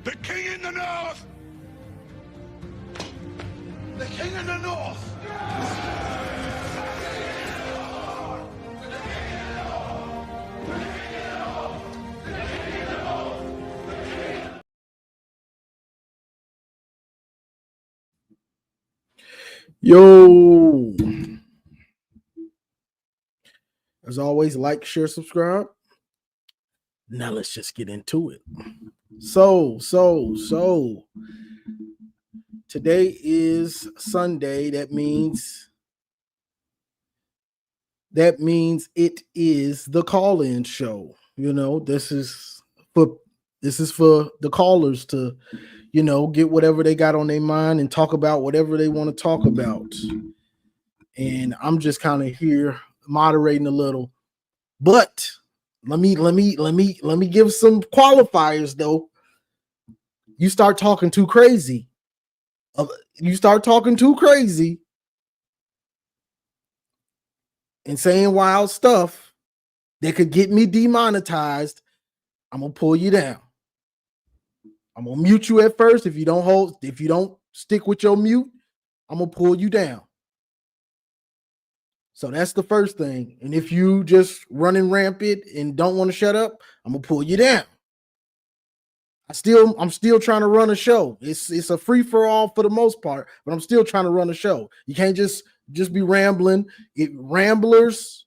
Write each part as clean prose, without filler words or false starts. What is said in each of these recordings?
The king in the north! The king in the north! Yo, as always, like, share, subscribe. Now let's just get into it. So today is Sunday. That means it is the call-in show. You know, this is for the callers to, you know, get whatever they got on their mind and talk about whatever they want to talk about. And I'm just kind of here moderating a little. But let me give some qualifiers though. You start talking too crazy. And saying wild stuff that could get me demonetized. I'm gonna pull you down. I'm gonna mute you at first. If you don't stick with your mute, I'm gonna pull you down. So that's the first thing. And if you just running rampant and don't want to shut up, I'm gonna pull you down. I'm still trying to run a show. It's a free for all for the most part, but I'm still trying to run a show. You can't just be rambling. Ramblers,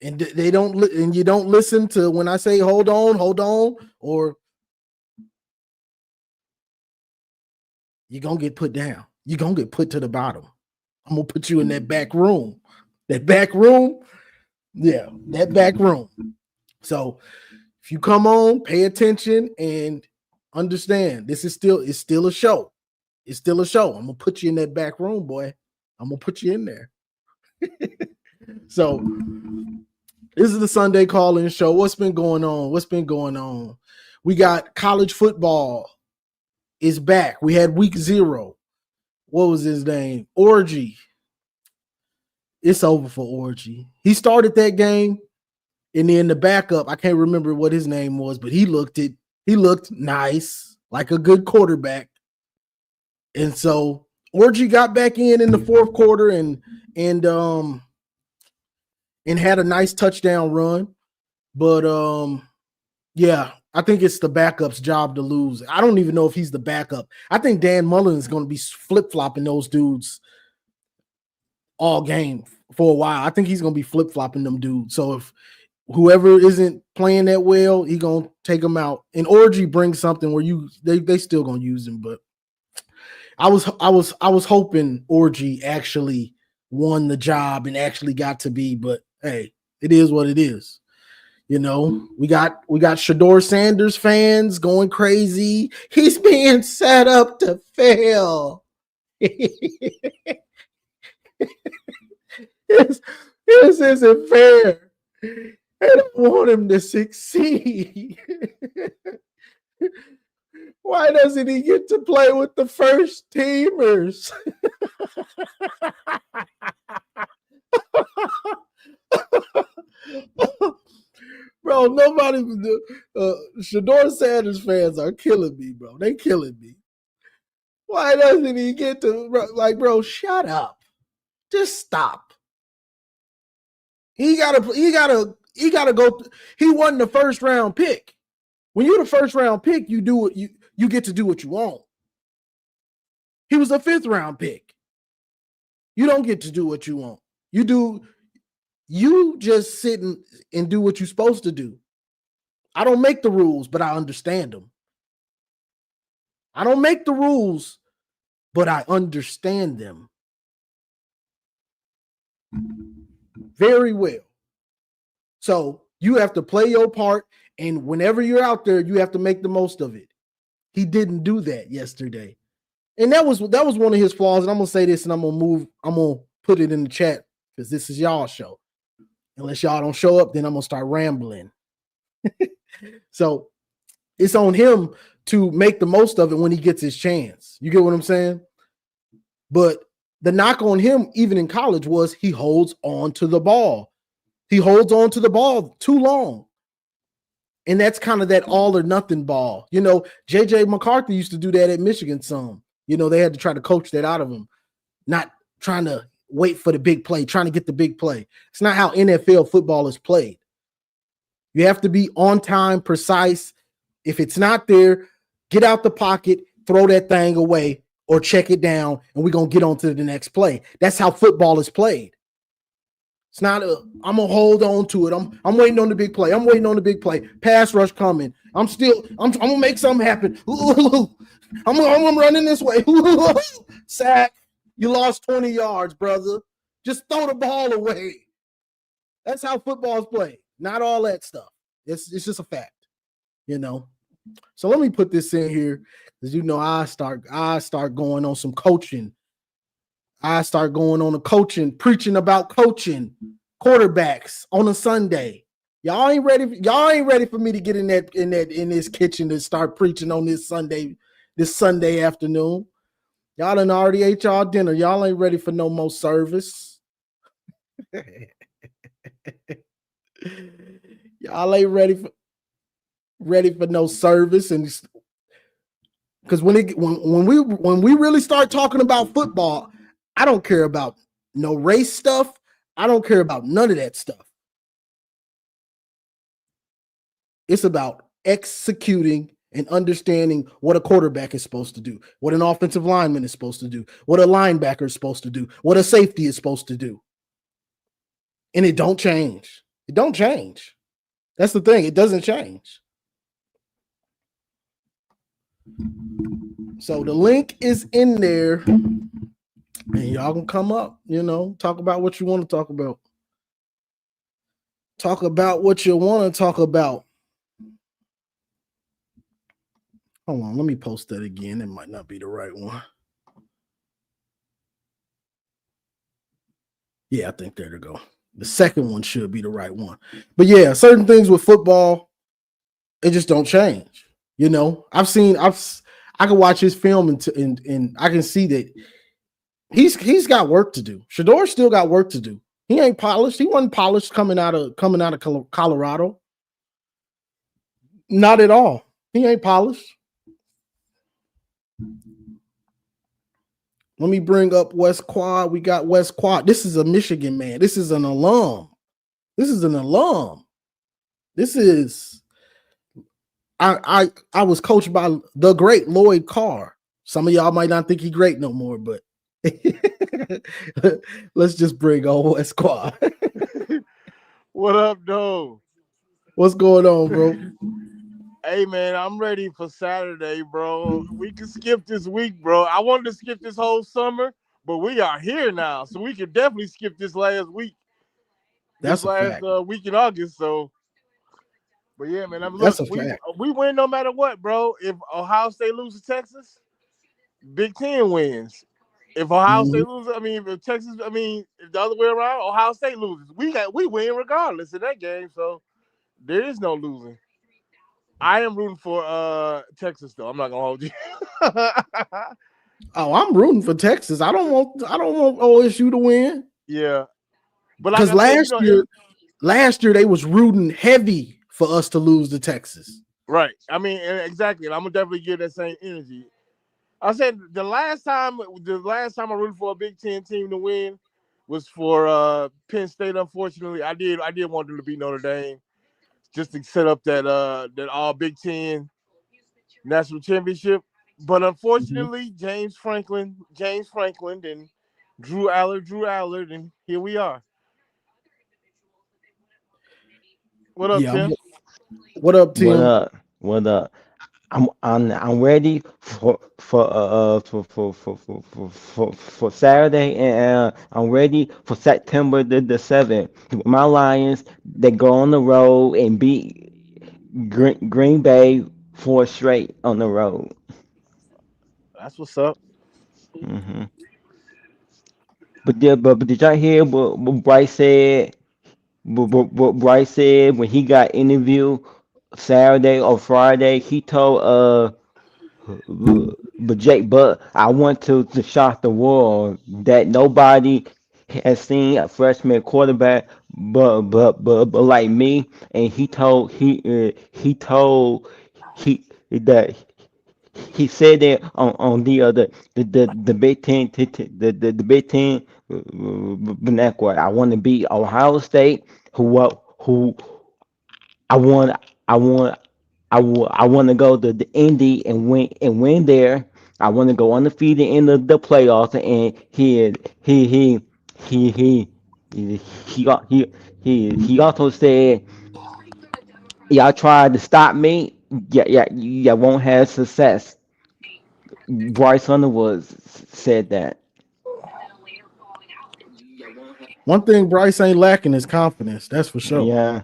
and you don't listen to when I say hold on, or you're gonna get put down. You're gonna get put to the bottom. I'm gonna put you in that back room. That back room. So if you come on, pay attention and understand it's still a show. It's still a show. I'm gonna put you in that back room, boy. I'm gonna put you in there. So this is the Sunday call-in show. What's been going on? We got college football is back. We had week 0. What was his name? Orgy. It's over for Orgy. He started that game, and then the backup, I can't remember what his name was, but he looked nice, like a good quarterback. And so Orgy got back in the fourth quarter and had a nice touchdown run. But yeah, I think it's the backup's job to lose. I don't even know if he's the backup. I think Dan Mullen is going to be flip-flopping those dudes all game for a while. I think he's going to be flip-flopping them dudes. So if whoever isn't playing that well, he's going to take them out. And Orgy brings something where they still going to use him. But I was hoping Orgy actually won the job and actually got to be, but hey, it is what it is. You know, we got Shedeur Sanders fans going crazy. He's being set up to fail. This isn't fair. I don't want him to succeed. Why doesn't he get to play with the first teamers? Bro, nobody, Shedeur Sanders fans are killing me, bro. They killing me. Why doesn't he get to, bro, shut up. Just stop. He gotta go. He wasn't the first round pick. When you're the first round pick, you do what you get to do what you want. He was a 5th round pick. You don't get to do what you want. You just sit and do what you're supposed to do. I don't make the rules, but I understand them. I don't make the rules, but I understand them very well. So you have to play your part, and whenever you're out there, you have to make the most of it. He didn't do that yesterday. And that was one of his flaws. And I'm gonna say this, and I'm gonna put it in the chat because this is y'all show. Unless y'all don't show up, then I'm gonna start rambling. So it's on him to make the most of it when he gets his chance. You get what I'm saying? But the knock on him, even in college, was he holds on to the ball. He holds on to the ball too long. And that's kind of that all or nothing ball. JJ McCarthy used to do that at Michigan some. They had to try to coach that out of him, not trying to wait for the big play, trying to get the big play. It's not how NFL football is played. You have to be on time, precise. If it's not there, get out the pocket, throw that thing away, or check it down, and we're going to get on to the next play. That's how football is played. It's not I'm going to hold on to it. I'm waiting on the big play. I'm waiting on the big play. Pass rush coming. I'm going to make something happen. I'm running this way. Sack. You lost 20 yards, brother. Just throw the ball away. That's how football is played. Not all that stuff. It's just a fact, So let me put this in here because I start going on some coaching. I start going on a coaching, preaching about coaching quarterbacks on a Sunday. Y'all ain't ready for me to get in this kitchen to start preaching on this Sunday afternoon. Y'all done already ate y'all dinner. Y'all ain't ready for no more service. Y'all ain't ready for no service, and because when we really start talking about football, I don't care about no race stuff. I don't care about none of that stuff. It's about executing and understanding what a quarterback is supposed to do, what an offensive lineman is supposed to do, what a linebacker is supposed to do, what a safety is supposed to do. And it don't change. It don't change. That's the thing. It doesn't change. So the link is in there. And y'all can come up, talk about what you want to talk about. Talk about what you want to talk about. Hold on, let me post that again. It might not be the right one. Yeah, I think there to go. The second one should be the right one. But yeah, certain things with football, it just don't change. I can watch his film and I can see that he's got work to do. Shador still got work to do. He ain't polished. He wasn't polished coming out of Colorado. Not at all. He ain't polished. Let me bring up West Quad. We got West Quad. This is a Michigan man. This is an alum. I was coached by the great Lloyd Carr. Some of y'all might not think he's great no more, but let's just bring on West Quad. What up, though? What's going on, bro? Hey, man, I'm ready for Saturday, bro. We can skip this week, bro. I wanted to skip this whole summer, but we are here now, so we can definitely skip this last week. That's a fact. Week in August. So, but yeah, man. That's a fact. We win no matter what, bro. If Ohio State loses to Texas, Big Ten wins. If Ohio State loses, if Texas, if the other way around, Ohio State loses. We win regardless of that game. So there is no losing. I am rooting for Texas though. I'm not gonna hold you. Oh, I'm rooting for Texas. I don't want OSU to win. Yeah, but because last year they was rooting heavy for us to lose to Texas. Right. Exactly. And I'm gonna definitely give that same energy. I said the last time I rooted for a Big Ten team to win was for Penn State. Unfortunately, I did want them to beat Notre Dame just to set up that all Big Ten national championship. But unfortunately, James Franklin, and Drew Allard, and here we are. What up, Tim? What up, Tim? What up? I'm ready for Saturday, and I'm ready for September the 7th. My Lions, they go on the road and beat Green Bay 4 straight on the road. That's what's up. hmm but did y'all hear what Bryce said? What Bryce said when he got interviewed Saturday or Friday, he told but Jake, but I want to shock the world that nobody has seen a freshman quarterback but like me, and he told he that he said that on the Big Ten the Big Ten vernacular. I want to beat Ohio State, who I want I want I want to go to the Indy and win there. I want to go undefeated in the playoffs, and he he he he he also said, y'all tried to stop me. Yeah, won't have success. Bryce Underwood said that. One thing Bryce ain't lacking is confidence. That's for sure. Yeah,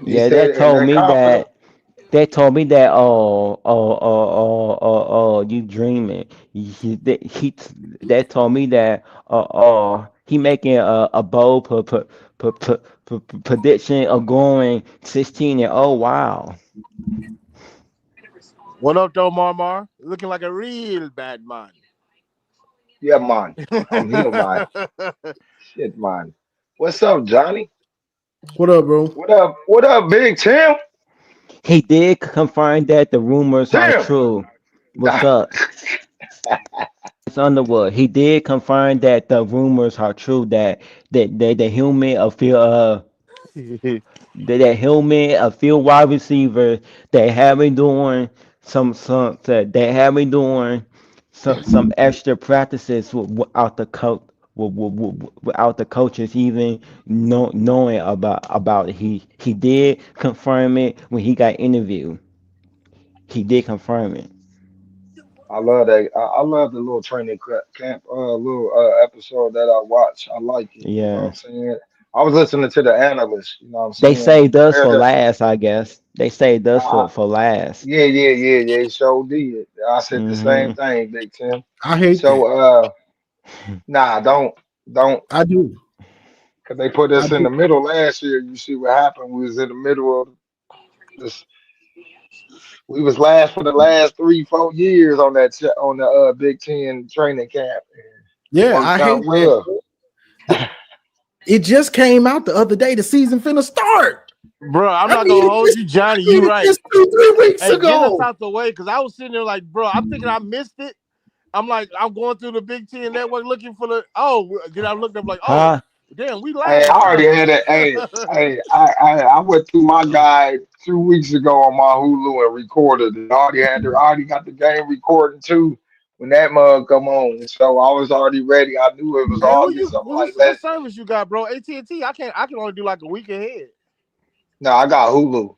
He yeah, said, and that confidence. they told me that you dreaming. They told me that he making a bold prediction of going 16-0. Wow. What up, though, Marmar? Looking like a real bad man. Yeah, man. I'm here, man. Shit, man. What's up, Johnny? What up, bro? What up? What up, Big Tim? He did confirm that the rumors are Tim. true. What's up? It's Underwood. He did confirm that the rumors are true that the human of field that human a field wide receiver they have been doing some that they have been doing some extra practices without the coach without the coaches even knowing about it. He did confirm it when he got interviewed. He did confirm it. I love that. I love the little training camp, little episode that I watch. I like it. You know what Yeah. I'm saying? I was listening to the analyst. You know what I'm They saying? saved us Compared for to, last, I guess. They saved us for last. yeah, yeah, yeah, yeah. It sure did. I said the same Hmm. thing, Big Tim. I hate So, that. nah, don't, I do. cause they put I us in do. the middle last year. You see what happened? We was in the middle of this. We was last for the last 3, 4 years on that on the Big Ten training camp. It Yeah, I worked out hate that. well. It just came out the other day. The season finna start. Bro, I'm I not mean, gonna it hold just, you, Johnny. I mean, You it right. just 2, 3 weeks Hey, get us ago. out the way, because I was sitting there like, bro, I'm thinking I missed it. I'm like, I'm going through the Big Ten network looking for the. Oh, then I looked up like, oh, Huh? damn, we Hey, I last, huh? already had it. I went through my guide 2 weeks ago on my Hulu and recorded it. I already got the game recording too when that mug come on. So I was already ready. I knew it was Hey, August. I'm like, what let service you got, bro? AT&T. I can only do like a week ahead. no, I got Hulu.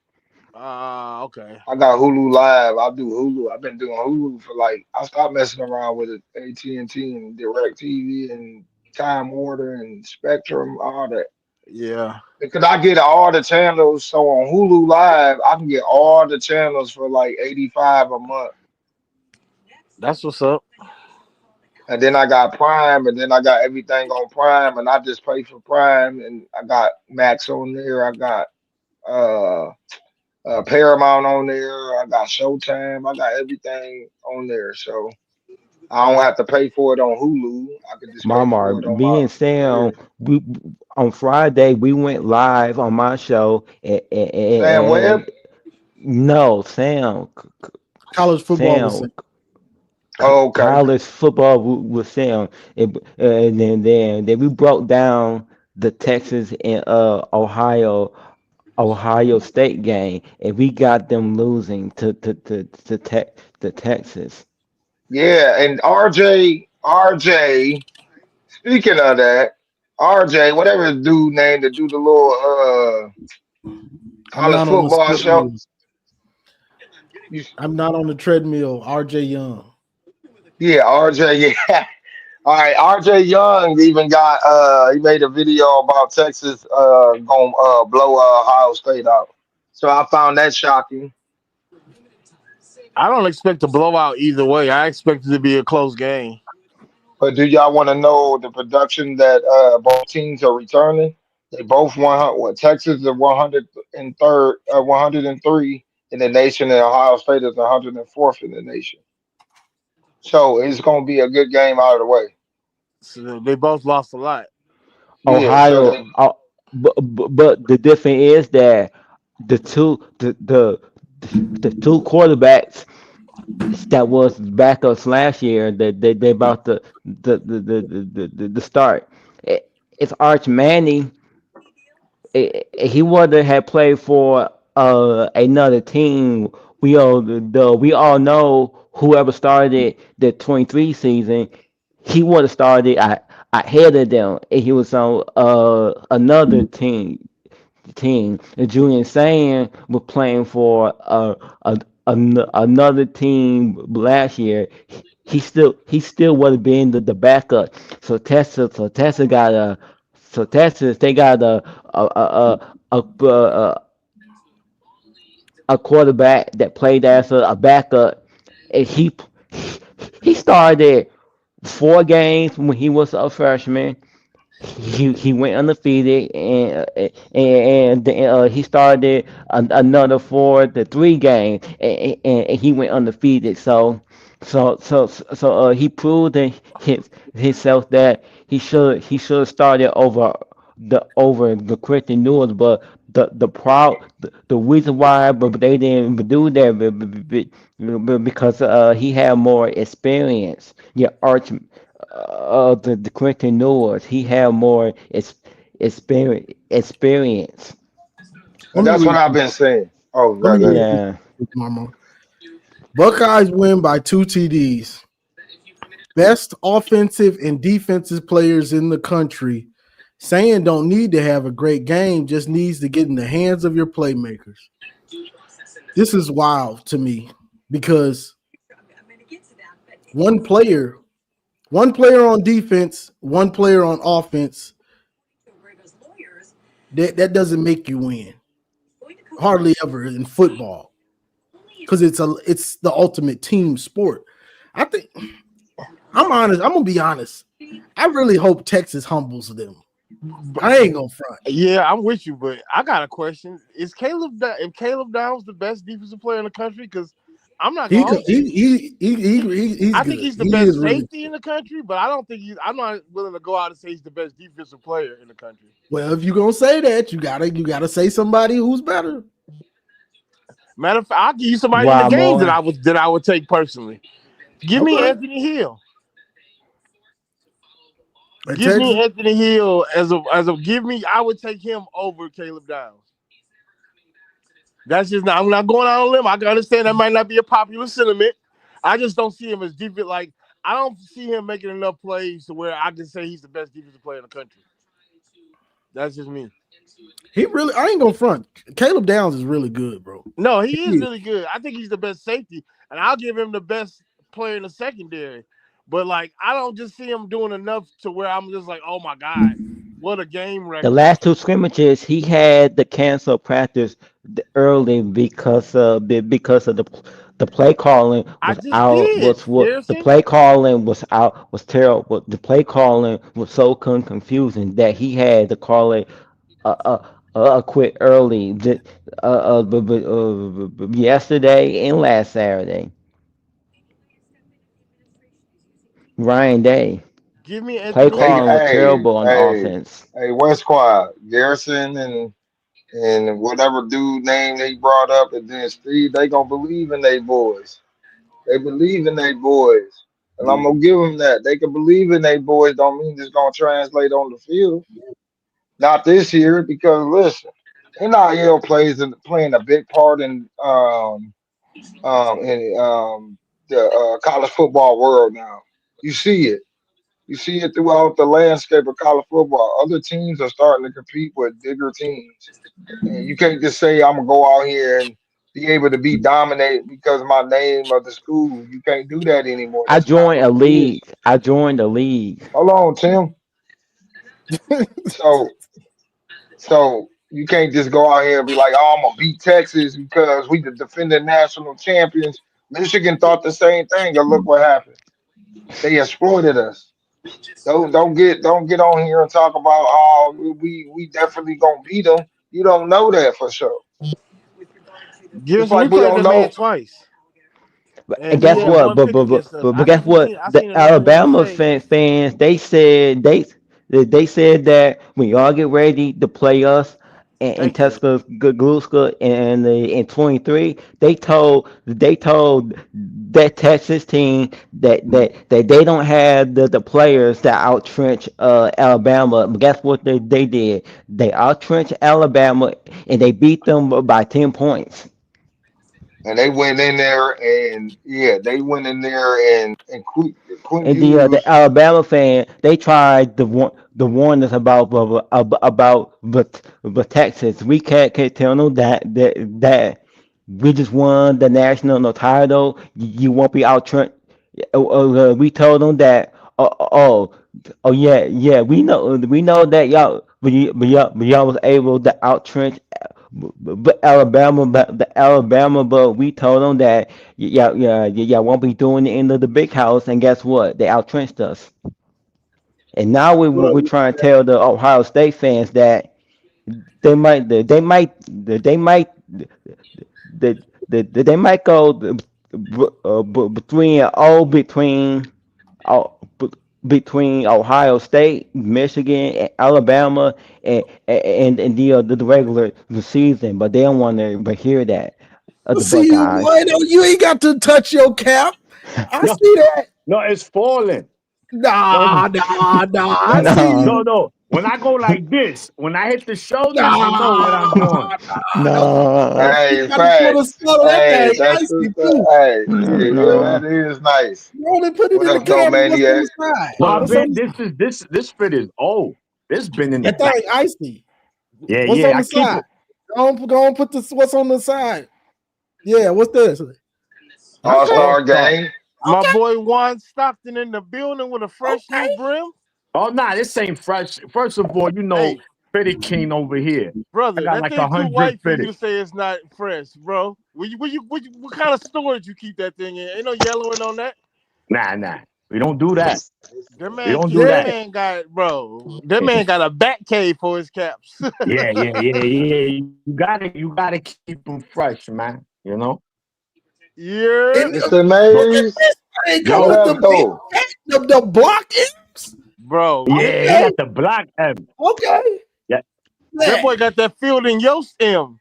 Okay. I got Hulu Live. I do Hulu. I've been doing Hulu for like I stopped messing around with it. AT&T and Direct TV and Time Warner and Spectrum, all that. Yeah, Because I get all the channels. So on Hulu Live, I can get all the channels for like 85 a month. that's what's up. And then I got Prime, and then I got everything on Prime, and I just pay for Prime, and I got Max on there. I got uh, Paramount on there. I got Showtime. I got everything on there. So I don't have to pay for it on Hulu. I can just pay Mama, for it on my being Sam, here. we on Friday we went live on my show Sam Webb? and no, College football was Sam, saying. Oh, okay. college football with Sam, and then we broke down the Texas and Ohio State game, and we got them losing to Texas. Yeah, and RJ, speaking of that, RJ, whatever his dude name to do the little I'm college not on the football show. treadmill. You, I'm not on the treadmill. RJ Young. yeah, RJ, yeah. All right, RJ Young even got he made a video about Texas gonna blow Ohio State out. So I found that shocking. I don't expect a blowout either way. I expect it to be a close game. But do y'all want to know the production that both teams are returning? They both won. What Texas is 103rd, 103 in the nation, and Ohio State is 104th in the nation. So it's gonna be a good game out of the way. So they both lost a lot. Yeah. So they Ohio. but the difference is that the two the two quarterbacks that was backups last year that they about the start. It's Arch Manning. He would have had played for another team. We all know whoever started the 23 season, he would have started ahead of them. And he was on another team. And Julian Saying was playing for another team last year. He still would have been the backup. So Texas got a so Texas they got a a quarterback that played as a backup, and he started 4 games when he was a freshman. He went undefeated, and he started another 4 to 3 games, and he went undefeated. So he proved himself that he should have started over the Christian News, but the reason why but they didn't do that because he had more experience. Yeah, Arch the Quentin North. He had more experience. Let And me that's what read. I've been saying. Oh, Let me go read ahead. this, Yeah. Mama. Buckeyes win by 2 TDs. Best offensive and defensive players in the country. Saying don't need to have a great game, just needs to get in the hands of your playmakers. This is wild to me because one player, one player on defense, one player on offense, that doesn't make you win. Hardly ever in football. Because it's the ultimate team sport. I think I'm honest. I'm gonna be honest. I really hope Texas humbles them. I ain't gonna front. Yeah, I'm with you, but I got a question. Is if Caleb Downs the best defensive player in the country? Because I'm not He gonna could, hold you. he's I think good. he's the He best is really safety in the country, but I don't think I'm not willing to go out and say he's the best defensive player in the country. well. If you're gonna say that, you gotta say somebody who's better. Matter of fact, I'll give you somebody in the Why games more? that I would take personally. Give me Okay. Anthony Hill. At Give Texas, me Anthony Hill as a give me. I would take him over Caleb Downs. That's just not. I'm not going out on a limb. I can understand that might not be a popular sentiment. I just don't see him as defense. Like I don't see him making enough plays to where I can say he's the best defensive player in the country. That's just me. he really. I ain't gonna front. Caleb Downs is really good, bro. No, He he is is. really good. I think he's the best safety, and I'll give him the best player in the secondary. But like, I don't just see him doing enough to where I'm just like, oh my god, what a game The record. last 2 scrimmages, he had to cancel practice early because of the play calling I was just out. did, Was what the Garrison. play calling was out was terrible. The play calling was so confusing that he had to call it quit early. Yesterday and last Saturday. Ryan Day. Give me Play Anthony They, Hill. calling was hey, terrible on hey, offense. hey, West Squad, Garrison and whatever dude name they brought up, and then Steve, they gonna believe in they boys. They believe in they boys, and I'm gonna give them that. They can believe in they boys. Don't mean it's gonna translate on the field. Not this year, because listen, NIL playing a big part in the college football world now. You see it. You see it throughout the landscape of college football. Other teams are starting to compete with bigger teams. And you can't just say I'm gonna go out here and be able to be dominated because of my name of the school. You can't do that anymore. I That's not joined what a it is. league. I joined a league. Hold on, Tim. So you can't just go out here and be like, oh, I'm gonna beat Texas because we the defending national champions. Michigan thought the same thing, and look what happened. They exploited us. Don't get on here and talk about we definitely gonna beat them. You don't know that for sure. Just Garrison, we like we played don't that man know. twice, And and he guess had what? one But pick but but against us. but, but I guess think he what? seen. I The seen another one Alabama today. fans they said They said that when y'all get ready to play us in Thank you. Tuscaloosa in 23, they told that Texas team that they don't have the players that outtrench Alabama. But guess what they did? They outtrenched Alabama and they beat them by 10 points. And they went in there and they went in there and Quint And the used. Alabama fan, they tried to warn us about Texas. We can't tell them that we just won the national no title. You won't be out. We told them that. Oh yeah. We know that y'all, but y'all was able to outtrench Alabama, but we told them that yeah, won't be doing it in the big house, and guess what? They outtrenched us. And now we're trying to tell the Ohio State fans that they might go uh, b- between Ohio State, Michigan, and Alabama, and the regular season, but they don't want to hear that of the See you, Buckeyes. boy. No, you ain't got to touch your cap. I No, see that. no, it's falling. No, Nah. I no, see No, no, you. no. When I go like this, when I hit the shoulders, you know what I'm doing. Nah. no, You Hey, gotta put a facts. spell that Hey, thing that's icy the too. yeah, no. that is nice. You only put it What in the up, though, can. What's on maniac? the side? No, I've What's on been. the This side? is this fit is old. This been in the That back. thing icy. Yeah, What's yeah. on I the keep side? it. Go on put this. What's on the side? Yeah, what's this? All Okay, All Star star. game. My okay, boy Juan Stockton in the building with a fresh new okay. brim. Oh, nah, this ain't fresh. First of all, Hey, Fitty King over here. I brother, got that like thing too 100 white for you Fitty. to say it's not fresh, bro. What kind of storage you keep that thing in? Ain't no yellowing on that. Nah. We don't do that. We don't do That Yeah, that. man got bro. That man got a bat cave for his caps. Yeah. You gotta keep them fresh, man. Yeah, and Mr. look at Mays. this thing come What Yo, with up, the big though? the block ends. bro. yeah, he Okay, got the block M. okay. Yeah. That Yeah. boy got that Fielding Yost M.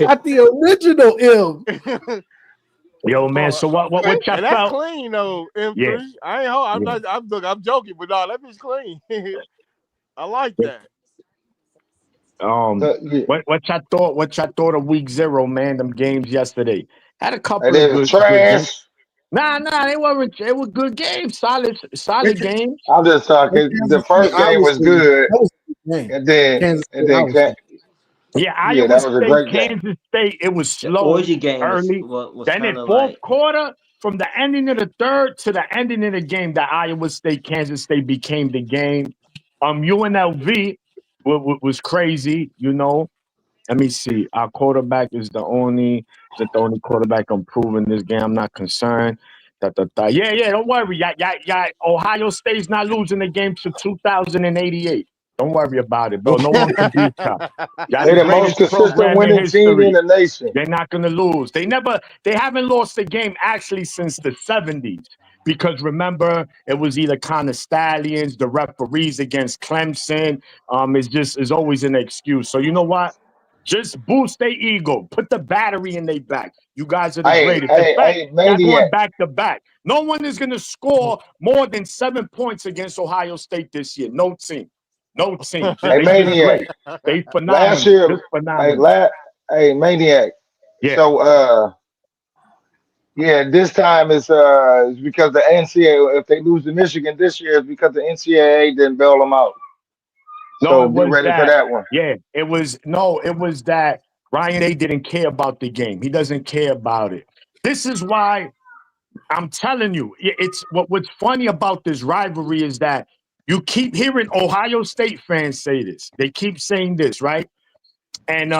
Got the original M. Yo, man. Oh, So what y'all and that's felt? clean though. Yeah, M3. I ain't. I'm yeah. not. I'm joking, but no, that bitch clean. I like that. Yeah. What y'all thought? What y'all thought of week 0, man? Them games yesterday had a And couple of then good games. trash. Nah, they weren't. They were good games. Solid games. I'm just talking. The Kansas State, first game Iowa was State. good, That was a good game. and then Kansas and State, then Iowa State. Yeah, yeah, Iowa that was a State, great game. Kansas State. It was The slow origin game was early. was Then kind in of fourth like quarter, from the ending of the third to the ending of the game, the Iowa State Kansas State became the game. UNLV was crazy. Let me see. Our quarterback is the only quarterback improving this game. I'm not concerned. Yeah. Don't worry. Yeah. Ohio State's not losing the game to 2088. Don't worry about it, bro. No one can beat y'all. Y'all They the the most greatest consistent program in winning team in history. the nation. They're not gonna lose. They haven't lost a game actually since the 70s. Because remember, it was either kind of stallions, the referees against Clemson. It's always an excuse. So you know what? Just boost their ego. Put the battery in their back. You guys are the Hey, greatest. In hey, fact, hey, y'all going maniac. back to back. No one is gonna score more than 7 points against Ohio State this year. No team. No team. Hey, They just maniac. great. They Last phenomenal. year, Just hey, phenomenal. hey, maniac. Yeah. So, yeah, this time it's because the NCAA. If they lose to Michigan this year, it's because the NCAA didn't bail them out. No, So it get was ready for that. that one. Yeah, it was that Ryan A didn't care about the game. He doesn't care about it. This is why I'm telling you, it's what's funny about this rivalry is that you keep hearing Ohio State fans say this. They keep saying this, right? And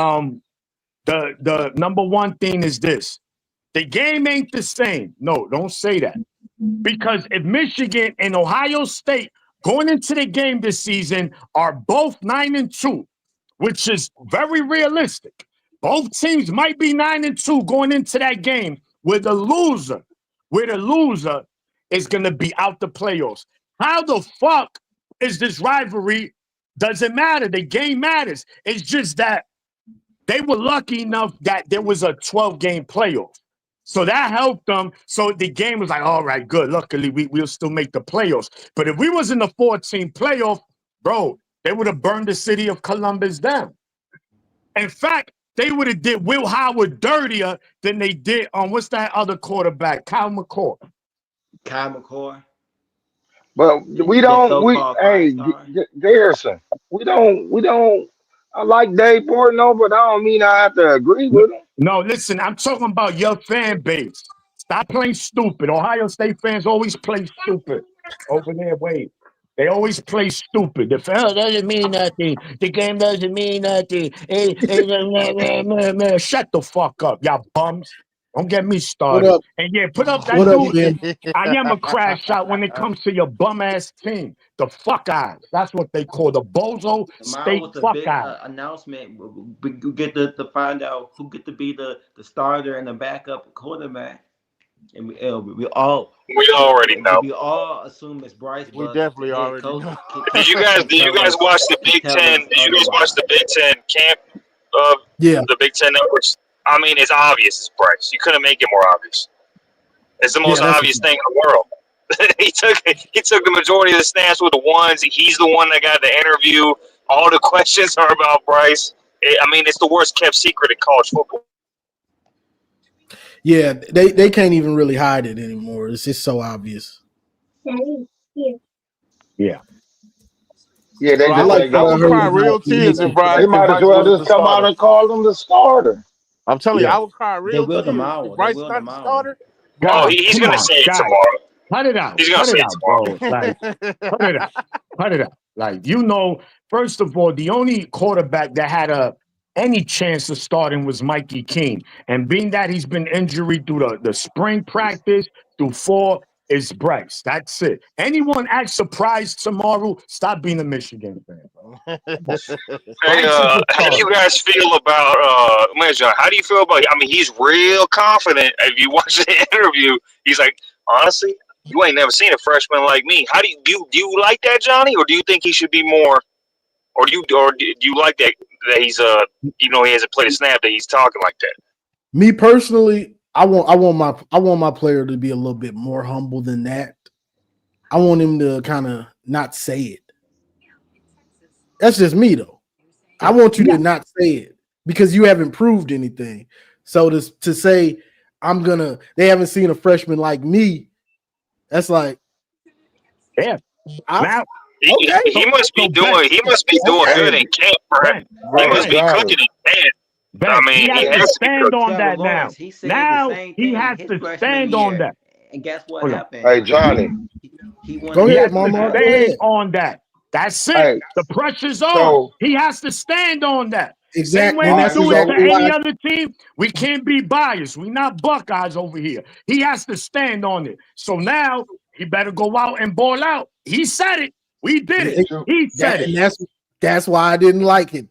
the number one thing is this. The game ain't the same. No, don't say that. Because if Michigan and Ohio State going into the game this season are both 9-2, which is very realistic. Both teams might be 9-2 going into that game. where the loser is going to be out the playoffs. How the fuck is this rivalry? Doesn't matter. The game matters. It's just that they were lucky enough that there was a 12-game playoff. So that helped them. So the game was like, all right, good. Luckily, we'll still make the playoffs. But if we was in the 14 playoff, bro, they would have burned the city of Columbus down. In fact, they would have did Will Howard dirtier than they did on what's that other quarterback, Kyle McCord. Kyle McCord. But we don't. Garrison. We don't. I like Dave Portnoy, but I don't mean I have to agree with him. No, listen, I'm talking about your fan base. Stop playing stupid. Ohio State fans always play stupid. Over there, wait. They always play stupid. The fan doesn't mean nothing. The game doesn't mean nothing. Shut the fuck up, y'all bums. Don't get me started. What up? And yeah, put up that What up, dude. Ben? I am a crash out when it comes to your bum ass team. The fuck eyes. That's what they call the bozo state fuck eyes. Announcement. We get to find out who get to be the starter and the backup quarterback. And we already know. We all assume it's Bryce. We definitely already know. Did you guys watch the Big Ten? Did you guys watch the Big Ten camp? The Big Ten networks. I mean, it's obvious it's Bryce. You couldn't make it more obvious. It's the most obvious thing in the world. he took the majority of the snaps with the ones. He's the one that got the interview. All the questions are about Bryce. I mean, it's the worst kept secret in college football. Yeah, they can't even really hide it anymore. It's just so obvious. Yeah. Yeah, they I was crying real tears in Bryce. They might as well just come out and call him the starter. I'm telling you, I was crying real tears. If Bryce not the starter. God, he's going to say it tomorrow. Cut it out. He's going to say it tomorrow. Bro. Like, cut it out. Like, first of all, the only quarterback that had any chance of starting was Mikey King. And being that he's been injured through the spring practice, through fall, is Bryce. That's it. Anyone act surprised tomorrow, stop being a Michigan fan. Hey, how do you guys feel about how do you feel about he's real confident. If you watch the interview, he's like, honestly, you ain't never seen a freshman like me. How do you like that, Johnny? Or do you think he should be more, or do you like that he's he hasn't played a snap, that he's talking like that? Me personally, I want my player to be a little bit more humble than that. I want him to kind of not say it. That's just me though. I want you to not say it because you haven't proved anything. So to say they haven't seen a freshman like me, that's like, yeah. He must be doing good in camp, right? He must be cooking in camp. He has to stand on that now. Now he has to stand on that. And guess what happened? Hey, Johnny. Go ahead, Mama. Stand on that. That's it. Hey, the pressure's on. He has to stand on that. Exactly. Same way we do it to any other team. We can't be biased. We're not Buckeyes over here. He has to stand on it. So now he better go out and ball out. He said it. We did it. He said it. And that's why I didn't like it.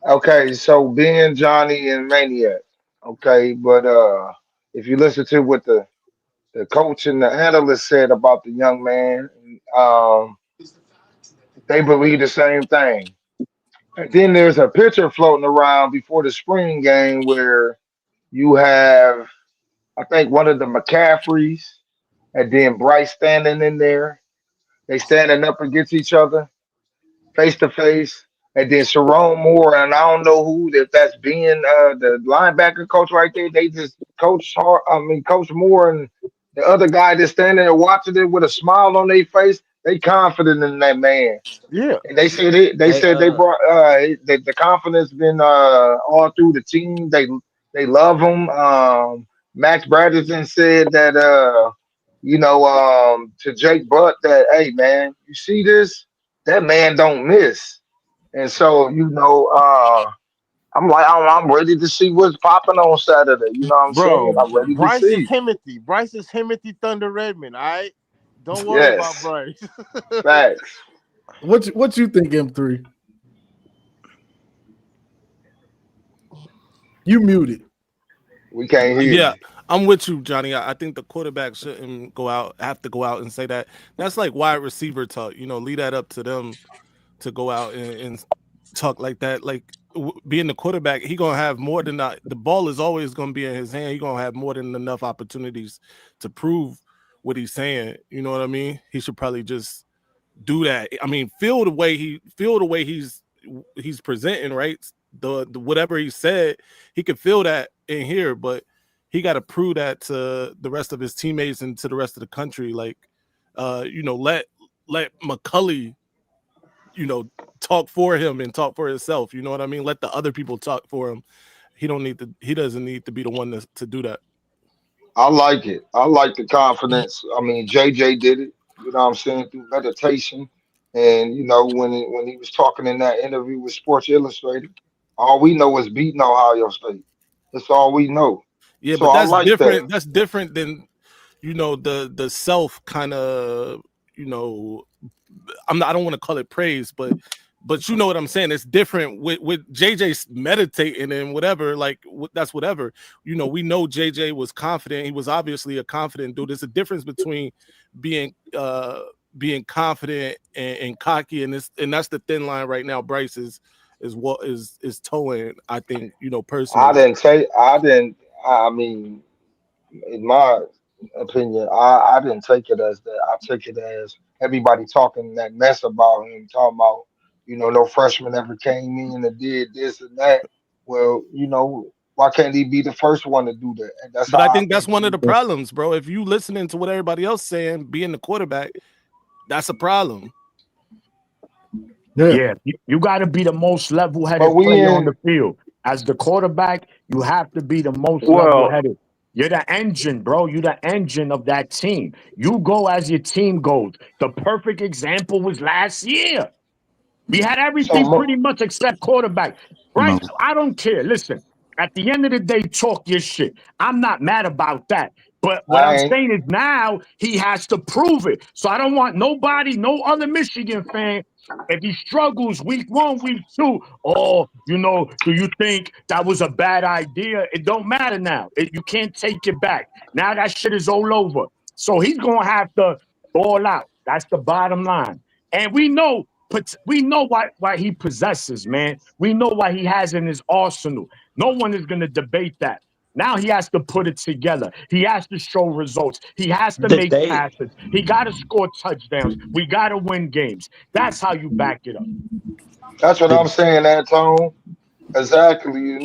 Okay, so being Johnny and Maniac, okay, but if you listen to what the coach and the analyst said about the young man, they believe the same thing. And then there's a picture floating around before the spring game where you have, I think, one of the McCaffreys and then Bryce standing in there. They standing up against each other, face to face. And then Sharon Moore, and I don't know if that's being the linebacker coach right there. They just Coach Moore and the other guy that's standing there watching it with a smile on their face. They confident in that man. Yeah. And they said it. They said they brought the confidence been all through the team. They love him. Max Bradderton said that to Jake Butt that, hey man, you see this? That man don't miss. And so, I'm like, I'm ready to see what's popping on Saturday. You know what I'm saying? I'm ready Bryce to see. Bryce is Timothy Thunder Redmond. All right, don't worry about Bryce. Facts. What you think, M3? You muted. We can't hear. Yeah, I'm with you, Johnny. I think the quarterback shouldn't have to go out and say that. That's like wide receiver talk. Leave that up to them to go out and talk like that. Like being the quarterback, he gonna have more than that. The ball is always gonna be in his hand. He gonna have more than enough opportunities to prove what he's saying. You know what I mean? He should probably just do that. I mean, feel the way he's presenting, right? The whatever he said, he could feel that in here, but he got to prove that to the rest of his teammates and to the rest of the country. Like, let McCulley, talk for him and talk for himself. You know what I mean? Let the other people talk for him. He doesn't need to be the one to do that. I like it. I like the confidence. I mean, JJ did it. You know what I'm saying, through meditation, and when he was talking in that interview with Sports Illustrated, all we know is beating Ohio State. That's all we know. Yeah, So but I that's like that. different. That's different than the self kind of I don't want to call it praise, but you know what I'm saying. It's different with JJ meditating and whatever. Like that's whatever. We know JJ was confident. He was obviously a confident dude. There's a difference between being confident and cocky, and that's the thin line right now. Bryce is what is towing. I think I personally. didn't say I didn't. I mean, in my opinion, I didn't take it as that. I took it as everybody talking that mess about him, talking about, no freshman ever came in and did this and that. Well, why can't he be the first one to do that? And that's how But I I think that's think one of the problems, bro. If you listening to what everybody else saying, being the quarterback, that's a problem. Yeah, you got to be the most But level-headed we player on in the field. As the quarterback, you have to be the most Well, level-headed. You're the engine, bro. You're the engine of that team. You go as your team goes. The perfect example was last year. We had so everything pretty much except quarterback. Right? I don't care. Listen, at the end of the day, talk your shit. I'm not mad about that. But what I I'm ain't. saying is now he has to prove it. So I don't want nobody, no other Michigan fan, if he struggles week 1, week 2, do you think that was a bad idea? It don't matter now. You can't take it back. Now that shit is all over. So he's going to have to ball out. That's the bottom line. And we know why he possesses, man. We know why he has in his arsenal. No one is going to debate that. Now he has to put it together. He has to show results. He has to make passes. He got to score touchdowns. We got to win games. That's how you back it up. That's what I'm saying, Antone. Exactly.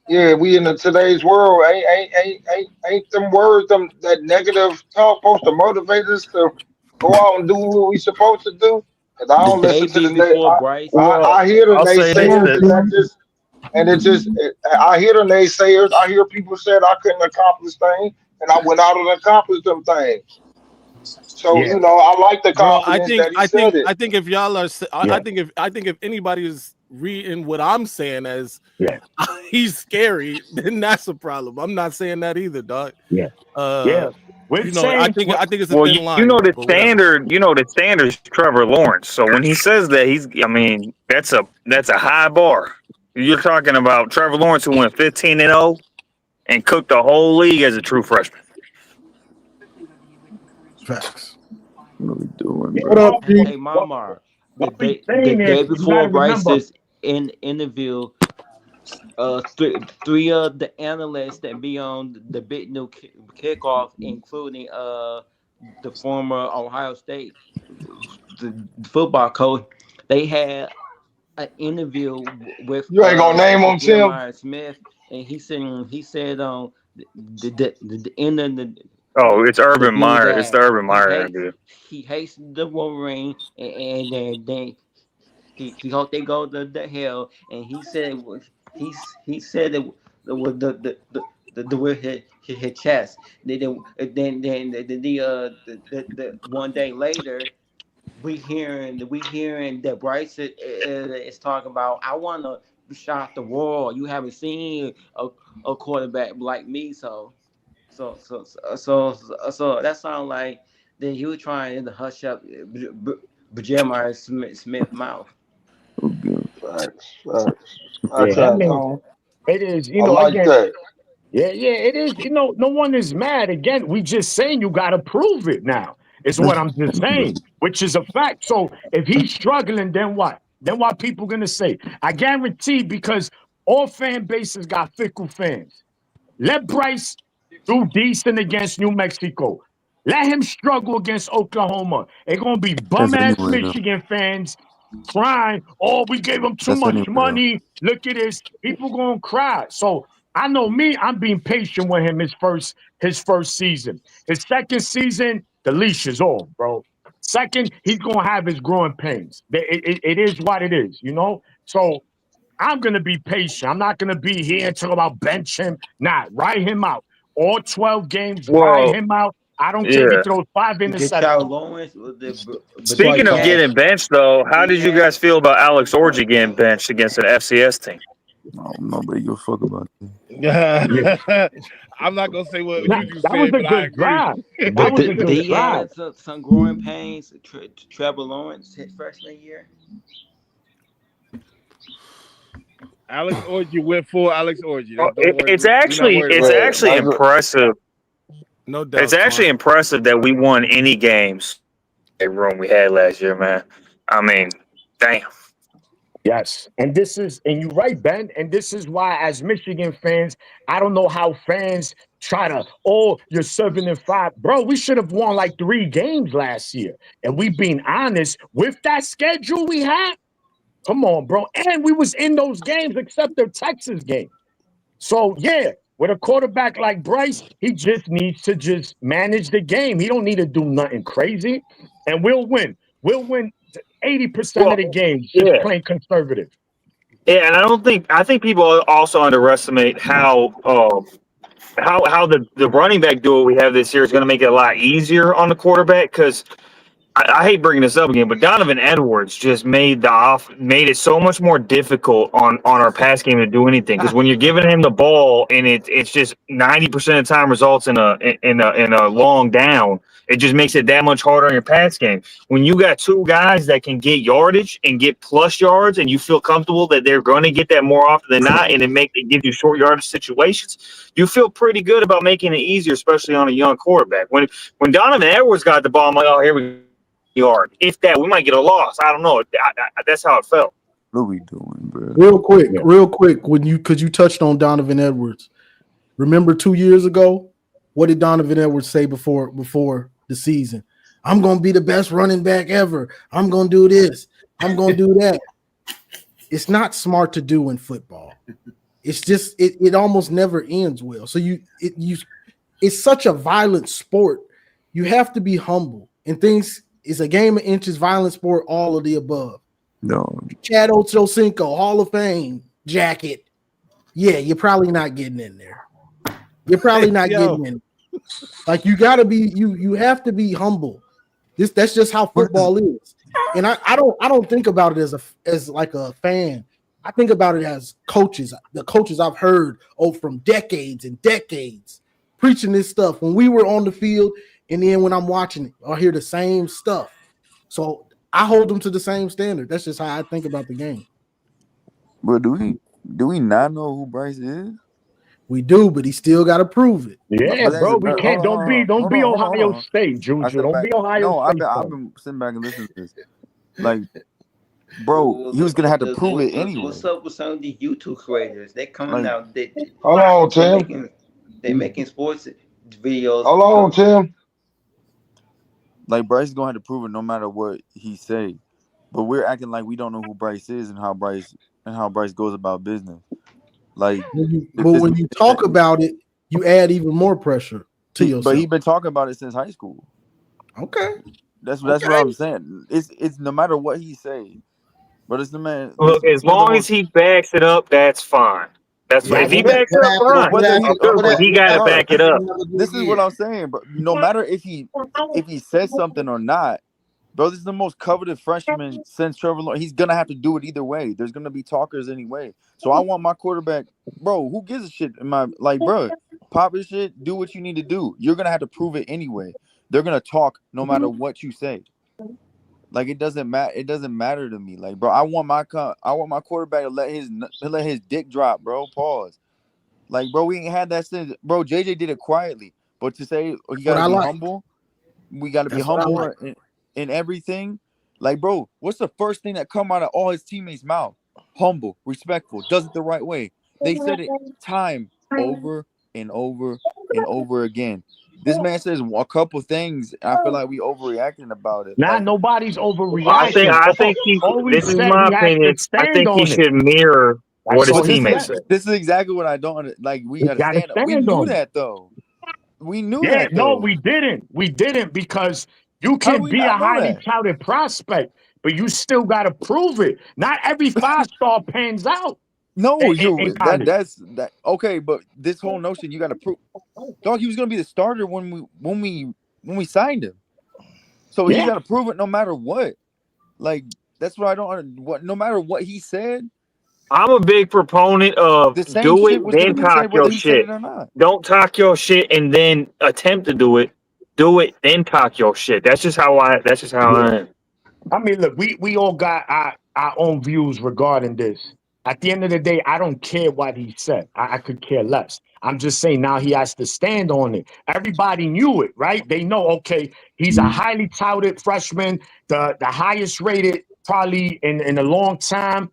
Yeah, we in today's world. Ain't them words, that negative talk supposed to motivate us to go out and do what we supposed to do? Cause I The don't day listen to before Bryce, I hear the I'll say this: naysayers, that I hear the naysayers. I hear people said I couldn't accomplish things, and I went out and accomplished them things. So Yeah, I like the Bro, confidence that he said it. I think if y'all are, yeah, I think if anybody is reading what I'm saying as yeah, he's scary, then that's a problem. I'm not saying that either, dog. yeah, yeah. We're saying, I think it's a well, thin line, but whatever. the standard is Trevor Lawrence. So when he says that, that's a high bar. You're talking about Trevor Lawrence who went 15-0 and cooked the whole league as a true freshman. Facts. What are we doing, you What bro? up, know, G? hey Mama, what we're the saying is day you got before to remember. Bryce's interview, three of the analysts that be on the big new kickoff, including the former Ohio State the football coach, they had an interview with You ain't gonna name them, Tim. Jeremiah Smith, and he said the end of Oh, it's the Urban view Meyer. It's the that Urban Meyer interview. he hates the Wolverine, and then he hope they go to hell, and he said that the with his chest. Then the one day later we hearing that Bryce is talking about, I want to shock the world. You haven't seen a quarterback like me, so that sounds like that you were trying to hush up Jeremiah Smith mouth. Facts, facts, Yeah, facts, I mean, Antone. it is, I like again, that. Yeah, it is. No one is mad. Again, we just saying you got to prove it now. Is what I'm just saying, which is a fact. So if he's struggling, then what? Then what people gonna say? I guarantee, because all fan bases got fickle fans. Let Bryce do decent against New Mexico. Let him struggle against Oklahoma. They're gonna be bum ass Michigan fans crying. Oh, we gave him too much money. Look at this. People gonna cry. So I know me. I'm being patient with him. His first season. His second season, the leash is off, bro. Second, he's gonna have his growing pains. It is what it is, So I'm going to be patient. I'm not going to be here and talk about bench him. Nah, write him out. All 12 games, write him out. I don't care if he Yeah. throws 5 Get y'all interceptions. Lawrence with Speaking of getting benched, though, how did you guys feel about Alex Orji getting benched against an FCS team? No, nobody give a fuck about that. I'm not gonna say what Nah, Juju that was said, a but I good agree. drive. That But was a good he drive. had some growing pains. Trevor Lawrence his freshman year. Alex Orji went for Alex Orji. It's We're not worried about that. actually impressive. No doubt. It's actually impressive that we won any games in room we had last year, man. I mean, damn. Yes. And you're right, Ben. And this is why, as Michigan fans, I don't know how fans try to, you're 7-5. Bro, we should have won like 3 games last year. And we being honest, with that schedule we had, come on, bro. And we was in those games except the Texas game. So, yeah, with a quarterback like Bryce, he just needs to just manage the game. He don't need to do nothing crazy. And we'll win. We'll win 80% of the games just playing conservative. Yeah, and I think people also underestimate how the running back duo we have this year is going to make it a lot easier on the quarterback, because I hate bringing this up again, but Donovan Edwards just made it so much more difficult on our pass game to do anything. Because when you're giving him the ball and it's just 90% of the time results in a long down, it just makes it that much harder on your pass game. When you got 2 guys that can get yardage and get plus yards, and you feel comfortable that they're going to get that more often than not, and it gives you short yardage situations, you feel pretty good about making it easier, especially on a young quarterback. When Donovan Edwards got the ball, I'm like, oh, here we go. Yard. If that, we might get a loss. I don't know. That's how it felt. What are we doing, bro? Real quick, because you touched on Donovan Edwards. Remember 2 years ago, what did Donovan Edwards say before the season? I'm gonna be the best running back ever. I'm gonna do this. I'm gonna do that. It's not smart to do in football. It's just it almost never ends well. So it's such a violent sport. You have to be humble, and things. It's a game of inches, violent sport, all of the above. No. Chad Ochocinco, Hall of Fame jacket. Yeah, you're probably not getting in there. You're probably not getting in. Like, you gotta be, you have to be humble. That's just how football is. And I don't think about it as like a fan. I think about it as coaches. The coaches I've heard from decades and decades preaching this stuff when we were on the field. And then when I'm watching it, I hear the same stuff. So I hold them to the same standard. That's just how I think about the game. But do we not know who Bryce is? We do, but he still got to prove it. Yeah, bro. We can't. Don't be Ohio State, Juju. Don't be Ohio State. I've been sitting back and listening to this. Like, bro, he was gonna have to prove it anyway. What's up with some of these YouTube creators? They coming out. Hold on, Tim. They making sports videos. Hold on, Tim. Like, Bryce is gonna have to prove it no matter what he say. But we're acting like we don't know who Bryce is and how Bryce goes about business. Like, when you talk about it, you add even more pressure to yourself. But he's been talking about it since high school. Okay. That's what I'm saying. It's no matter what he say. But it's the man. Look, as long as he backs it up, that's fine. That's if he backs it up, fine. But he got to back it up. This is what I'm saying, bro. No matter if he says something or not, bro, this is the most coveted freshman since Trevor Lawrence. He's gonna have to do it either way. There's gonna be talkers anyway. So I want my quarterback, bro. Who gives a shit? Bro, pop your shit. Do what you need to do. You're gonna have to prove it anyway. They're gonna talk no matter what you say. Like, it doesn't matter. It doesn't matter to me. Like, bro, I want my quarterback to let his dick drop, bro. Pause. Like, bro, we ain't had that since. Bro, JJ did it quietly, but to say you gotta be humble, we gotta be humble in everything. Like, bro, what's the first thing that come out of all his teammates' mouth? Humble, respectful, does it the right way. They said it time over and over and over again. This man says a couple things. And I feel like we overreacting about it. Nah, Like, nobody's I think overreacting. I think he. All we This is said, my he has opinion. to I stand think he on it. should mirror what his That's all he teammates said. say. this is exactly what I don't like. We He gotta understand. We stand knew on it. that though. We knew Yeah, that no, though. we didn't. We didn't because you How do can we be a not know highly that? touted prospect, but you still got to prove it. Not every 5-star pans out No, in college. that's that okay, but this whole notion you got to prove, dog. He was gonna be the starter when we signed him, so he's got to prove it no matter what. Like that's what I don't what. No matter what he said, I'm a big proponent of the same do shit it, was gonna then be said talk whether your he said shit. it or not. Don't talk your shit and then attempt to do it. Do it, then talk your shit. That's just how I. That's just how I am. I mean, look, we all got our own views regarding this. At the end of the day, I don't care what he said. I could care less. I'm just saying now he has to stand on it. Everybody knew it, right? They know, okay, he's a highly touted freshman, the highest rated probably in a long time.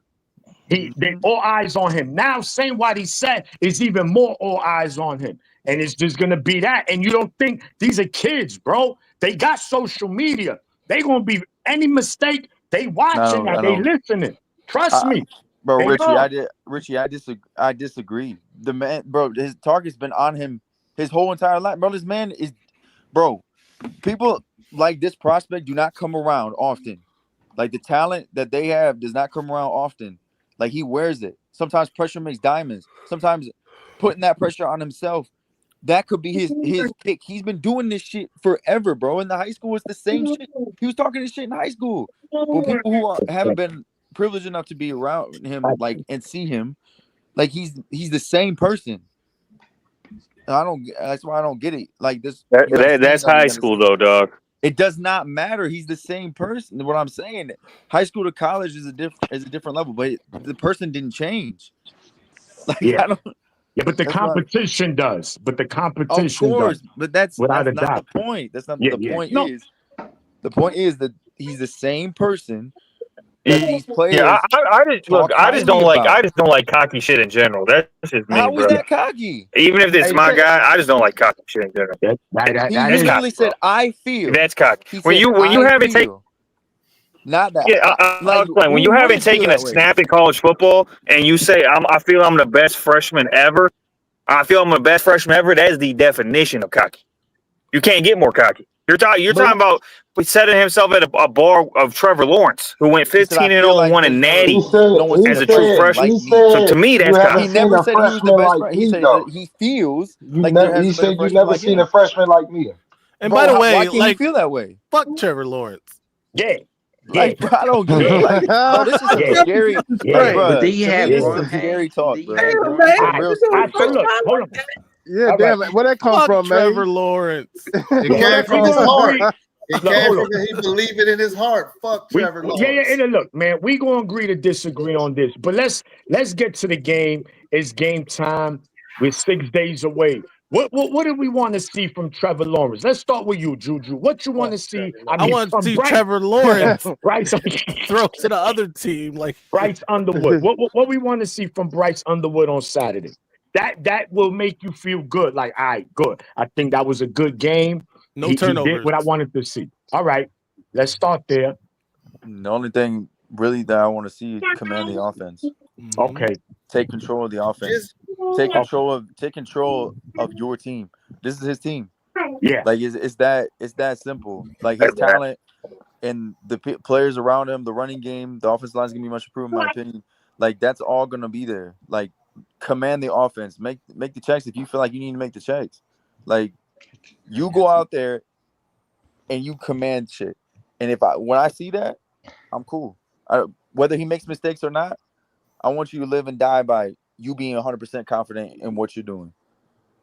They all eyes on him. Now saying what he said is even more all eyes on him. And it's just gonna be that. And you don't think these are kids, bro. They got social media. They gonna be any mistake, they watching that, they listening. Trust me. Bro, They Richie, know. I disagree. The man, bro, his target's been on him his whole entire life. Bro, this man is, bro, people like this prospect do not come around often. Like the talent that they have does not come around often. Like he wears it. Sometimes pressure makes diamonds. Sometimes putting that pressure on himself, that could be his pick. He's been doing this shit forever, bro. In the high school, it's the same shit. He was talking this shit in high school. But people who haven't been privileged enough to be around him, like and see him, like he's the same person. I don't. That's why I don't get it. Like this, That's high school though, dog. It does not matter. He's the same person. What I'm saying, high school to college is a different level, but the person didn't change. Like I don't. Yeah, but the competition does. But the competition, of course, does, but that's without a not doubt. the point. That's not Yeah, the point. No. The point is that he's the same person that these players. Yeah, I just don't like cocky shit in general. That's just me, How bro. was that cocky? Even if it's my guy, I just don't like cocky shit in general. He literally said, "I feel." That's cocky. He When said, you haven't taken. Not that. Yeah, I'll explain. When you haven't taken a snap in college football and you say, I feel I'm the best freshman ever. I feel I'm the best freshman ever. That is the definition of cocky. You can't get more cocky. You're talking about setting himself at a bar of Trevor Lawrence, who went 15-0 and won a natty as a true freshman. So to me, that's cocky. He never said he was the best freshman. He said that he feels like there hasn't been a freshman never like seen him. a freshman like me. And Bro, by the way, why can't like, he feel that way? Fuck Trevor Lawrence. Yeah. Like, bro, I don't get it. Like, bro, this is some scary. Yeah. Bro, But he had this is growing some scary pains. talk, He bro. had growing Some pains. real scary talk. Look, hold on. Yeah, All damn right. it. Where that come Fuck from, Trevor man? Lawrence. It came from his heart. It came Hold from he believed it in his heart. Fuck Trevor Lawrence. Yeah. Look, man, we gonna agree to disagree on this, but let's get to the game. It's game time. We're 6 days away. What do we want to see from Trevor Lawrence? Let's start with you, Juju. What you want to see? I want to see Bryce, Trevor Lawrence Bryce throw to the other team, like Bryce Underwood. What we want to see from Bryce Underwood on Saturday? That will make you feel good. Like, all right, good. I think that was a good game. no He turnovers. did what I wanted to see. All right, let's start there. The only thing really that I want to see is command the offense. Okay. Take control of the offense. Take control of your team. This is his team. Yeah. Like it's that simple. Like his talent and the players around him, the running game, the offensive line is gonna be much improved in my opinion. Like that's all gonna be there. Like command the offense. Make the checks if you feel like you need to make the checks. Like you go out there and you command shit. And when I see that, I'm cool. Whether he makes mistakes or not, I want you to live and die by you being 100% confident in what you're doing.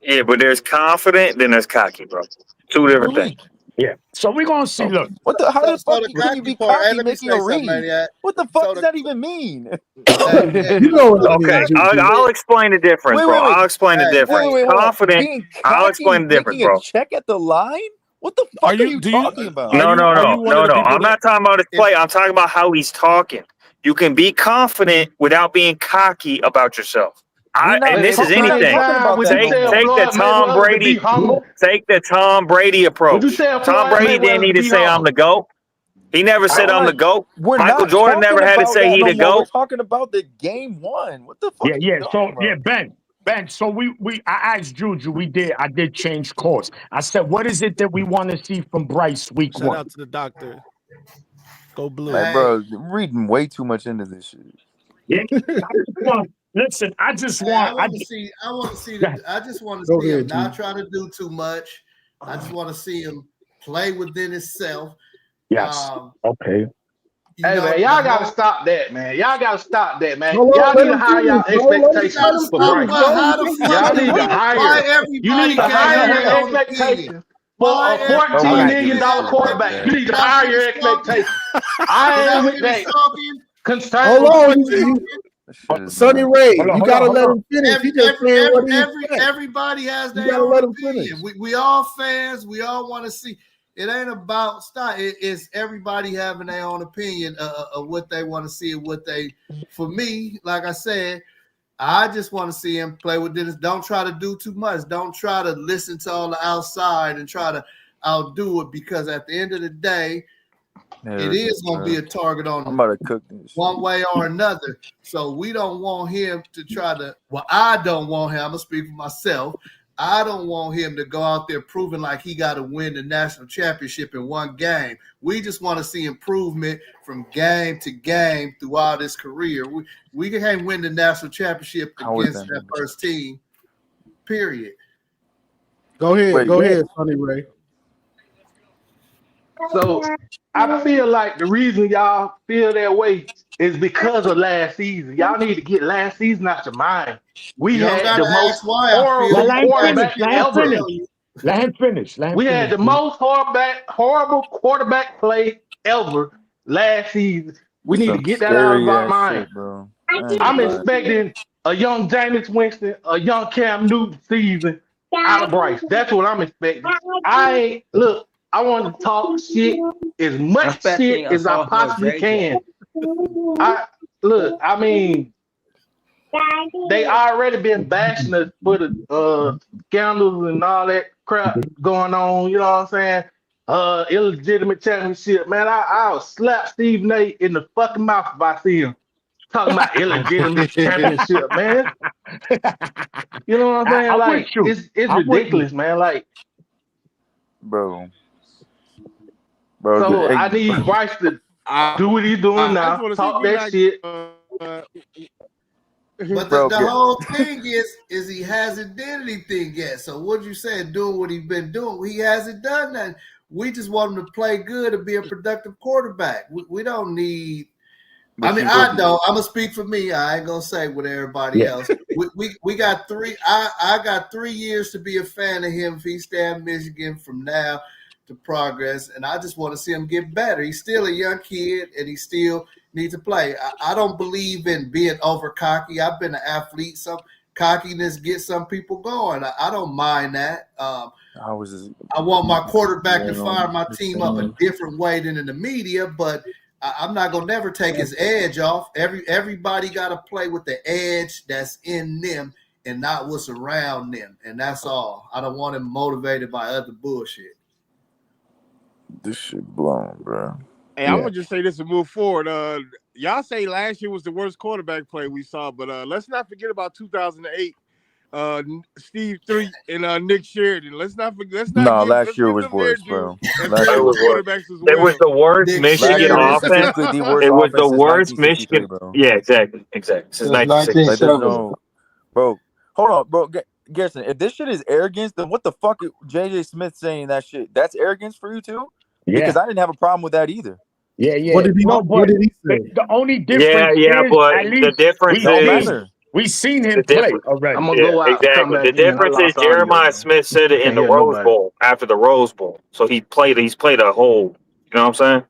Yeah, but there's confident, then there's cocky, bro. Two different things. Yeah. So we're gonna see. Look, what the? How the So fuck the can you be part. Hey, cocky let me making a say something, read? Maniac. What the fuck So does that even mean? You know what I mean, Okay, Juju. I'll explain the difference, bro. Wait. I'll explain the difference. Hold on. Confident. Being I'll cocky, explain the difference, making a bro. check at the line? What the fuck are you talking about? No. Are you one of the people I'm not talking about his play. I'm talking about how he's talking. You can be confident without being cocky about yourself. And this is anything. Take the Tom Brady. Take the Tom Brady approach. Tom Brady didn't need to say I'm the GOAT. He never said I'm the GOAT. We're Michael not Jordan talking never had to about say that he no the more. We're GOAT. talking about the game one. What the fuck? Yeah. So Ben. So I asked Juju. I did change course. I said, what is it that we want to see from Bryce week Shout 1? out to the doctor. Go blue. Man, bro, I'm reading way too much into this shit. Yeah. Listen, I just want to see him not try to do too much. I just want to see him play within himself. Yes. Okay. Hey, man, y'all got to stop that, man. Y'all got to stop that, man. Hold on, Y'all let need to him hire y'all finish, bro. Let him expectations for finish, Bryce. bro. Y'all need to hire. You need to hire your expectations for a $14 million quarterback. You need to hire your expectations. I ain't with that. Hold on, Sonny Ray. You gotta let him finish. He just saying what he expects. Everybody has You their gotta own let him opinion. finish. We all fans. We all want to see. It ain't about style. It's everybody having their own opinion of what they want to see and what they. For me, like I said, I just want to see him play with this. Don't try to do too much. Don't try to listen to all the outside and try to outdo it, because at the end of the day, it is going to be a target on him. I'm about to cook this one way or another. So we don't want him to try to. Well, I don't want him. I'm gonna speak for myself. I don't want him to go out there proving like he got to win the national championship in one game. We just want to see improvement from game to game throughout his career. We can't win the national championship against that first team, period. Go ahead, Sonny Ray. So I feel like the reason y'all feel that way is because of last season. Y'all need to get last season out your mind. We had the most horrible quarterback ever. Let him finish. We had the most horrible quarterback play ever last season. We need to get that out of our mind. shit, bro. I'm expecting a young Jameis Winston, a young Cam Newton season out of Bryce. That's what I'm expecting. I want to talk shit, as much shit as I possibly can. I mean, they already been bashing us for the scandals and all that crap going on. You know what I'm saying? Illegitimate championship, man. I'll slap Steve Nate in the fucking mouth if I see him talking about illegitimate championship, man. You know what I'm saying? Like, it's ridiculous, man. Like, bro. So I need Bryce to do what he's doing now. Talk that shit. But the whole thing is he hasn't done anything yet. So what you saying, doing what he's been doing, he hasn't done that. We just want him to play good and be a productive quarterback. We don't need. I mean, I don't. I'm gonna speak for me. I ain't gonna say what everybody else. We got 3. I got 3 years to be a fan of him if he stay in Michigan from now to progress, and I just want to see him get better. He's still a young kid, and he still needs to play. I don't believe in being over cocky. I've been an athlete. Some cockiness gets some people going. I don't mind that. I want my quarterback to fire my team up a different way than in the media, but I'm not gonna never take his edge off. Everybody got to play with the edge that's in them and not what's around them, and that's all. I don't want him motivated by other bullshit. This shit blown, bro. Hey, I'm gonna just say this and move forward. Y'all say last year was the worst quarterback play we saw, but let's not forget about 2008. Steve 3 and Nick Sheridan. Let's not forget. Last year was worse, bro. It was the worst Michigan offense. It was the worst Michigan. Bro. Yeah, exactly. Since 1960. Bro, hold on, bro. Garrison, if this shit is arrogance, then what the fuck is JJ Smith saying that shit? That's arrogance for you too? Yeah. Because I didn't have a problem with that either. Yeah. What did he say? The only difference is but at least the difference don't is matter. We seen him play already. I'm gonna go out and come exactly. back The in. I difference is lost audio, Jeremiah man. Smith said it in Can't the hear Rose nobody. Bowl after the Rose Bowl, so he's played a whole. You know what I'm saying?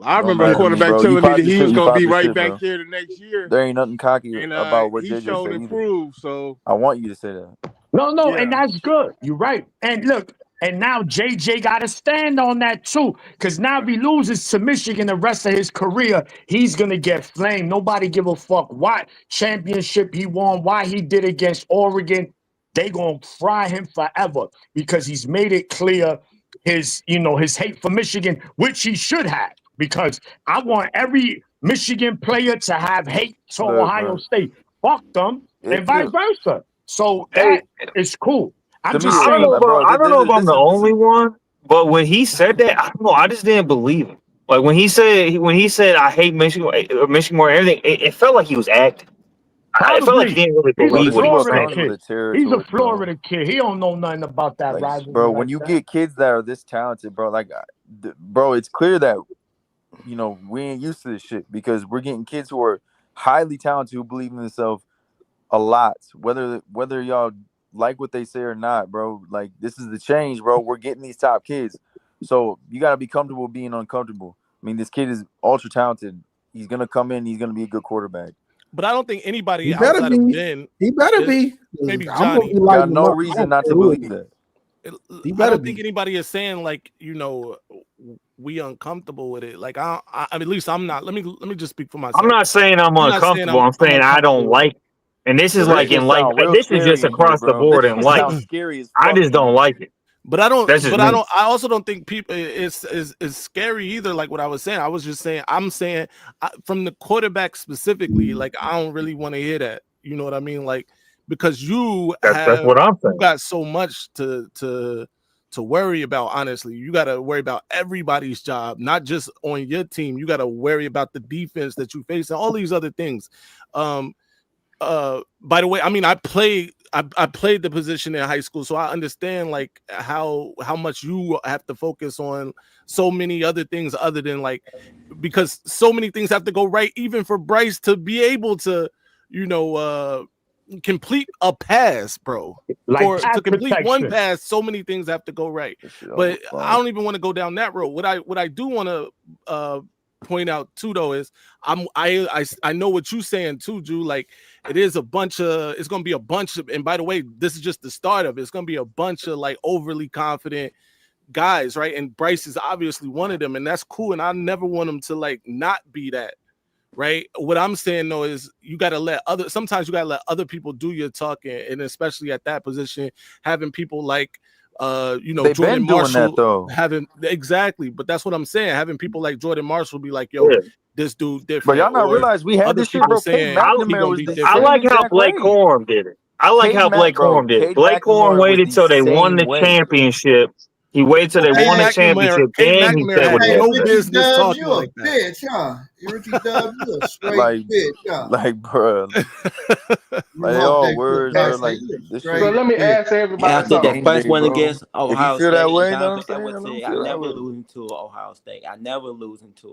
I Don't remember a matter to me, quarterback bro. You telling me pop that your he shit. was You going to pop be your right shit, back bro. there the next year, There ain't nothing cocky and about what he JJ showed say and either. proved. So I want you to say that. No, and yeah, that's good. You're right. And look, and now JJ got to stand on that too, because now if he loses to Michigan the rest of his career, he's gonna get flamed. Nobody give a fuck what championship he won, why he did against Oregon. They gonna fry him forever because he's made it clear his hate for Michigan, which he should have. Because I want every Michigan player to have hate to Look, Ohio bro. State. Fuck them, If and vice you versa. So Hey, that is cool. I'm to me, just I don't know saying, about bro, I don't know if I'm the this is only one, but when he said that, I don't know. I just didn't believe him. Like when he said I hate Michigan more than everything, it felt like he was acting. It felt like he probably didn't really he's bro. a believe This what is he was what Florida saying. comes with kid. the He's a territory, bro. Florida kid. He don't know nothing about that Like, rivalry bro, when like you that. get kids that are this talented, bro, like, bro, it's clear that we ain't used to this shit because we're getting kids who are highly talented who believe in themselves a lot. Whether y'all like what they say or not, bro. Like, this is the change, bro. We're getting these top kids, so you gotta be comfortable being uncomfortable. I mean, this kid is ultra talented. He's gonna come in. He's gonna be a good quarterback. But I don't think anybody He better outside of be. Ben, He better is, be. maybe I'm gonna Johnny. be Got lighting him no up. I reason don't not care to who it believe is. that. He I better don't think be. anybody is saying like we uncomfortable with it. Like I mean, at least I'm not. Let me just speak for I'm myself. not saying I'm I'm not saying uncomfortable. I'm I'm saying I don't uncomfortable with like. it. And this is Yo, this like in shit like sound real this is just scary in here, across the bro. This board in shit life. sounds scary as I fuck, just don't man. like it. But I don't. That's just But I me. don't. I also don't think people it's scary either. Like what I was saying. I was just saying. I'm saying from the quarterback specifically. Like I don't really want to hear that. You know what I mean? Like because That's what I'm you saying. got so much to worry about. Honestly, you got to worry about everybody's job, not just on your team. You got to worry about the defense that you face and all these other things. By the way, I mean I played the position in high school, so I understand like how much you have to focus on so many other things other than like because so many things have to go right even for Bryce to be able to complete a pass, bro. Like To pass complete one protection. pass, so many things have to go right. This shit But I overflowing. don't even want to go down that road. What I do want to point out too though is I know what you're saying too, Drew. Like it's gonna be a bunch of, and by the way, this is just the start of it. It's gonna be a bunch of like overly confident guys, right? And Bryce is obviously one of them, and that's cool. And I never want him to like not be that. Right. What I'm saying though is sometimes you gotta let other people do your talking, and especially at that position, having people like They've Jordan been doing that Marshall though. having exactly, but that's what I'm saying. Having people like Jordan Marshall be like, yo, Yeah. this dude But different, y'all not or realize we had other this shit, people bro. Cade saying he McNamara gonna was be the I different. same like how exact Blake way. Corum did it. I like how Blake Corum did it. Cade Blake Corum McNamara was waited the till they won same the way. championship. He waited till they Cade won the McNamara, championship. Then he said what he Hey, had to no say. Ricky business Dubs, talking you a like that. bitch, huh? Ricky Dubs, you a straight Like, bitch, huh? bro. You Like, they hope all they put words, bro. that say Like, you a this shit So straight let me bitch. ask everybody After something. that game first day, one bro. against If you Ohio feel that State, way, you know what I'm Jonathan saying? Edwards Don't said, "I feel that never way. losing to Ohio State. I never losing to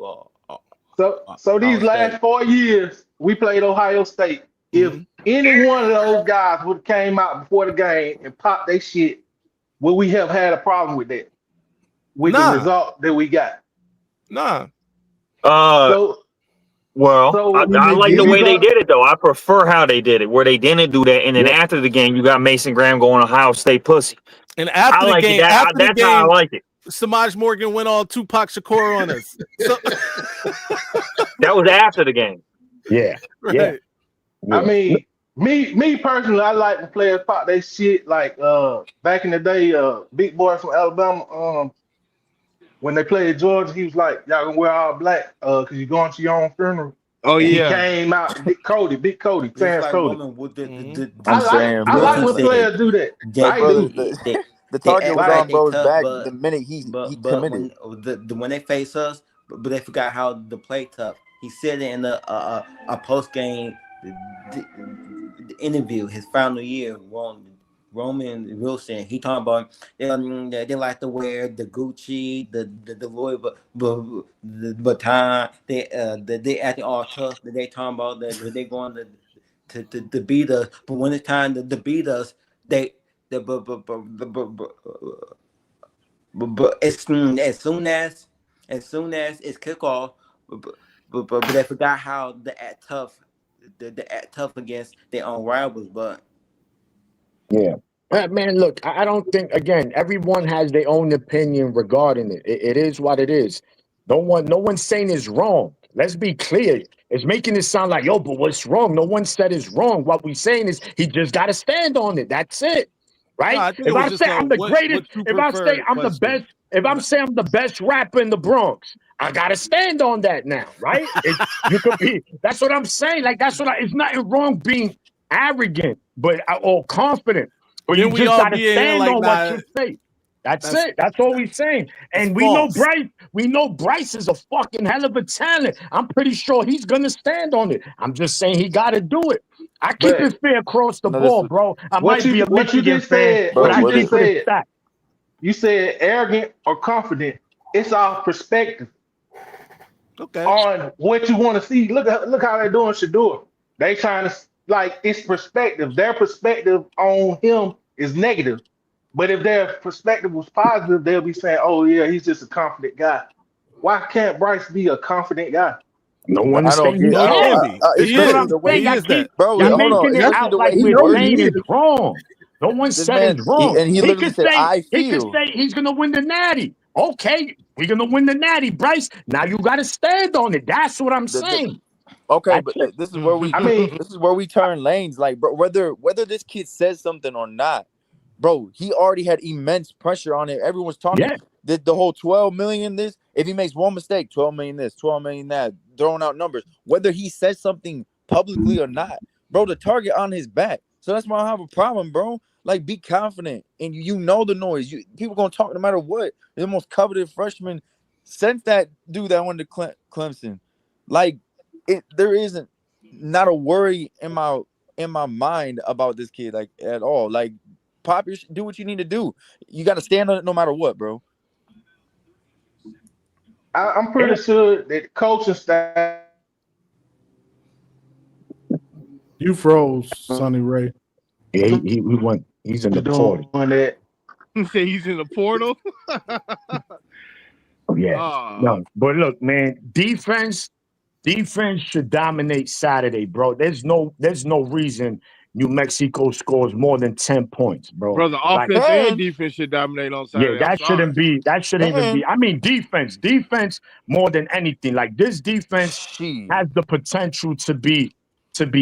So Ohio these last State." 4 years, we played Ohio State. If Mhm. any one of those guys would have came out before the game and popped their shit, would we have had a problem with that? With the Nah. result that we got? Nah. So Well, so I like if the you way they go did it though. I prefer how they did it, where they didn't do that, and then Yeah. after the game, you got Mason Graham going Ohio State pussy. And I like it. That's how I like it. Samaj Morgan went all Tupac Shakur on us. So That was after the game. Yeah. Yeah. right. I Yeah. mean, me personally, I like when players pop their shit like back in the day, Big Boy from Alabama, when they played Georgia, he was like, y'all gonna wear all black because you're going to your own funeral. oh And he yeah, came out, Big Cody, Just Clarence like Cody. woman with Mhm. I'm saying, I what like he bro. when Like, said players do that. like, that I bro, do. the they target was act on like they bro's tough, back the minute he but committed. when they face us, but they forgot how to play tough. He said it in a post game the interview his final year, Roman Wilson. He talking about they like to wear the Gucci, the Louis Vuitton. They acting all tough. They talking about that they going to beat us, but when it's time to beat us, but as soon as it's kickoff, but they forgot how to act tough, the act tough against their own rivals. But Yeah. Man, look, I don't think, again, everyone has their own opinion regarding it. It is what it is. No one's saying it's wrong. Let's be clear. It's making it sound like, yo, but what's wrong? No one said it's wrong. What we saying is he just got to stand on it. That's it. No, Right? I think it If was I just say I'm the greatest, what you if I say prefer I'm the question. best, if I'm saying I'm the best rapper in the Bronx, I got to stand on that now, right? You could be, that's what I'm saying. Like, it's nothing wrong being arrogant, but or confident. But you Then we just all got to be in here stand like, on what nah, you say. That's that's it. That's all we're saying. that's And we know false. Bryce. We know Bryce is a fucking hell of a talent. I'm pretty sure he's gonna stand on it. I'm just saying he got to do it. I keep But it fair across the No, ball, bro. I what might be a you Michigan just fan, said, but bro. what I you keep just it a said, fact. you said arrogant or confident. It's all perspective Okay. on what you want to see. Look how they're doing Shador. They trying to like it's perspective. Their perspective on him is negative. But if their perspective was positive, they'll be saying, "Oh yeah, he's just a confident guy." Why can't Bryce be a confident guy? No one I is don't saying get. he No, I he don't. can can. be. It's He That's what literally is. I'm the saying. He way, Y'all is keep that. bro. y'all Hold on. making It's it literally out the like way he we're knows words he saying is. it. it's wrong. No one This said it's man, wrong. and he He literally could said, say "I he could feel." say he's gonna win the natty. Okay, we're gonna win the natty, Bryce. Now you gotta stand on it. That's what I'm The, saying. Okay, That's but it. this is where I mean, we turn lanes. Like, bro, whether this kid says something or not, bro, he already had immense pressure on it. Everyone's talking Yeah. the whole 12 million. This, if he makes one mistake, 12 million. This, 12 million. That, throwing out numbers. Whether he says something publicly or not, bro, the target on his back. So that's why I have a problem, bro. Like, be confident, and you know the noise. People gonna talk no matter what. They're the most coveted freshman since that dude that went to Clemson. Like, there isn't not a worry in my mind about this kid, like, at all. Like, pop your do what you need to do. You got to stand on it no matter what, bro. I'm Yeah. pretty sure that the coaching staff You froze, Sonny Ray. Yeah, he went. He's in the is portal. doing that. Say he's in the portal. Yeah. Oh, No, but look, man, defense should dominate Saturday, bro. There's no reason New Mexico scores more than 10 points, bro. brother, Like, offense and And defense should dominate on yeah, Saturday. I'm sorry. that shouldn't even and be. I mean, defense more than anything. Like, this defense she has the potential to be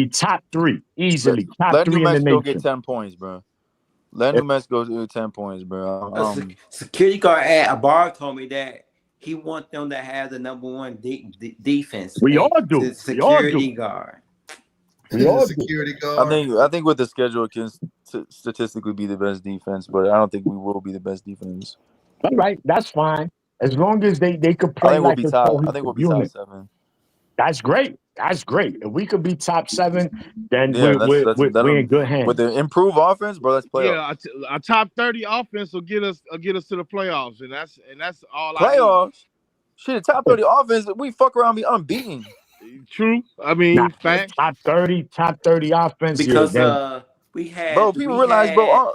top 3 let, easily, top let New 3 in the Mexico get nation. 10 points, bro. Let Yeah. New Mexico do 10 points, bro. a security guard at a bar told me that he wants them to have the number one defense. We all The do. We all do. security guard. We The all do. security guard. I think with the schedule can statistically be the best defense, but I don't think we will be the best defense. All right, that's fine. As long as they could I play think we'll like be a top. I think we'll cohesive be top unit. 7. That's great. That's great. If we could be top 7, then Yeah, that's we're in good with hands. the improved offense, bro. That's playoffs. Yeah, a top 30 offense will get us to the playoffs, and that's all I Playoffs. Shit, top 30 offense. We fuck around, and be unbeaten. need. True. I Nah, mean, facts. top 30 offense. Yeah, Because then Bro, people realize,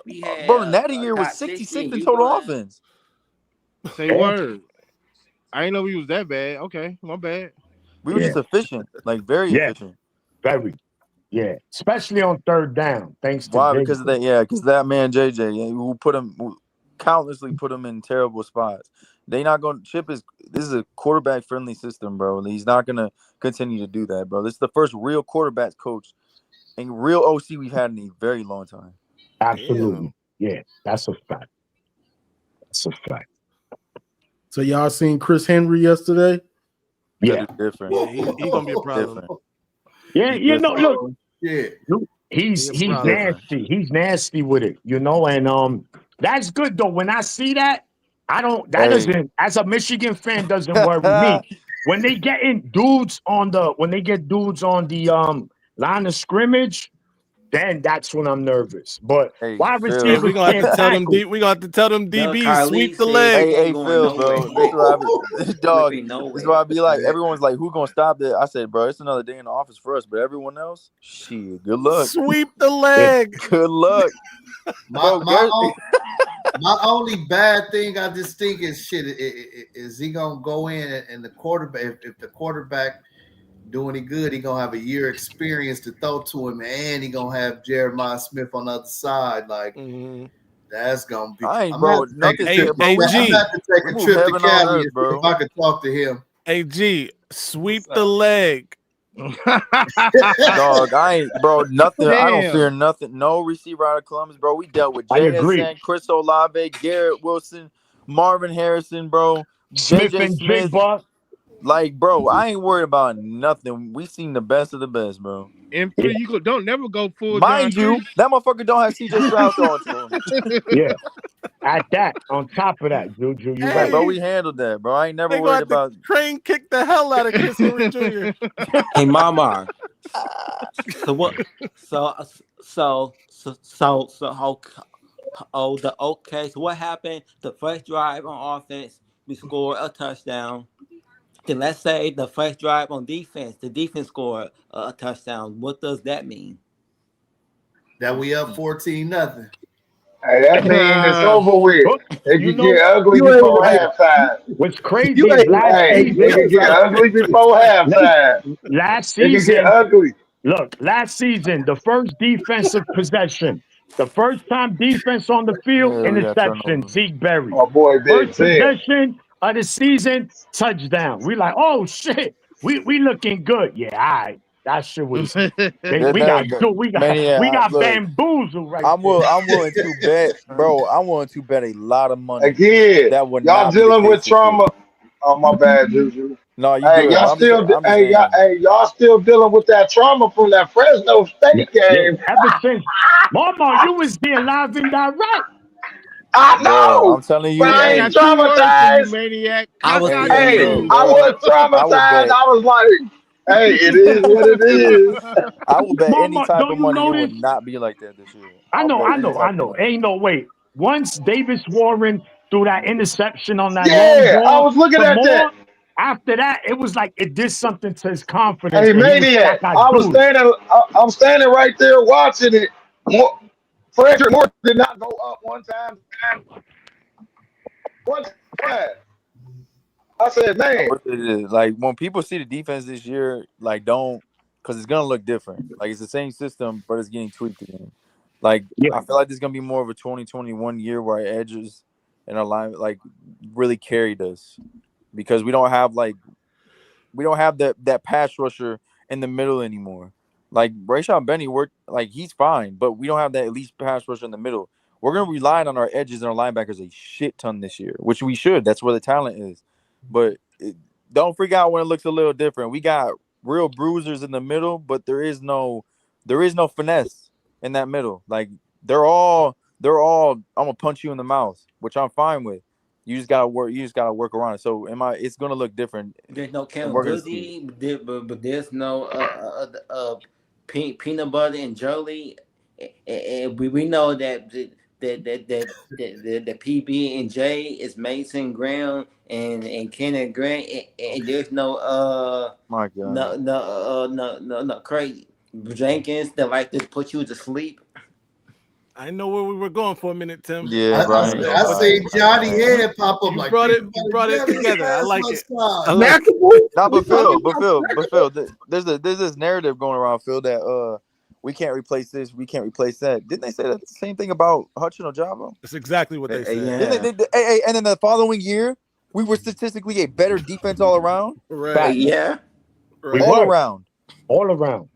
we bro, the had Natty year was top 60 66th and in we total won. offense. Say yeah, word. I didn't know we was that bad. Okay, my bad. We were yeah, just efficient, like very yeah, efficient. very, yeah. Especially on third down, thanks to Why? Because of JJ. that, yeah, because that man JJ, yeah, who countlessly put him in terrible spots. They not going to this is a quarterback friendly system, bro. He's not gonna continue to do that, bro. This is the first real quarterback coach and real OC we've had in a very long time. Absolutely, yeah. That's a fact. That's a fact. So y'all seen Chris Henry yesterday? That Yeah, is different. Yeah, he's gonna be a problem. Different. yeah. He's You know, different. look, Yeah. he's He a He's problem. different. nasty. He's nasty with it, you know, and that's good though. When I see that, that Hey. doesn't, as a Michigan fan, doesn't worry me. When they get dudes on the line of scrimmage, then that's when I'm nervous. But wide Phil. Hey, receivers can't tackle. we gonna have to tell them No, DBs sweep Carly the said leg. he ain't Hey, going Phil, nowhere. bro. This is what dog. Flipping This is why I nowhere. be like, everyone's like, who gonna stop that? I said, bro, it's another day in the office for us, but everyone else, shit, good luck. Sweep the leg. Good luck. My only bad thing I just think is shit. Is he gonna go in and the quarterback? If the quarterback do any good, he gonna have a year experience to throw to him, and he gonna have Jeremiah Smith on the other side. Like that's gonna be. I ain't, I'm bro. gonna have to take a trip. Bro, I'm gonna have to take a trip to heaven on Cali earth, bro. if I could talk to him. Hey G, sweep the leg. Dog, I ain't, bro, nothing. Damn. I don't fear nothing. No receiver out of Columbus, bro. We dealt with I agree. JSN, Chris Olave, Garrett Wilson, Marvin Harrison, bro, Smith JJ and Smith. Jigba. Like, bro, I ain't worried about nothing. We seen the best of the best, bro. M3, you don't never go full Mind John you, Chris. that motherfucker don't have CJ Stroud throwing to him. Yeah. At that, on top of that, Juju, you Like, right. bro, we handled that, bro. I ain't never They worried got about. the crane kick the hell out of Chris Henry Jr. Hey, Mama. So what? So what happened? The first drive on offense, we scored a touchdown. Then let's say the first drive on defense, the defense scored a touchdown. What does that mean? That we up 14-0. Hey, that mean it's over with. It You could know, get ugly you ain't before right. halftime. What's crazy You is ain't last right. Hey, it season. could get ugly before halftime. Last It could get season, ugly. look, last season, the first defensive possession, the first time defense on the field, Yeah, we got interception, turnovers. Zeke Berry. My boy Big First Ten. possession of the season, touchdown. We like, oh shit, we looking good. Yeah, all right. That shit was. We got Look, bamboozled right I'm there. willing to bet, bro. I'm willing to bet a lot of money Again, that would y'all not be the dealing with case this year. trauma. Oh, my bad, Juju. No, you Hey, good. y'all I'm just still, saying. y'all still dealing with that trauma from that Fresno State game. Ever since, Mama, you was there live and direct. I Bro, know, I'm telling but you, I I ain't got 2 words for you, traumatized. maniac. I was Caca there Hey, too. Juju. I bro. was traumatized. I was like, hey, it is what it is. I will bet any Mama, type don't of you money it would notice? not be like that this year. I I'll know. bet any type of money. Ain't no way. Once Davis Warren threw that interception on that long Yeah, I ball was looking to at that. Moore, after that, it was like it did something to his confidence Hey, that he was maniac! like, I was dude. standing. I'm standing right there watching it. Frederick Moore did not go up one time. One time. I said, man. Like when people see the defense this year, like don't, because it's gonna look different. Like it's the same system, but it's getting tweaked again. Like I feel like this is gonna be more of a 2021 year where our edges and our line like really carried us because we don't have that pass rusher in the middle anymore. Like Rayshon Benny worked like he's fine, but we don't have that elite pass rusher in the middle. We're gonna rely on our edges and our linebackers a shit ton this year, which we should. That's where the talent is. But don't freak out when it looks a little different. We got real bruisers in the middle, but there is no finesse in that middle. Like they're all I'm gonna punch you in the mouth, which I'm fine with. You just gotta work around it. So it's gonna look different. There's no And we're gonna see. accountability, but there's no peanut butter and jelly. And we know that the PB and J is Mason Graham and Kenneth Grant, and there's My God. no Craig Jenkins that like to put you to sleep. I know where we were going for a minute, Tim. Yeah, bro. I see Johnny Head pop up You like brought it together. I like it. I like it. No, but Phil, there's this narrative going around, Phil, that we can't replace this, we can't replace that. Didn't they say that same thing about Hutchin or Java? That's exactly what they said. Yeah. And then the following year, we were statistically a better defense all around. Right. Yeah. Right. All around.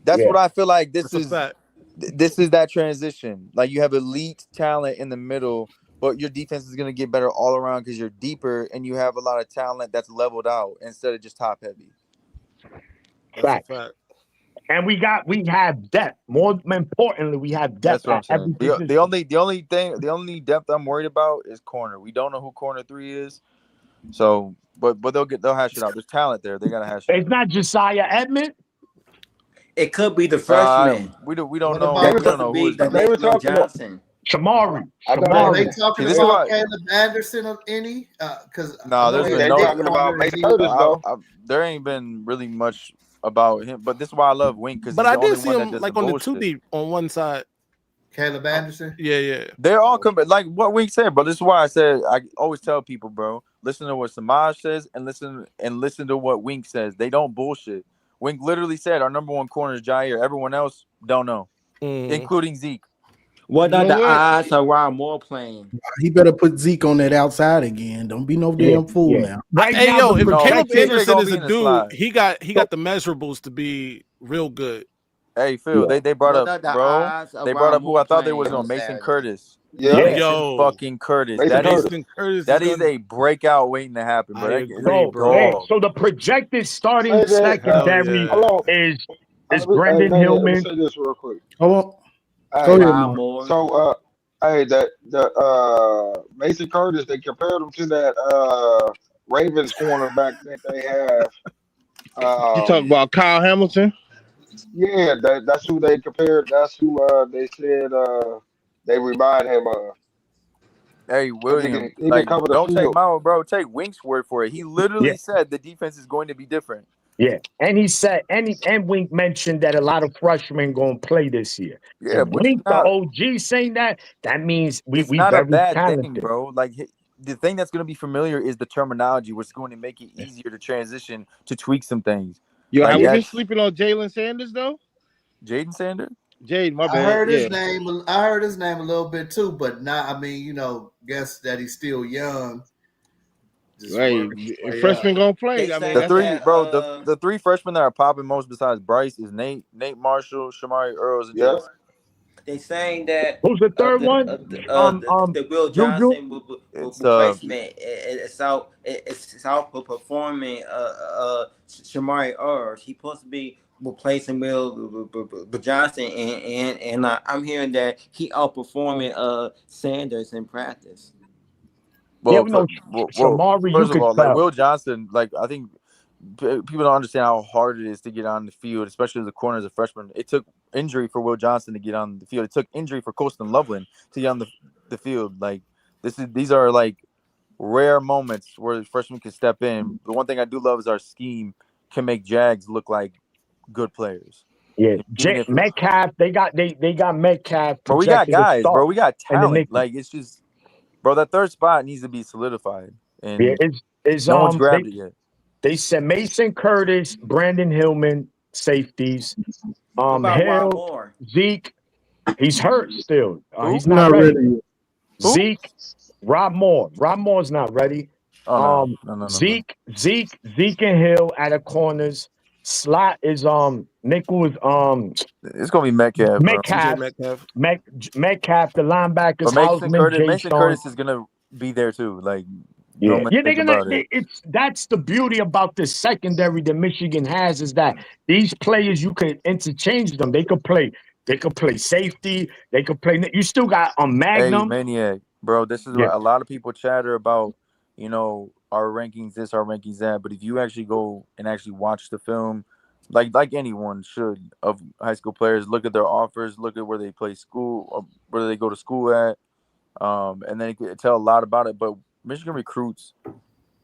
That's what I feel like this is that transition. Like you have elite talent in the middle, but your defense is going to get better all around because you're deeper and you have a lot of talent that's leveled out instead of just top heavy. Fact. And we have depth. More importantly, we have depth. That's what I'm at every saying. position. The only depth I'm worried about is corner. We don't know who corner 3 is. So, but they'll hash it out. There's talent there. They gotta hash it out. It's not Josiah Edmond. It could be the freshman. We don't What know. about We don't know who is the the next Will talking about. Johnson. Shamari. Are they See, talking this is about why. Caleb Anderson of any? Because No, there's been They no. talking about Mason Curtis though. There ain't been really much about him, but this is why I love Wink because But he's I the only did see one that him does like the on the bullshit. 2 deep on one side. Caleb Anderson. Yeah. They're all like what Wink said, bro. This is why I always tell people, bro, listen to what Samaj says and listen to what Wink says. They don't bullshit. Wink literally said our number one corner is Jair. Everyone else don't know, including Zeke. What are the odds of Ron Moore playing? He better put Zeke on that outside again. Don't be no damn fool now. Right Hey, now, yo, if Caleb Anderson is a dude, slide. he got the measurables to be real good. Hey Phil, they brought What up, are the bro. odds of They brought Ron up who Moore I thought they playing was on on Mason Saturday? Curtis. Yeah. Mason fucking Curtis. Mason That is a breakout waiting to happen, bro. I agree, bro. So the projected starting secondary is Brendan Let me Hillman. say this real quick. Go Hey, ahead, Moore. so hey, the Mason Curtis, they compared him to that Ravens cornerback that they have. You talk about Kyle Hamilton? Yeah, that's who they compared. That's who they said they remind him of. Hey William, He can cover the don't take field. my word, bro. Take Wink's word for it. He literally said the defense is going to be different. Yeah, and he said, and Wink mentioned that a lot of freshmen gonna play this year. Yeah, and but Wink, the OG, saying that means we not very a bad talented. thing, bro. Like the thing that's going to be familiar is the terminology, which is going to make it easier to transition to tweak some things. Yo, like I was just sleeping on Jalen Sanders though. Jaden Sanders. Jaden, my bad. I heard his name. I heard his name a little bit too, but not. I mean, guess that he's still young. Right, freshman gonna play. I mean, the three freshmen that are popping most besides Bryce is Nate Marshall, Shamari Earls, and Jason. They saying that who's the third one? The Will Johnson replacement is out performing Shamari Earls. He's supposed to be replacing Will Johnson, and I'm hearing that he outperforming Sanders in practice. Well, Shamari, first of all, like Will Johnson, like I think people don't understand how hard it is to get on the field, especially as a corner as a freshman. It took injury for Will Johnson to get on the field. It took injury for Colston Loveland to get on the field. Like these are like rare moments where freshmen can step in. The one thing I do love is our scheme can make Jags look like good players. Yeah, Metcalf. They got Metcalf. But we got guys, bro. We got talent. Like it's just. Bro, that third spot needs to be solidified, and no one's grabbed it yet. They said Mason Curtis, Brandon Hillman, safeties. Hill, Zeke, he's hurt still. He's not ready. Zeke, Rob Moore. Rob Moore's not ready. No. Zeke and Hill at the corners. Slot is nickel is it's gonna be Metcalf. Metcalf, the linebackers. But Mason Curtis is gonna be there too. Like they're gonna. That's the beauty about this secondary that Michigan has is that these players you could interchange them. They could play safety. They could play. You still got a Magnum. Hey, Maniac, bro. This is what a lot of people chatter about. Our rankings this, our rankings that. But if you actually go and actually watch the film, like anyone should of high school players, look at their offers, look at where they play school, or where they go to school at, and then it can tell a lot about it. But Michigan recruits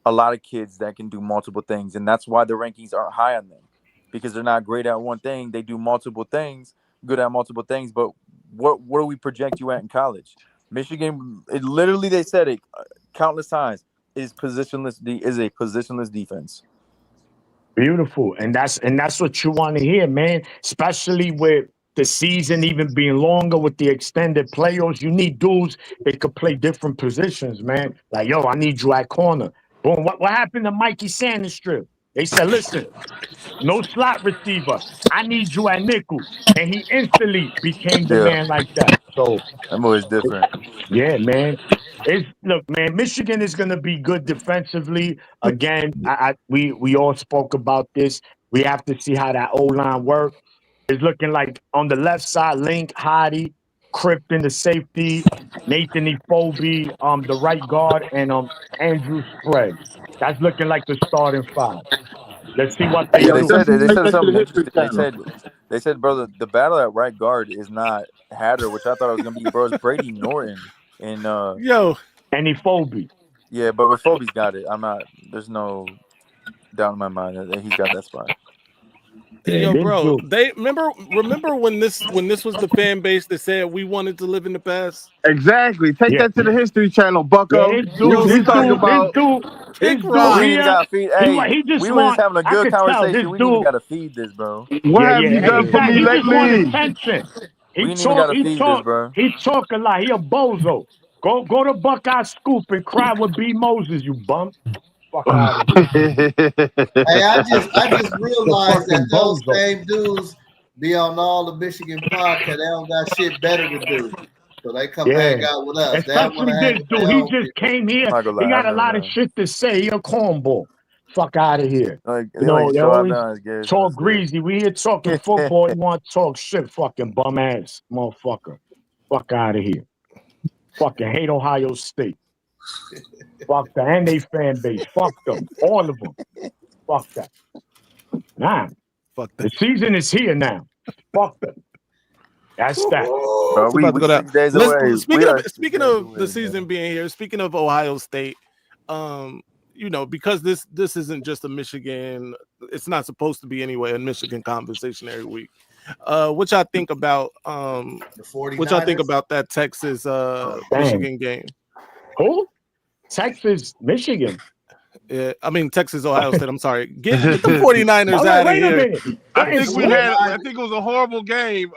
a lot of kids that can do multiple things, and that's why the rankings aren't high on them because they're not great at one thing. They do multiple things, good at multiple things. But what do we project you at in college? Michigan, they said it countless times. Is a positionless defense. Beautiful, and that's what you want to hear, man. Especially with the season even being longer with the extended playoffs, you need dudes that could play different positions, man. Like, yo, I need you at corner. Boom. What happened to Mikey Sanders strip? They said, listen, no slot receiver. I need you at nickel, and he instantly became the man like that. So that boy's different. Yeah, man. Look, man, Michigan is going to be good defensively. Again, we all spoke about this. We have to see how that O-line works. It's looking like on the left side, Link, Hottie, Krypton, the safety, Nathan Efobi, the right guard, and Andrew Sprague. That's looking like the starting five. Let's see what they do. They said something interesting. They said, bro, the battle at right guard is not Hatter, which I thought it was gonna be, bro. It's Brady Norton and Yo, Any Phobie. yeah, but with Phobie's got it. I'm not. There's no doubt in my mind that he's got that spot. yo, This bro. dude. They remember when this was the fan base that said we wanted to live in the past. Exactly. Take Yeah. that to the History Channel, Yeah, Bucko. We talking about this Kick dude We ain't even rocks. here, gotta feed. Hey, he just we were just want. having a I good could tell this conversation. We didn't even dude. gotta feed this, bro. what Yeah, have you yeah, done for me exactly. He just want lately? attention. We He ain't even talk. gotta He feed this, talk. bro. He talk a lot. He a bozo. Go to Buckeye Scoop and cry with B Moses, you bum. Fuck out of here. Hey, I just realized that Fucking those bozo. same dudes be on all the Michigan podcasts. They don't got shit better to do, so they come Yeah. hang out with us. They don't want Especially to hang this with dude. their He own just people. came here. I'm not gonna He lie. got I've a never lot met of him. shit to say. He a cornball. Fuck out of here. Like You the know, only they show I've always done is Garrison. talk That's it. greasy. We here talking football. You want to talk shit, fucking bum ass motherfucker. Fuck out of here. Fucking hate Ohio State. Fuck that. And they fan base. Fuck them. All of them. Fuck that. Nah. Fuck The that. season is here now. Fuck them. That's that. Bro, It's about to we go down. 6 days away. We are 6 Speaking days of away, the season being here, speaking of Ohio State, you know, because this isn't just a Michigan, it's not supposed to be anyway a Michigan conversation every week. What y'all think about The 49ers. what y'all think about that Texas Michigan game? Who? Texas, Michigan. Yeah, I mean Texas Ohio State. I'm sorry. Get the 49ers All out right, of wait a here. minute. I What is think what? I think it was a horrible game.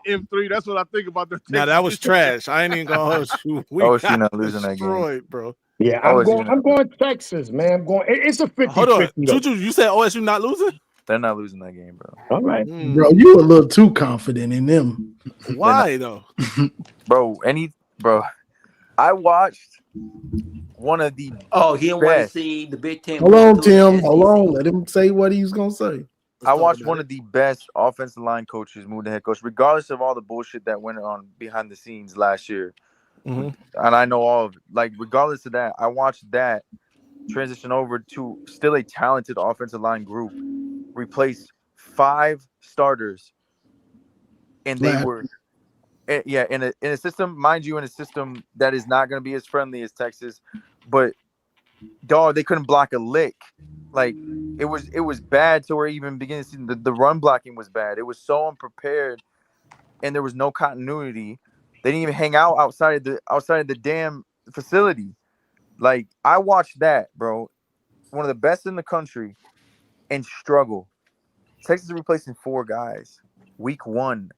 M3. That's what I think about the. Now that was trash. I ain't even gonna hold you. We OSU got not losing that game. destroyed, bro. Yeah, I'm going Texas, man. I'm going. It's a 50-50. Hold on, Juju. You said OSU not losing? They're not losing that game, bro. All right, Bro, you a little too confident in them. Why though? Bro, I watched one of the Oh, he didn't want to best. see the Big Ten. Hold on, lose to the Tim. Hold SEC. on. Let him say what he's gonna say. I watched one of the best offensive line coaches move to head coach, regardless of all the bullshit that went on behind the scenes last year. Mm-hmm. And I know all of it. Like, regardless of that, I watched that transition over to still a talented offensive line group, replace 5 starters, and they were, in a system, mind you, in a system that is not going to be as friendly as Texas, but dog, they couldn't block a lick. Like, it was bad to where even beginning of the season, the run blocking was bad. It was so unprepared, and there was no continuity. They didn't even hang out outside of the damn facility. Like, I watched that, bro. One of the best in the country, and struggle. Texas is replacing 4 guys. Week 1.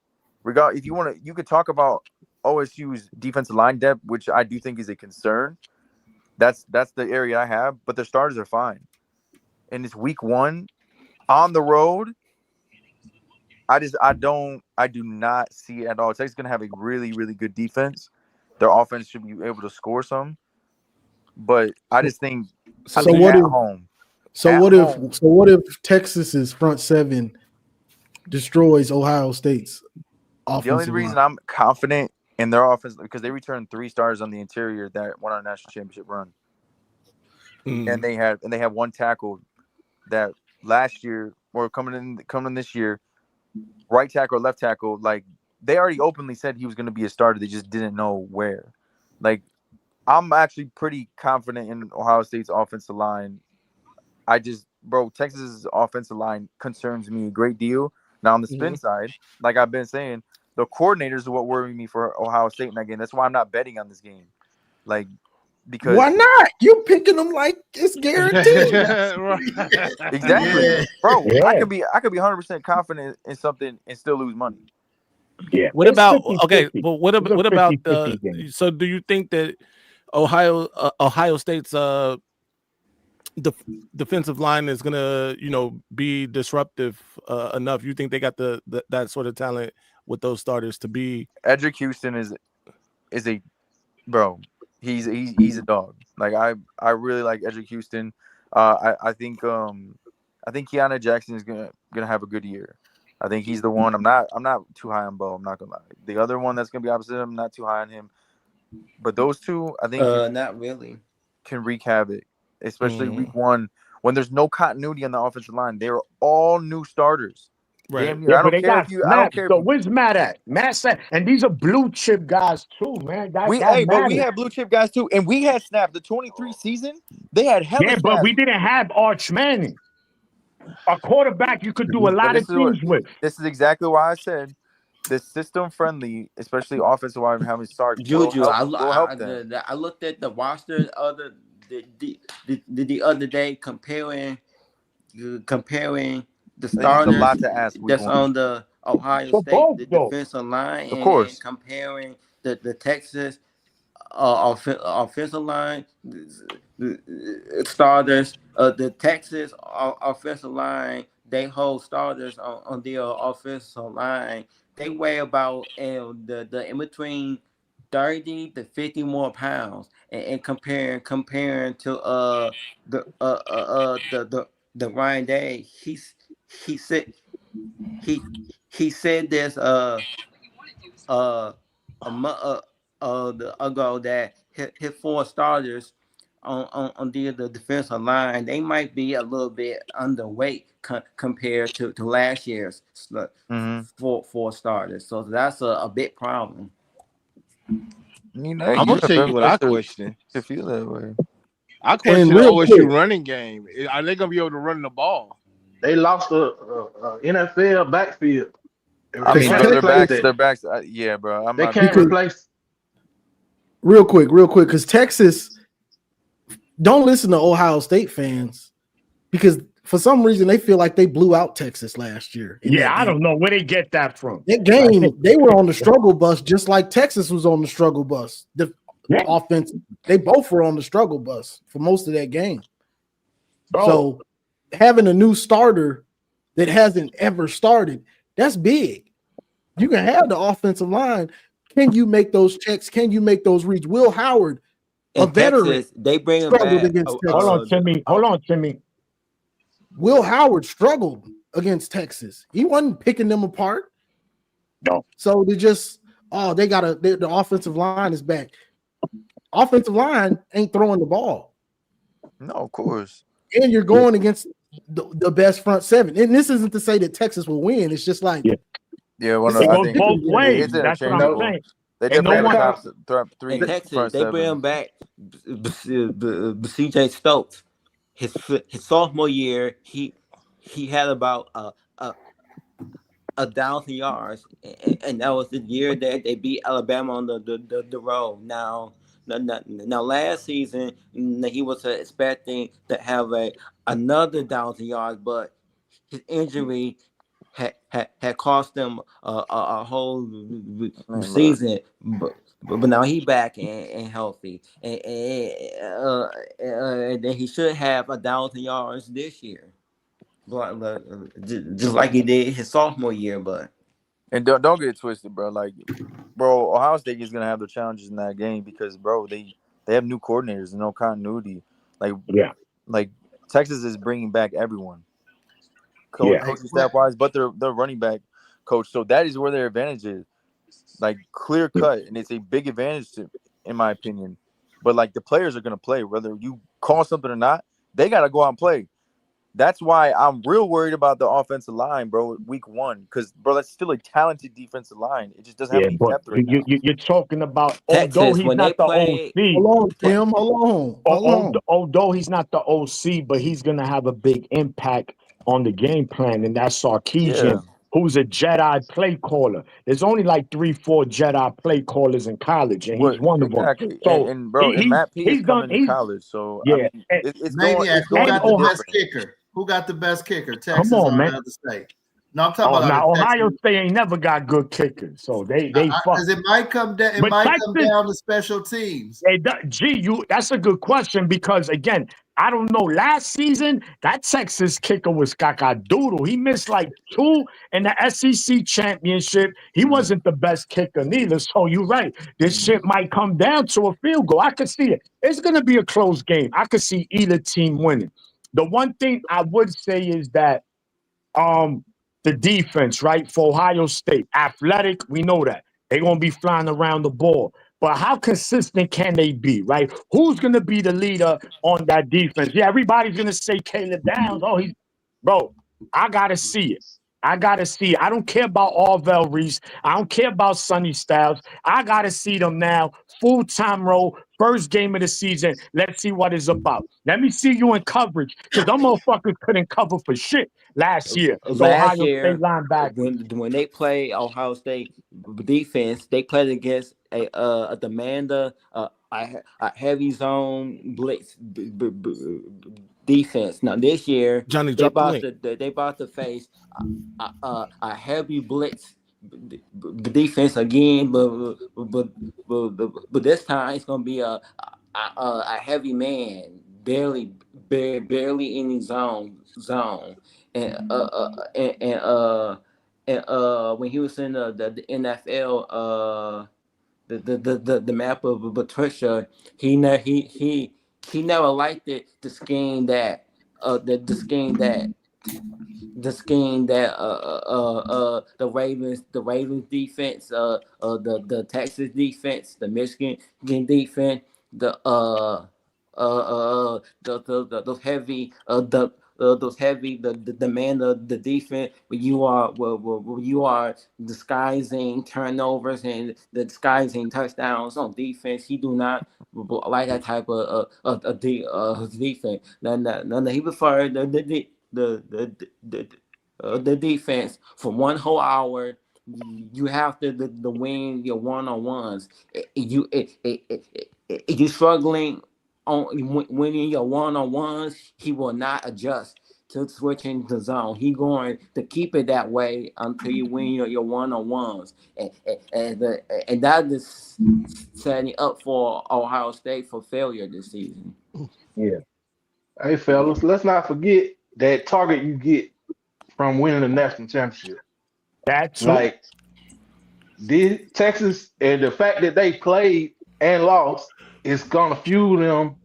If you want to, you could talk about OSU's defensive line depth, which I do think is a concern. That's the area I have, but their starters are fine. And it's week 1 on the road. I do not see it at all. Texas is gonna have a really, really good defense. Their offense should be able to score some, but I just think So what at if home. what if Texas's front 7 destroys Ohio State's offensive The only reason I'm confident in their offense because they returned 3 stars on the interior that won our national championship run. And they have 1 tackle that last year or coming in this year, right tackle, left tackle, like they already openly said he was going to be a starter. They just didn't know where. Like, I'm actually pretty confident in Ohio State's offensive line. Texas's offensive line concerns me a great deal. Now on the spin side, like I've been saying, the coordinators are what worry me for Ohio State in that game. That's why I'm not betting on this game. Like, because why not? You picking them like it's guaranteed. Exactly, Yeah. bro. Yeah. I could be 100% confident in something and still lose money. Yeah. What It's about 50-50. okay? But what It's a about 50-50 game. So do you think that Ohio State's defensive line is gonna be disruptive enough? You think they got that sort of talent with those starters to be? Edric Houston is a bro. He's a dog. Like I really like Edric Houston. I think Keanu Jackson is gonna have a good year. I think he's the one. I'm not too high on Bo. I'm not gonna lie. The other one that's gonna be opposite him, I'm not too high on him. But those two, I think, Not really. can wreak havoc, especially week 1 when there's no continuity on the offensive line. They are all new starters. Right. Damn near. Yeah, I but don't they care got if you. I don't snaps. care. So where's Matt at? Matt's at, and these are blue chip guys too, man. That But we matters. had blue chip guys too, and we had snaps. The 23 season, they had hella Yeah, but snaps. we didn't have Arch Manning, a quarterback you could do a But lot of things with. this is exactly why I said the system friendly, especially offensive line having start will Juju, help. Will help them. I looked at the roster the other day comparing the I think it's a starters lot to ask week that's one. on the Ohio For State both the though. defensive line, Of and course. comparing the Texas offensive line starters. The Texas offensive line, they hold starters on their offensive line. They weigh about the in between 30 to 50 more pounds, and comparing to the the Ryan Day. He said he he said this uh a month ago that his four starters on the defensive line, they might be a little bit underweight compared to last year's four starters. So that's a big problem. I'm gonna tell you what I question. To feel that way. I And question the real OSU quick, running game. Are they gonna be able to run the ball? They lost a NFL backfield. I They mean, can't bro, replace that. their backs. Yeah, bro. I'm They not. can't because replace. real quick, because Texas, don't listen to Ohio State fans because for some reason they feel like they blew out Texas last year in Yeah, that I game. don't know where they get that from. That game, they were on the struggle bus just like Texas was on the struggle bus. The offense, they both were on the struggle bus for most of that game. Bro. So having a new starter that hasn't ever started, that's big. You can have the offensive line. Can you make those checks? Can you make those reads? Will Howard, a veteran, Texas, they bring him struggled back. against Texas. Hold on, Timmy. Will Howard struggled against Texas. He wasn't picking them apart. No. So they just, the offensive line is back. Offensive line ain't throwing the ball. No, of course. And you're going against the best front seven. And this isn't to say that Texas will win. It's just like, Yeah, well, it's no, I goes think both ways. it's That's what I'm interchangeable. saying. They And definitely no have one, three In Texas, front they bring him sevens. back. CJ Stokes, his sophomore year, he had about 1,000 yards, and that was the year that they beat Alabama on the road. Now, last season he was expecting to have another 1,000 yards, but his injury had cost them a whole season. But now he back and healthy, and then he should have 1,000 yards this year, just like he did his sophomore year. But And don't get it twisted, bro. Like, bro, Ohio State is gonna have their challenges in that game because, bro, they have new coordinators and no continuity. Like Texas is bringing back everyone, coaching staff wise, but their running back coach. So that is where their advantage is, like clear cut, and it's a big advantage in my opinion. But like the players are gonna play, whether you call something or not. They gotta go out and play. That's why I'm real worried about the offensive line, bro, week one. Because, bro, that's still a talented defensive line. It just doesn't have any depth right now. You're talking about, Texas, although he's when not they the play, OC. hold on, Tim. Hold on. Although he's not the OC, but he's going to have a big impact on the game plan. And that's Sarkisian, who's a Jedi play caller. There's only like 3-4 Jedi play callers in college, and he's one of them. Exactly. So, And bro, and Matt P is coming to college. So, I mean, it's going Maniac, who got to the be best different. kicker? Who got the best kicker? Texas Come on, or man. another state? No, I'm talking about now Ohio Texas. State ain't never got good kickers, so they fuck. Because it might come down. It But might Texas, come down to special teams. That's a good question because again, I don't know. Last season, that Texas kicker was cacadoodle. He missed like 2 in the SEC championship. He wasn't the best kicker neither. So you're right. This shit might come down to a field goal. I could see it. It's gonna be a close game. I could see either team winning. The one thing I would say is that the defense, right, for Ohio State, athletic, we know that. They're going to be flying around the ball. But how consistent can they be, right? Who's going to be the leader on that defense? Yeah, everybody's going to say Caleb Downs. Bro, I got to see it. I gotta see. I don't care about Orville Reese. I don't care about Sonny Styles. I gotta see them now. Full-time role, first game of the season. Let's see what it's about. Let me see you in coverage, because them motherfuckers couldn't cover for shit last year. The Last Ohio State year, linebacker. when they play Ohio State defense, they played against a demander, a heavy zone blitz defense. Now this year, Johnny, drop the link. they about to face a heavy blitz defense again, but this time it's gonna be a heavy man, barely in his zone, and when he was in the NFL, the map of Patricia, he never liked the scheme that the Ravens defense, the Texas defense, the Michigan defense, those heavy the man the defense where you are disguising turnovers and the disguising touchdowns on defense. He do not like that type of defense. Then he preferred the defense for 1 whole hour. You have to win your one-on-ones. If you're struggling on winning your one-on-ones, he will not adjust to switching the zone. He going to keep it that way until you win your one-on-ones, and that is setting up for Ohio State for failure this season. Yeah. Hey, fellas, let's not forget that target you get from winning the national championship. That's like this Texas, and the fact that they played and lost is gonna fuel them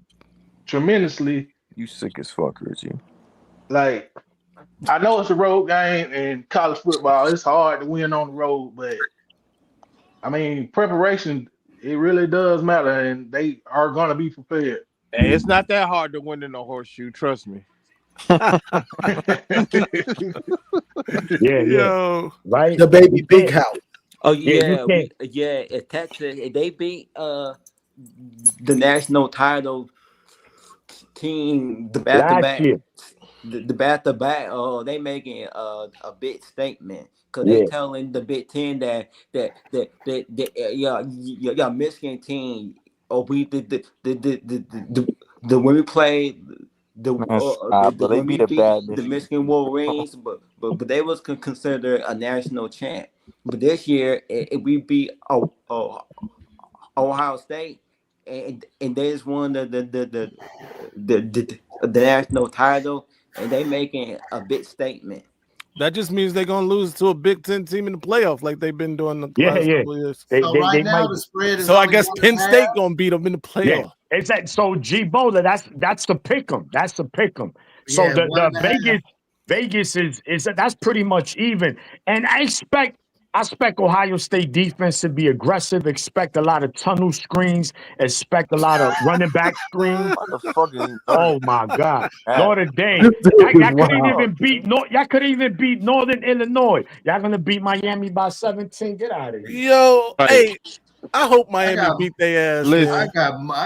tremendously. You sick as fuck, Richie. Like, I know it's a road game in college football. It's hard to win on the road, but I mean, preparation, it really does matter, and they are gonna be prepared. Hey, it's not that hard to win in a horseshoe, trust me. Yeah. Right? The baby big house. Oh yeah, if Texas, if they beat the national title team, the back-to-back, the back-to-back, they making a big statement, because they telling the Big Ten that Michigan team, we when we played they beat a bad the Michigan Wolverines, but they was considered a national champ. But this year, if we beat Ohio State, and they just won the national title, and they making a big statement. That just means they're gonna lose to a Big Ten team in the playoff, like they've been doing the last couple of years. The spread is. So I guess Penn State gonna beat them in the playoff. Yeah. It's that. So G Bowler, that's the pick 'em. That's the pick 'em. So the Vegas is that's pretty much even. And I expect Ohio State defense to be aggressive. Expect a lot of tunnel screens. Expect a lot of running back screens. Oh my God, Notre Dame! Y'all couldn't even beat y'all couldn't even beat Northern Illinois. Y'all gonna beat Miami by 17. Get out of here. Yo, hey, I hope Miami beat their ass. Listen, I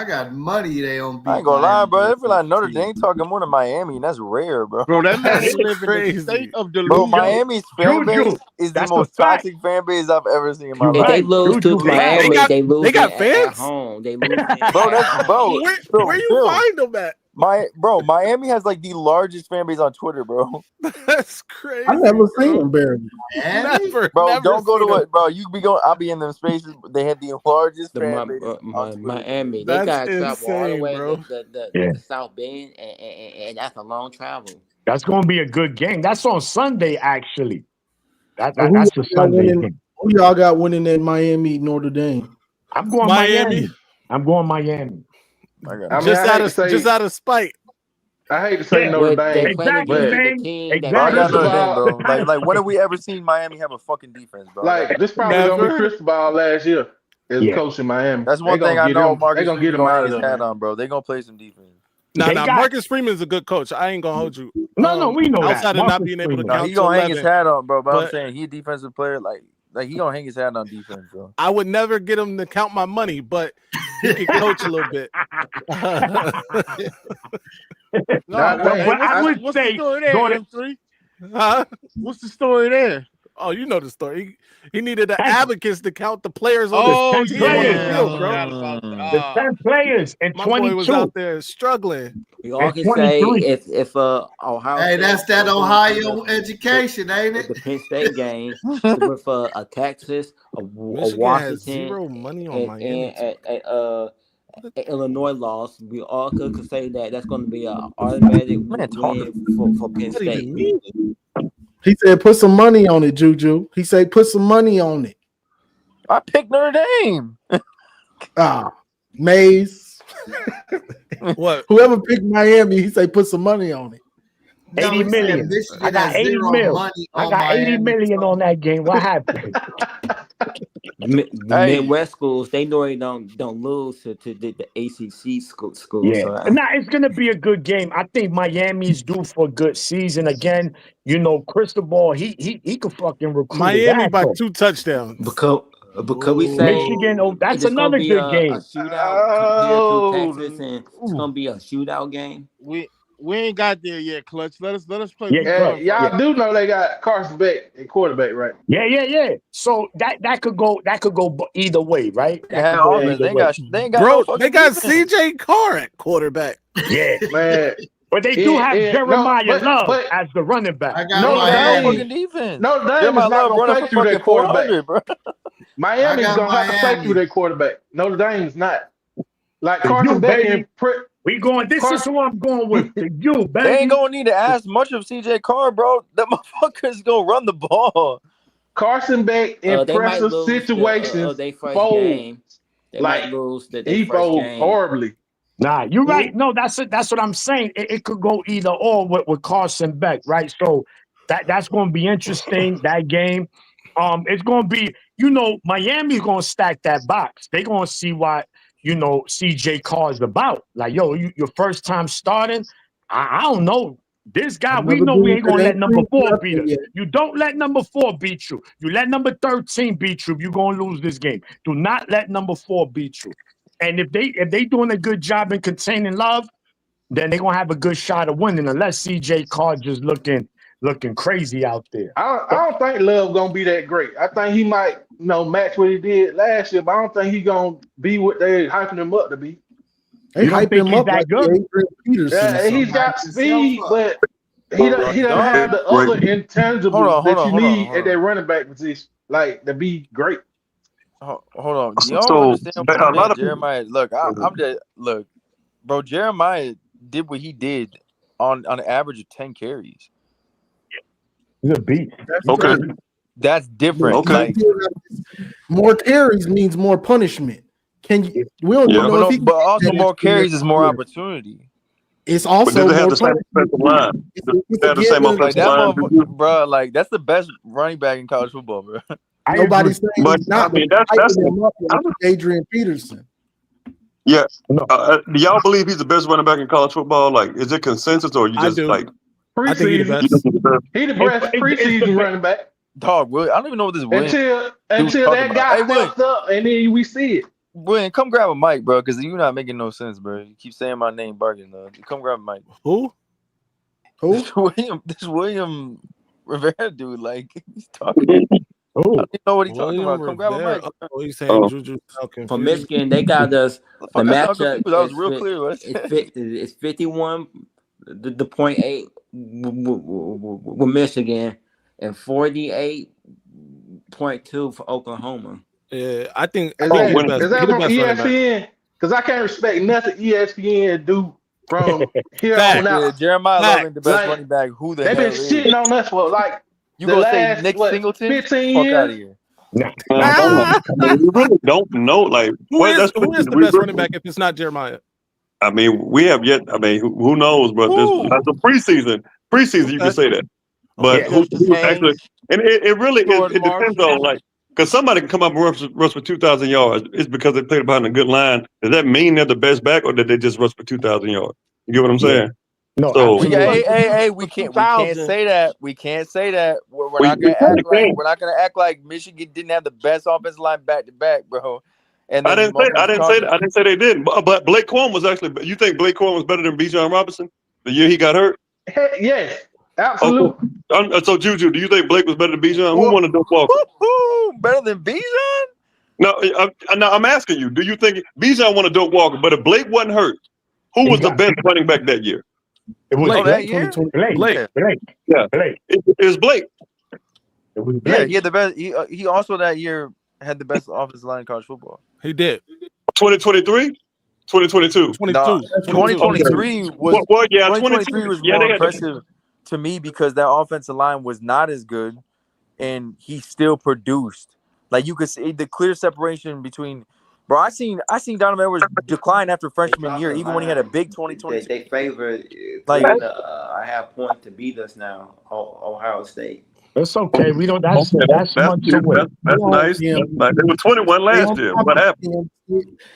got money they on beat. I ain't gonna lie, bro. I feel like Notre Dame talking more than Miami, and that's rare, bro. Bro, that man live in the state of delusion. Bro, Miami's fan base is the most toxic fan base I've ever seen in my life. If they lose to Miami, they lose. They got fans at home. They lose. Where you find them at? Miami has like the largest fan base on Twitter, bro. That's crazy. I never seen them, barely. Never, don't go to it, bro. You be going. I'll be in them spaces. They had the largest fan base on Miami. That's They got insane, travel all the way bro. to the South Bend, and that's a long travel. That's gonna be a good game. That's on Sunday, actually. That's a Sunday game. Who y'all got winning at Miami, Notre Dame? I'm going Miami. I'm going Miami. Just out of spite. I hate to say Notre Dame. Exactly. Bro. Like, when have we ever seen Miami have a fucking defense, bro? Like, this probably gonna be Cristobal last year as coach in Miami. That's one thing I know. Marcus they're gonna get him out of there, on, bro. They're gonna play some defense. Nah. Marcus Freeman's a good coach. I ain't gonna hold you. No, we know that. Outside of not being able to count he to gonna 11, hang his hat on, bro. But I'm but saying he a defensive player. Like he gonna hang his hat on defense, bro. I would never get him to count my money, but he can coach a little bit. No, but I would what's say the story there, M3? Huh? What's the story there? Oh, you know the story. He needed the advocates to count the players on the the 10 players. field, bro. The 10 players and My 22. boy was out there struggling. We all can say if Ohio. Hey, that's that Ohio education, ain't it? The Penn State game with a Texas, a Washington, has zero money on Miami. and Illinois loss. We all could say that that's going to be an automatic win for Penn State. He said, "Put some money on it, Juju." He said, "Put some money on it." I picked Notre Dame. Mays. What? Whoever picked Miami, he said, "Put some money on it." 80 million. I got 80 million. I got 80 million on that game. What happened? The Midwest schools, they know they don't lose to the ACC schools. Yeah, So, it's gonna be a good game. I think Miami's due for a good season again. You know, Cristobal, he could fucking recruit Miami by 2 touchdowns. Because we say Michigan, that's another good game. A shootout compared to Texas, and it's gonna be a shootout game. We ain't got there yet, Clutch. Let us play. Y'all do know they got Carson Beck at quarterback, right? Yeah. So that could go either way, right? They ain't got they got CJ Carr at quarterback. Yeah, man. But they do have Jeremiah Love as the running back. I got fucking defense. Notre Dame is not going to play through their quarterback. Bro. Miami's going to have to play through their quarterback. Notre Dame's not. Like Carson Beck and we going. This is who I'm going with. You, baby. They ain't gonna need to ask much of CJ Carr, bro. That motherfucker's gonna run the ball. Carson Beck in pressure situations. They first game. They might lose. He fold horribly. Nah, you're right. No, that's it. That's what I'm saying. It could go either or with Carson Beck, right? So that's going to be interesting. That game. It's going to be. Miami's going to stack that box. They're going to see what CJ Carr is about. Like, yo, your first time starting. I don't know. This guy, we know we ain't going to let number 4 beat us. You don't let number 4 beat you. You let number 13 beat you. You're going to lose this game. Do not let number 4 beat you. And if they doing a good job in containing Love, then they're going to have a good shot of winning, unless CJ Carr just looking crazy out there. I don't think Love going to be that great. I think he might match what he did last year, but I don't think he's going to be what they hyping him up to be. They hype him up like Adrian Peterson. He's got speed, but he doesn't have the other intangibles that you need at that running back position, like to be great. Hold on. You don't understand Jeremiah. Look, look, bro. Jeremiah did what he did on an average of 10 carries. He's a beat. That's different. Okay. More carries means more punishment. We don't know if he but also more carries is more opportunity. It's also they have the same offensive line. They have the same offensive line, bro. Like that's the best running back in college football, bro. Nobody's saying he's not. That's Adrian Peterson. Yeah. Do y'all believe he's the best running back in college football? Like, is it consensus or you just like? I think he's the best. He the best preseason running back. Dog, I don't even know what this William until that guy stepped up, and then we see it. William, come grab a mic, bro, because you're not making no sense, bro. You keep saying my name, barking. Come grab a mic. Who? This William Rivera dude, like he's talking. I don't know what he's talking about. Come grab a mic. Oh, he's saying Juju from Michigan. They got us the matchup. That was real clear. It's 51 the 0.8 with Michigan and 48.2 for Oklahoma. Yeah, I think. Is that from ESPN? Because I can't respect nothing ESPN do from here on out. Yeah, Jeremiah Love the best running back. Who the hell they've been shitting on us for like you gonna say Nick Singleton? 15 Fuck years. out of here. We really don't know. Like, who is the best running back if it's not Jeremiah? I mean, we have yet. I mean, who knows? But that's a preseason. Preseason, you can say that. But who's actually? And it really it depends on like. Because somebody can come up and rush for 2,000 yards. It's because they played behind a good line. Does that mean they're the best back, or did they just rush for 2,000 yards? You get what I'm saying? No, So absolutely. Hey, we can't say that. We can't say that. We're not we gonna act like can. we're not gonna act like Michigan didn't have the best offensive line back to back, bro. And I then didn't say they didn't. But Blake Corum was actually. You think Blake Corum was better than Bijan Robinson the year he got hurt? Yes, Okay. absolutely. So Juju, do you think Blake was better than Bijan? Who won the Doak Walker? better than Bijan? No, I'm asking you. Do you think Bijan won a Doak Walker? But if Blake wasn't hurt, who was the best running back that year? It was Blake. That year? Blake. Yeah, Blake. It was Blake. It was Blake. Yeah, he had the best. He also that year had the best offensive line in college football. He did. 2023, 2022, 2023 was well, yeah, 2023 was yeah, more they had impressive to me because that offensive line was not as good, and he still produced. Like you could see the clear separation between. Bro, I seen Donovan Edwards decline after freshman year, even when he had a big 2020. They favor like I have point to beat us now, Ohio State. It's okay. We don't. That's months away. That's nice. It was 21 last year. What happened?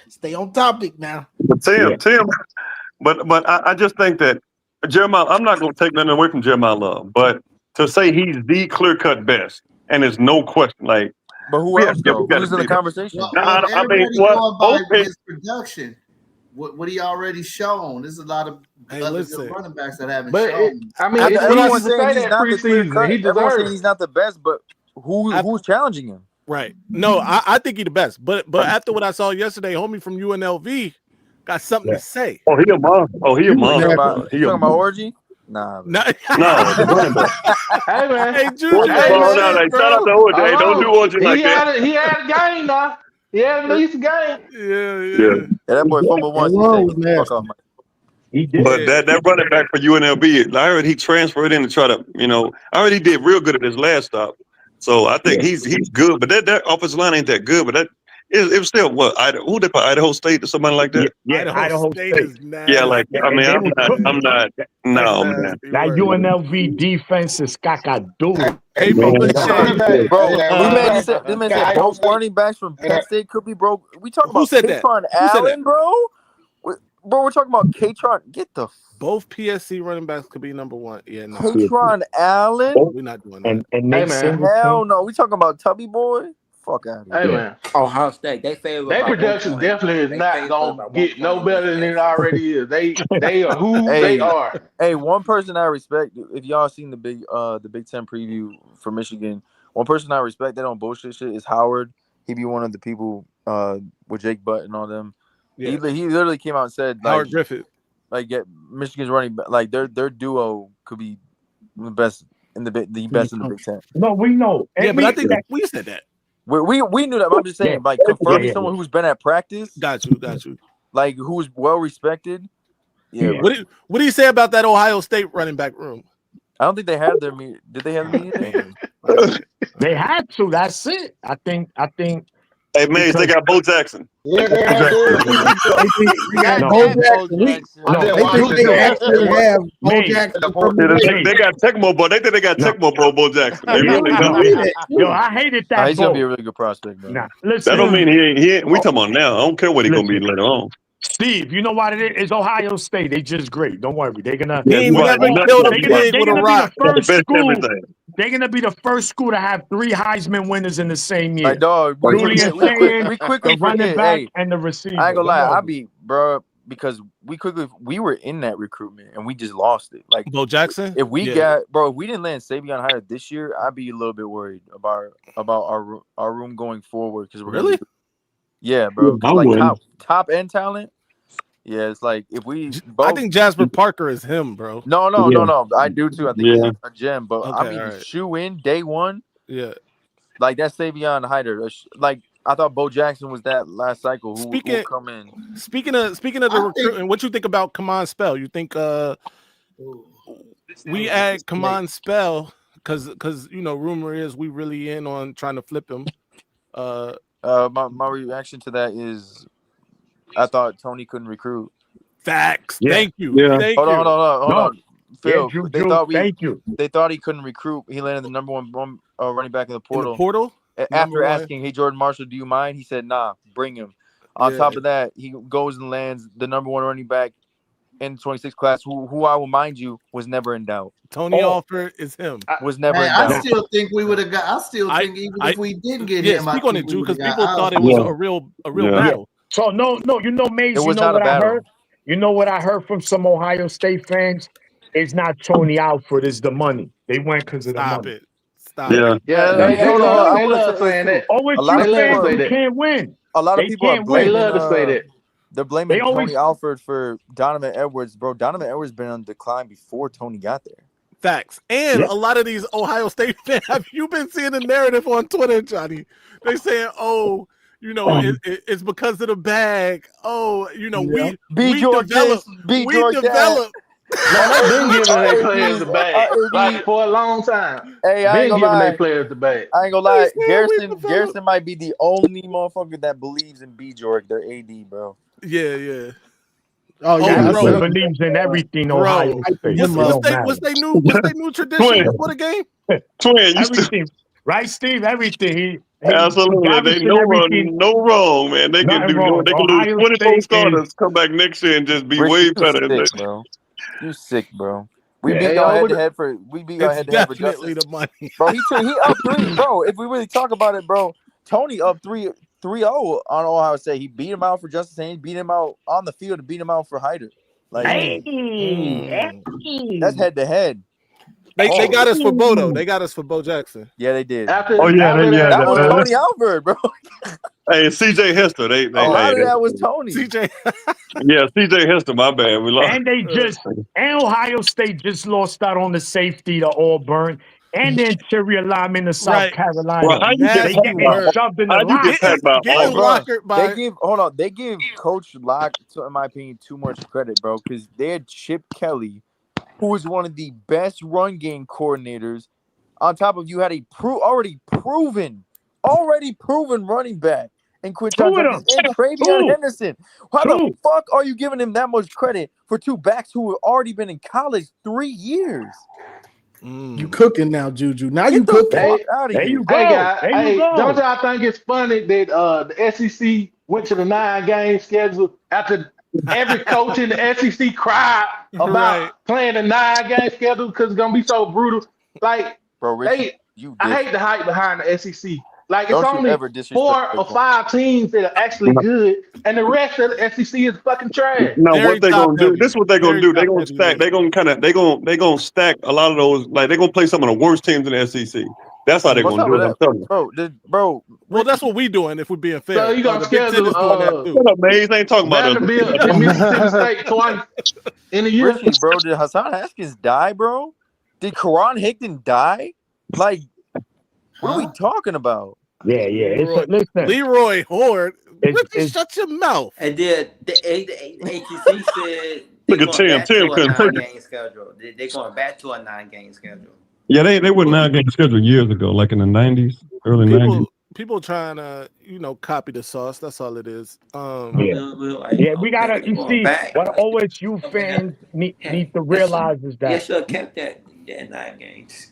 Stay on topic now. But Tim. But I just think that Jeremiah. I'm not going to take nothing away from Jeremiah Love, but to say he's the clear-cut best, and there's no question. Like, but who else though? Who's in the conversation? Going by his production. What he already shown. There's a lot of other good running backs that haven't shown. Everyone's saying he's not the clear cut. Everyone's saying he's not the best, but who's challenging him? Right. No, I think he's the best. But after what I saw yesterday, homie from UNLV got something to say. Oh, he a monster. You talking about Orgy? Nah. No. Hey man. Hey, Juju. Shout out to OJ. Hey, don't do OJ like that. He had a game now. He had at least a game. Yeah. That boy fumbled once. He did. But that running back for UNLV, I heard he transferred in to try to, I heard he did real good at his last stop. So I think he's good. But that offensive line ain't that good. But it was still what? Who they put Idaho State or somebody like that? Yeah, Idaho State is nasty. Yeah, like I'm not. No, man. That UNLV defense is caca-doo. Hey, bro, this man said both running backs from Penn State could be broke. We talking about Katron Allen, bro. Bro, we're talking about Katron. Get the both PSC running backs could be number one. Yeah, no. Katron Allen. We're not doing that. And hell no. We talking about Tubby Boy. Fuck out of here. Hey man, Ohio State. They favor. Their production definitely is not gonna get no better than it already is. They are who they are. Hey, one person I respect. If y'all seen the Big Ten preview for Michigan, one person I respect that don't bullshit shit is Howard. He be one of the people with Jake Butt and all them. Yeah. He literally came out and said Howard Griffith. Like Michigan's running like their duo could be the best in the best in the Big Ten. No, we know. Yeah, but I think we said that. We knew that. But I'm just saying, like confirming someone who's been at practice. Got you. Like who's well respected. Yeah. What do you say about that Ohio State running back room? I don't think they had their meeting. Did they have a meeting? They had to. That's it. I think. Hey, Mays, they got Bo Jackson. They got Bo Jackson. They got Tecmo Bo. They think they got Tecmo Bo Jackson. Yo, I hated that. He's gonna be a really good prospect, man. Listen, that don't mean he ain't. We talking about now. I don't care what he's gonna be later on. Steve, you know what it is? It's Ohio State. They just great. Don't worry. They're gonna. They're gonna be the first school to have 3 Heisman winners in the same year. Like, dog, we quickly running back and the receiver. I ain't gonna lie, because we were in that recruitment and we just lost it. Like Bo Jackson. If we didn't land Savion Higher this year, I'd be a little bit worried about our room going forward because we're really. Yeah, bro. Like top end talent. Yeah, it's like if we. I think Jasper Parker is him, bro. No. I do too. I think he's a gem, but shoe in day one. Yeah, like that Savion Hyder. Like I thought Bo Jackson was that last cycle. Who come in? Speaking of the recruiting, what you think about Kamon Spell? You think we add Kamon Spell because rumor is we really in on trying to flip him. My reaction to that is, I thought Tony couldn't recruit. Facts. Yeah. Thank you. Yeah. Thank hold on. Phil, yeah, they thought he couldn't recruit. He landed the number one running back in the portal. After asking, "Hey Jordan Marshall, do you mind?" He said, "Nah, bring him." On top of that, he goes and lands the number one running back in 26 class, who I will mind you was never in doubt. Tony Alford is him. Was never in I doubt. still think we would have got. I still think even if we didn't get him, I speak on think it, we Drew, would because have people got thought it Alford. was a real battle. So no, Maze, It was you know not what a I battle. heard? You know what I heard from some Ohio State fans? It's not Tony Alford, it's the money. They went because of the money. Stop it. Yeah, Hey, hold on. I they want to love say this saying too. that. Oh, it's A lot you of people fans say who that. can't win. A lot of They people are can't win. They blaming. love to say that. They're blaming They always- Tony Alford for Donovan Edwards, bro. Donovan Edwards been on decline before Tony got there. Facts. And a lot of these Ohio State fans, have you been seeing the narrative on Twitter, Johnny? They saying, oh, you know, it's because of the bag. Oh, you know, we develop. Man, they've been giving their AD, players the bag like for a long time. Hey, I ain't Been gonna giving their lie. players the bag. I ain't gonna lie. Garrison might be the only motherfucker that believes in B. Jordan, their AD, bro. Yeah. Oh yeah, Garrison believes in everything Ohio State. What's they new tradition before the game? Twin, you everything. Right, Steve? Everything. Absolutely. They no wrong, man. They can wrong. they can lose Ohio 24 State starters, come back next year and just be Rich, way you better. sick, bro. You sick, bro. We beat Hey, y'all head over to the- head for Definitely Justice. the money. Bro, he up 3, bro. If we really talk about it, bro, Tony up 3-0 on Ohio State. He beat him out for Justice and he beat him out on the field to beat him out for Hyder. Like that's head to head. They got us for Bodo. They got us for Bo Jackson. Yeah, they did. That was Tony Alford, bro. Hey, CJ Hester, they A lot of that was Tony. CJ. Yeah, CJ Hester, my bad. We lost. And and Ohio State just lost out on the safety to Auburn and the interior lineman to South Carolina. Well, how you they get getting shoved in the how you get packed by Auburn? They give Coach Locke, in my opinion, too much credit, bro, because they had Chip Kelly, who is one of the best run game coordinators. On top of you had a already proven running back in Quinton Judkins and Travion Henderson. How the fuck are you giving him that much credit for two backs who have already been in college 3 years? You cooking now, Juju. Now you Get the cooking. fuck out of here. Hey, guys, don't y'all think it's funny that the SEC went to the 9-game schedule after every coach in the SEC cried about playing the 9-game schedule because it's gonna be so brutal? Like, bro, Richie, I hate the hype behind the SEC. Like, it's Don't you only ever disrespect 4 or 5 teams that are actually good, and the rest of the SEC is fucking trash. No, what they gonna do? This is what they gonna do. They gonna stack. They gonna stack a lot of those. Like they gonna play some of the worst teams in the SEC. That's how they gonna do it. I'm telling you. Bro. Well, that's what we doing if we're being fair. So you gonna the Big Ten is doing that too. Shut up, Maze. Ain't talking about Vanderbilt and Mississippi State twice in a year. Richie, bro, did Hassan Haskins die, bro? Did Karan Higdon die? Like, what are we talking about? Yeah. Listen, Leroy Horde. Richie, shut your mouth. And then the ATC said Look at Tim. Tim couldn't take it. 9-game schedule. They're going back to a 9-game schedule. Yeah, they were 9-game schedule years ago, like in the 90s, early 90s. People trying to, copy the sauce. That's all it is. We gotta. You see, what OSU fans need to realize is that they should have kept that 9 games.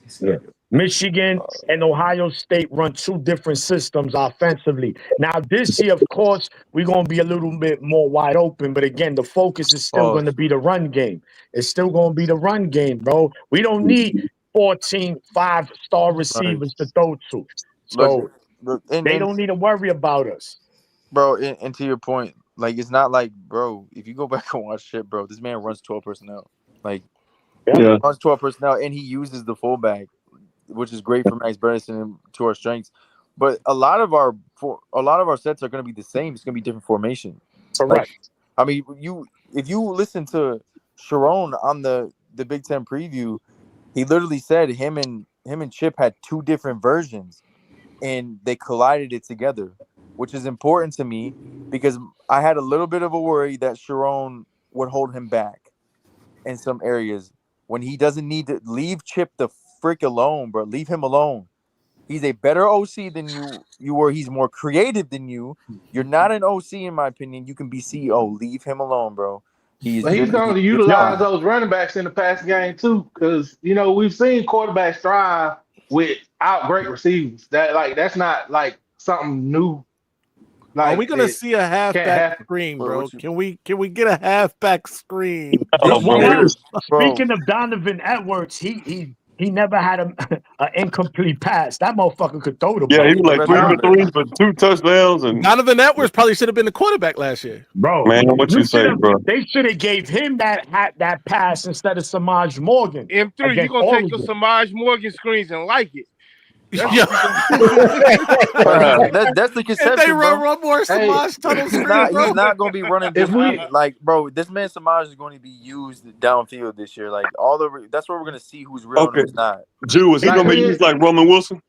Michigan and Ohio State run 2 different systems offensively. Now, this year, of course, we're going to be a little bit more wide open. But again, the focus is still going to be the run game. It's still going to be the run game, bro. We don't need 14 5-star receivers to throw to. So they don't need to worry about us. Bro, and to your point, like, it's not like, bro, if you go back and watch shit, bro, this man runs 12 personnel. Like, he runs 12 personnel, and he uses the fullback, which is great for Max Bredesen and to our strengths. But a lot of our sets are going to be the same. It's going to be different formation. Correct. I mean, if you listen to Sharon on the Big Ten preview, he literally said him and Chip had 2 different versions, and they collided it together, which is important to me because I had a little bit of a worry that Sharon would hold him back in some areas when he doesn't need to leave Chip the frick alone, bro. Leave him alone. He's a better OC than you were. He's more creative than you. You're not an OC, in my opinion. You can be CEO. Leave him alone, bro. He's going to utilize those running backs in the passing game too, because we've seen quarterbacks thrive without great receivers. That's not like something new. Are we gonna see a halfback screen, bro? Can we get a halfback screen? Speaking of Donovan Edwards, he never had an incomplete pass. That motherfucker could throw the ball. Yeah, he was like 3 for 3 for 2 touchdowns. And Donovan Edwards probably should have been the quarterback last year. Bro, man, what you say, bro? They should have gave him that pass instead of Samaj Morgan. M3, you're gonna take your Samaj Morgan screens and like it. That's the conception, If they bro. run more Samaj tunnel screen, He's not going to be running this like, bro. This man Samaj is going to be used downfield this year. Like that's where we're going to see who's real and who's not. Jew, is he going to be used like Roman Wilson?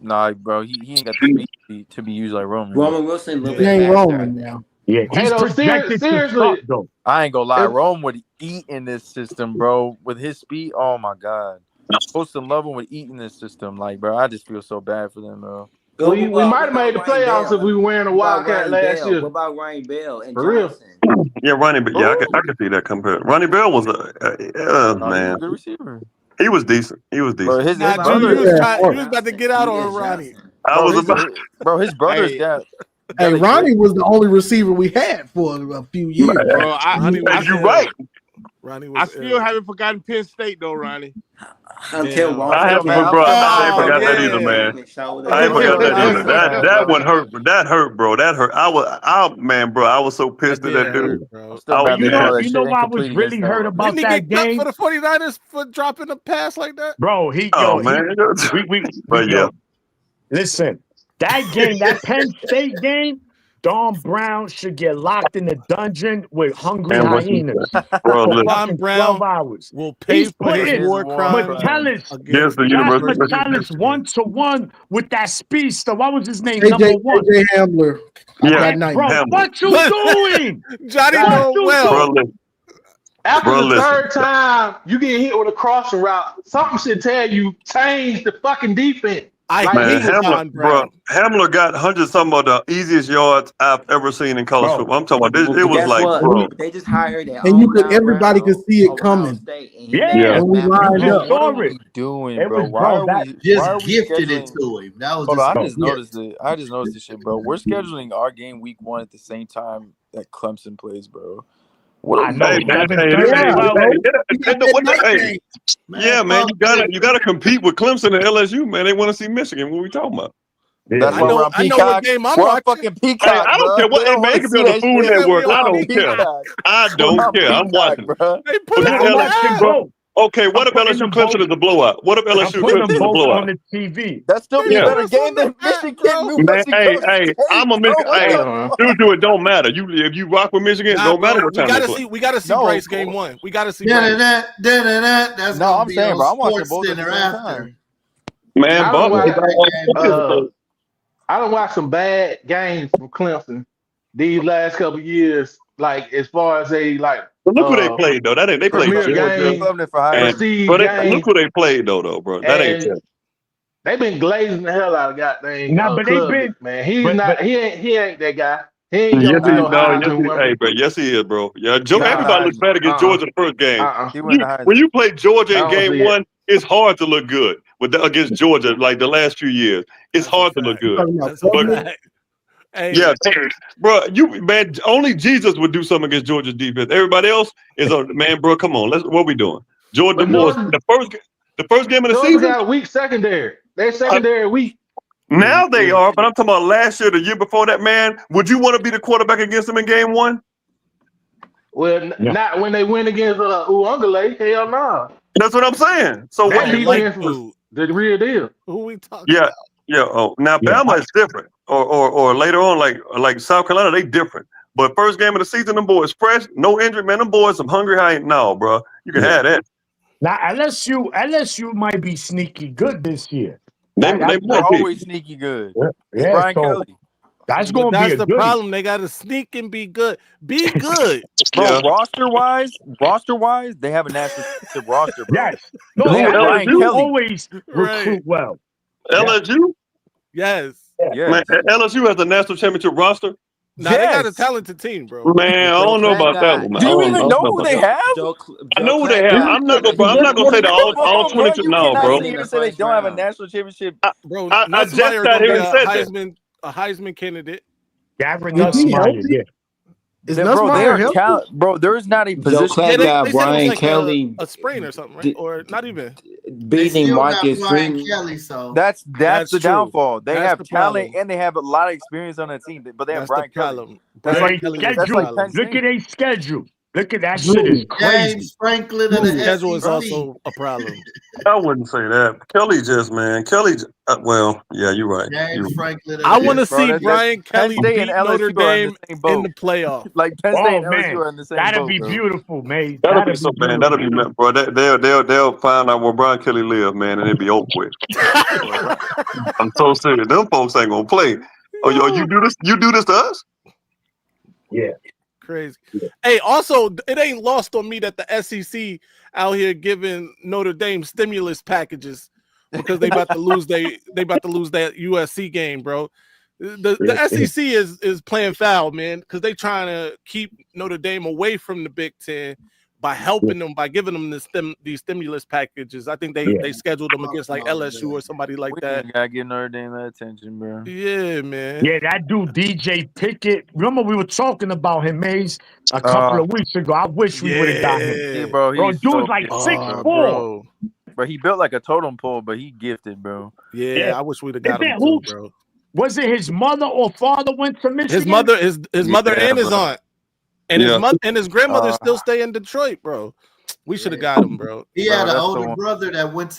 Nah, bro, he ain't got the speed to be used like Roman. Roman Wilson, a little He bit ain't faster. Roman now. Yeah, he's projected to start, though. I ain't gonna lie, Rome would eat in this system, bro. With his speed, oh my god. Poston Lovell would eat in this system, like, bro. I just feel so bad for them, bro. We might have made the playoffs if we were wearing a Wildcat last year. What about Ryan Bell and For real? Johnson? Yeah, Ronnie. Yeah, I can see that compared. Ronnie Bell was man. Good receiver. He was decent. He was decent. Bro, his He was about to get out on Ronnie. His brother's got. Hey, Ronnie was the only receiver we had for a few years. Bro, you're right. Ronnie I still haven't forgotten Penn State though, Ronnie. I haven't forgot that either, man. I ain't forgot that either. That one hurt. That hurt, bro. That hurt. I was so pissed at that dude. You know why I was really hurt about that game? For the 49ers for dropping a pass like that? Bro, listen, that game, that Penn State game, Don Brown should get locked in the dungeon with hungry hyenas for Don Brown 12 hours. Will pay for his war crimes. Metellus 1-to-1 with that speedster. What was his name? Number 1. AJ Hamler. Bro, what you doing? Johnny Noel. After the third time you get hit with a crossing route, something should tell you change the fucking defense. Hamler got 100-something of the easiest yards I've ever seen in college football. I'm talking about this. It was like, bro. They just hired that. And everybody could see it coming. Yeah. And we lined up. What are we doing, bro? Why are we gifted it to him? That was I just noticed it. I just noticed this shit, bro. We're scheduling our game week 1 at the same time that Clemson plays, bro. Yeah, man, you gotta compete with Clemson and LSU, man. They want to see Michigan. What we talking about? That's why we're on Peacock. I know what game I'm watching. Fucking Peacock. Hey, I don't care what they can be on the Food Network. I don't care. I don't care. I'm watching, bro. They put it on bro. Okay, what if LSU Clemson is a blowout? What if LSU Clemson is a blowout? On the TV. That's still be a better game than Michigan. Hey, I'm a Michigan. Hey, it don't matter. If you rock with Michigan, it don't matter what time they play. We gotta see Bryce game 1. We gotta see. That's I'm saying, bro. I'm watching both at the same time. Man, I don't watch some bad games from Clemson these last couple of years. Like as far as they like. But look who they played though. They played Georgia. Look who they played though, bro. That ain't it. They've been glazing the hell out of goddamn. But they've been, man. He ain't that guy. He ain't yes, he is, bro. Yeah, everybody looks bad against Georgia the first game. When you play Georgia in game 1, it's hard to look good against Georgia. Like the last few years, it's hard to look good. Yeah, bro. Only Jesus would do something against Georgia's defense. Everybody else is man, bro. Come on, what we doing? Georgia boys. The first game of the season. Got a weak secondary. Their secondary weak. Now they are, but I'm talking about last year, the year before that, man. Would you want to be the quarterback against them in game 1? Well, not when they win against Uangale. Hell no. That's what I'm saying. So what defense was the real deal. Who we talking? Yeah. Oh, now Bama is different, or later on, like South Carolina, they different. But first game of the season, them boys fresh, no injury, man. Them boys some hungry. Bro. You can have that. Now LSU might be sneaky good this year. They're always sneaky good. Yeah, Brian Kelly. That's going to be the problem. They got to sneak and be good. Be good. Bro, roster-wise, they have a national roster, bro. Yes. No, LSU always recruit well. LSU? Yes. Man, LSU has a national championship roster. Nah, they got a talented team, bro. Man, I don't know about that one. Do you even know who they have? I know who they have. I'm not gonna say the all 22 now, bro. You say they don't have a national championship, bro. I just got here and said that. a Heisman candidate. Gavin Is he Nussmeier, healthy? yeah. Is Bro, they Nussmeier are healthy? talent. Bro, there is not a Joe position. Yeah, Clack got they said it was Brian like Kelly a sprain or something, right? Or not even. They beating still got Marcus Brian Freeman. Kelly, so That's That's the true. downfall. They That's have the talent problem. and they have a lot of experience on that team, but they have That's the Brian Kelly. problem. That's Brian like But Kelly is the that's like problem. Penn look at State. a schedule. Look at that shit is crazy. James Franklin of The the schedule is SEC. also a problem. I wouldn't say that. Kelly just, man. Kelly, well, yeah, you're right. James Franklin of I the want to SEC. see That's Brian Penn Kelly State and beat Notre LSU are in the Dame same in the boat. playoff. Like Penn State Oh and LSU man, are in the same that'd boat, be bro. beautiful, man. That'll That'd be so, be man. beautiful. That'll be, bro. They'll find out where Brian Kelly live, man, and it'll be over with. I'm so serious. Them folks ain't gonna play. Oh, you do this? You do this to us? Yeah. Crazy. Hey, also, it ain't lost on me that the SEC out here giving Notre Dame stimulus packages because they about to lose that USC game, bro. The SEC is playing foul, man, because they trying to keep Notre Dame away from the Big Ten by helping them, by giving them these stimulus packages. I think they scheduled them against like LSU or somebody like that. We gotta give Notre Dame that attention, bro. Yeah, man. Yeah, that dude DJ Pickett. Remember we were talking about him, Maze, a couple of weeks ago. I wish we would have got him. Yeah, bro. Dude's so like gifted, 6'4". Bro. But he built like a totem pole, but he gifted, bro. Yeah, I wish we'd have got him too, bro. Was it his mother or father went to Michigan? His mother and his aunt. And his mother and his grandmother still stay in Detroit, bro. We should have got him, bro. He had an older brother that went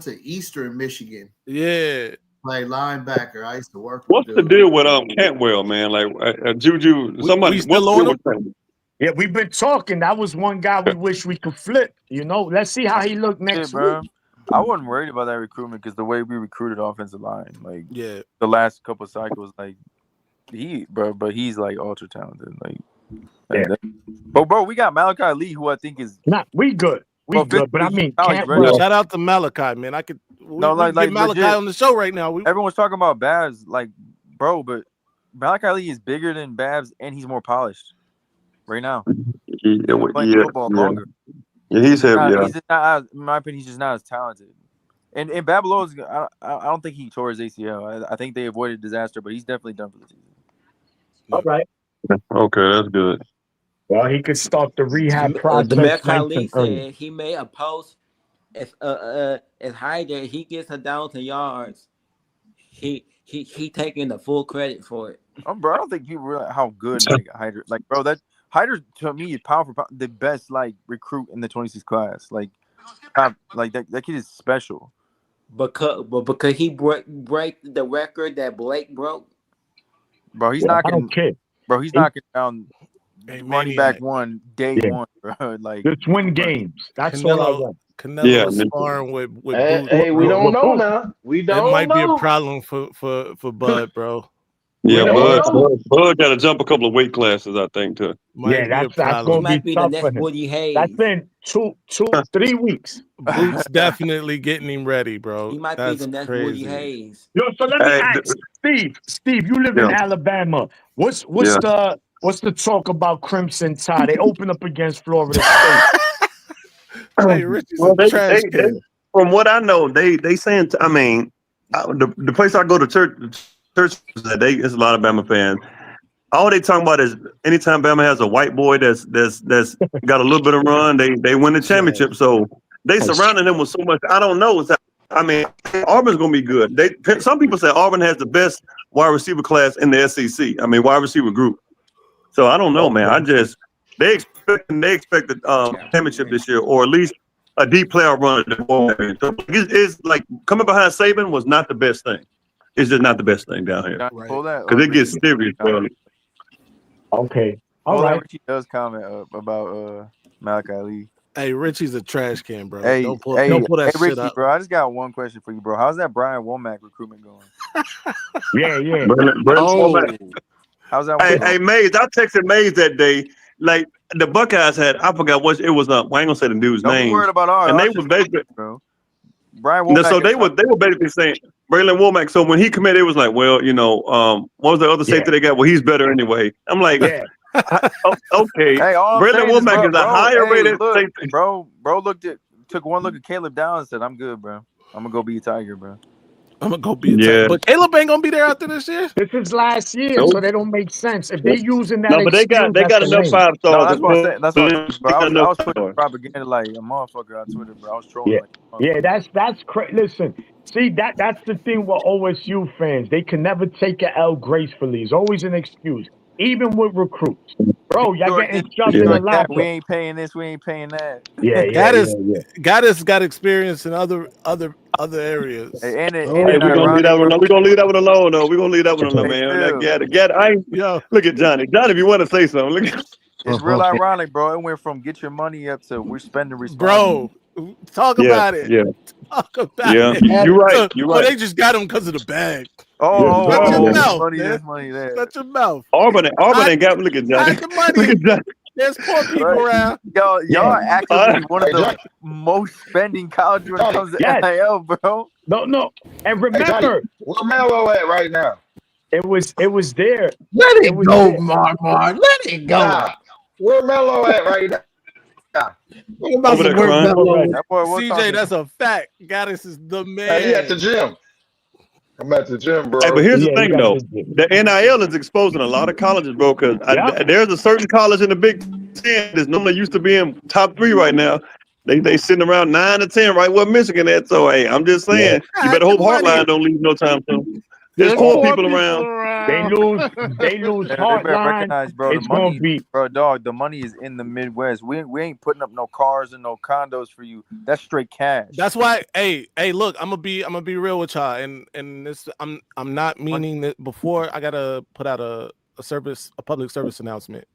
to Eastern Michigan. Yeah. Play linebacker. I used to work with What's the deal with Cantwell, man? Like Juju, somebody we still what's on the him? deal with him? Yeah, we've been talking. That was one guy we wish we could flip. You know, let's see how he looked next bro. week. I wasn't worried about that recruitment because the way we recruited offensive line, like the last couple of cycles, like but he's like ultra talented, But bro, we got Malachi Lee, who I think is we good. We good, but I mean, shout out to Malachi, man. I could get Malachi legit, on the show right now. Everyone's talking about Babs, bro, but Malachi Lee is bigger than Babs and he's more polished right now. He's playing football longer. Yeah, he's heavy. He's just not, in my opinion, he's just not as talented. And Babylon's, I don't think he tore his ACL. I think they avoided disaster, but he's definitely done for the season. All right. Okay, that's good. Well, he could start the rehab process. The Malachi nice Lee and early. said he made a post as high that he gets 1,000 yards. He taking the full credit for it. Bro, I don't think people realize how good Hyder. Bro, that Hyder to me is pound for pound the best recruit in the 26 class. That kid is special. Because he break the record that Blake broke. Bro, he's knocking. I don't care. Bro, he's knocking down running back one day one, bro. Just win games. That's all I want. Canelo sparring with hey, we don't know now. We don't know. It might be a problem for Bud, bro. Yeah, Bud got to jump a couple of weight classes, I think, too. That's going to be tough for him. Woody Hayes. That's been 3 weeks. Boots definitely getting him ready, bro. He might be the next Woody Hayes. Yo, so let me ask Steve, you live in Alabama. What's the talk about Crimson Tide? They open up against Florida State. Hey, Richie's a trash can. From what I know, they saying. I mean, the place I go to church it's a lot of Bama fans. All they talking about is anytime Bama has a white boy that's got a little bit of run, they win the championship. So they surrounding them with so much. I don't know. I mean, Auburn's gonna be good. Some people say Auburn has the best wide receiver class in the SEC. I mean, wide receiver group. So I don't know, man. They expect the championship this year, or at least a deep playoff run. It's like coming behind Saban was not the best thing. It's just not the best thing down here because it gets serious. Okay, all right. Richie does comment about Malachi Lee. Hey, Richie's a trash can, bro. Hey, don't pull that shit Richie, up, bro. I just got one question for you, bro. How's that Brian Womack recruitment going? Yeah. How's that? Hey, Mays, I texted Mays that day. Like the Buckeyes had, I forgot what it was. I ain't gonna say the dude's name. Don't be worried about ours. And they was basically, Brian Womack. So they were basically saying Braylon Womack. So when he committed, it was like, well, what was the other safety they got? Well, he's better anyway. I'm like, okay. Hey, Braylon Womack is a higher rated safety. Bro took one look at Caleb Downs and said, "I'm good, bro. I'm gonna go be a Tiger, bro." I'm gonna go be a Tech. But Caleb ain't gonna be there after this year. This is last year, so they don't make sense. If they're using that, No, but they got enough 5 stars. No, that's what I'm saying. That's what I'm saying, bro. I was putting propaganda like a motherfucker on Twitter, bro. I was trolling. Yeah, that's crazy. Listen, see that's the thing with OSU fans. They can never take an L gracefully. It's always an excuse, even with recruits. Bro, y'all getting shoved in the locker. We ain't paying this. We ain't paying that. Yeah. Gaddis got experience in other areas. And we're gonna leave that one alone, though. We're gonna leave that one alone, man. Look at Johnny. Johnny, if you want to say something, look at. It's real ironic, bro. It went from get your money up to we're spending responsibly. Bro, talk about it. Yeah. Talk about it. You're right. You're right. They just got him because of the bag. Shut your mouth, money there. Shut your mouth. Auburn ain't got. Look at Johnny. The money. Look at Johnny. There's poor people around. Y'all are actually one of the most spending colleges when it comes to NIL, bro. No. And remember, where Melo at right now? It was there. Let it go, Marmar. Let it go. Nah. Where Melo at right now? What about the CJ, that's a fact. Gaddis is the man. He at the gym. I'm at the gym, bro. Hey, but here's the thing, though. The NIL is exposing a lot of colleges, bro, because there's a certain college in the Big Ten that's normally used to be in top 3 right now. They sitting around 9 to 10 right where Michigan at. So, hey, I'm just saying, you better hope Heartline don't leave no time soon. There's poor people around. They lose Heartline. Recognize, bro, it's gonna be, bro, dog. The money is in the Midwest. We ain't putting up no cars and no condos for you. That's straight cash. That's why. Hey, look, I'm gonna be real with y'all, and this I'm not meaning that. Before I gotta put out a public service announcement.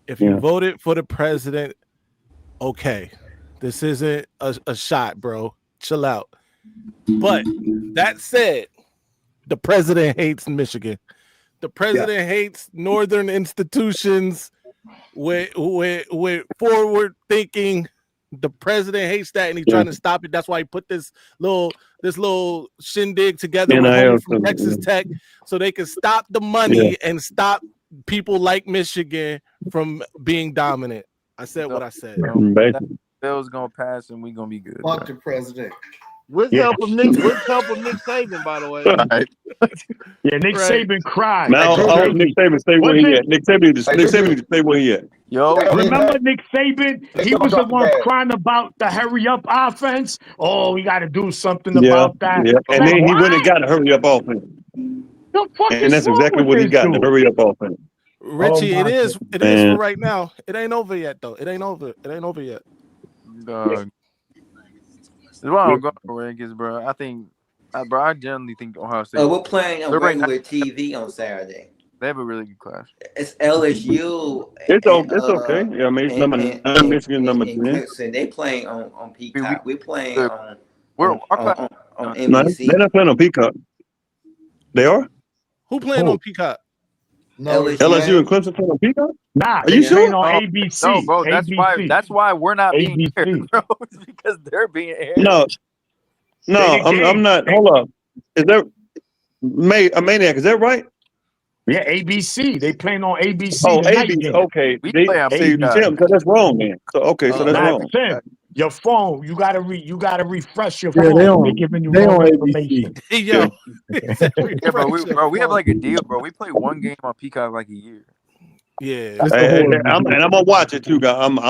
If you voted for the president, okay, this isn't a shot, bro. Chill out. But that said, the president hates Michigan. The president hates Northern institutions with forward thinking. The president hates that, and he's trying to stop it. That's why he put this little shindig together with homies from Texas Tech, so they can stop the money and stop people like Michigan from being dominant. I said what I said. Bill's gonna pass, and we gonna be good. Fuck the president. With help of Nick Saban, by the way. Right. Nick Saban cried. Now, Nick Saban stay where he at. Nick Saban just stay where he at. Yo, remember Nick Saban? He was the one crying about the hurry up offense. Oh, we got to do something about that. Yeah, and then he went and got a hurry up offense. And that's exactly what he got, the hurry up offense. Richie, it is for right now. It ain't over yet, though. It ain't over yet. That's why I'm going for rankings, bro. I think, bro, I generally think Ohio State. We're playing on regular TV on Saturday. They have a really good class. It's LSU. It's okay. Yeah, I mean, it's number 9, Michigan number 10. They playing on Peacock. We're playing on NBC. They're not playing on Peacock. They are? Who playing on Peacock? No, LSU and Clemson playing on Peacock? Nah, are you sure? On ABC. No, bro, ABC. that's why we're not being aired, bro. It's because they're being aired. No, I'm not. Hold up. Is there Maniac? Is that right? Yeah, ABC. They playing on ABC. Oh, ABC. Okay. We play on ABC. So that's wrong, man. So that's wrong. Tim, your phone, you gotta refresh your phone. They're giving you wrong information. Yo, bro, we have like a deal, bro. We play one game on Peacock like a year. Yeah, and I'm gonna watch it too, guys. I got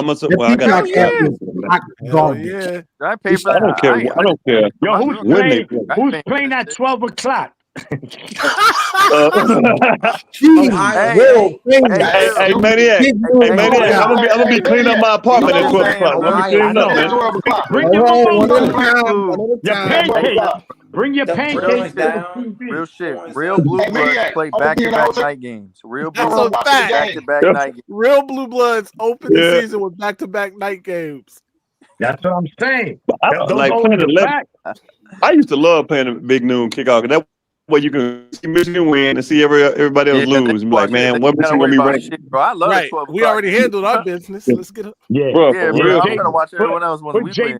Did I pay for that? I don't care. Yo, who's playing at 12 o'clock? Hey, Maniac. I'm gonna be cleaning up my apartment at 12 o'clock. I'm gonna be cleaning up, man. Bring your pancakes. Bring your pancakes. Real shit. Real Blue Bloods play back-to-back night games. Real Blue Bloods back-to-back night games. Real Blue Bloods open the season with back-to-back night games. That's what I'm saying. I used to love playing the big noon kickoff. That where you can see Michigan win and see everybody else lose. And be like, man, what Michigan gonna be ranked? Shit, bro. I love Right. 12 We o'clock. already handled our business. Let's get up. Yeah, Bro, Yeah, for bro. real. I'm gonna watch everyone else when we win.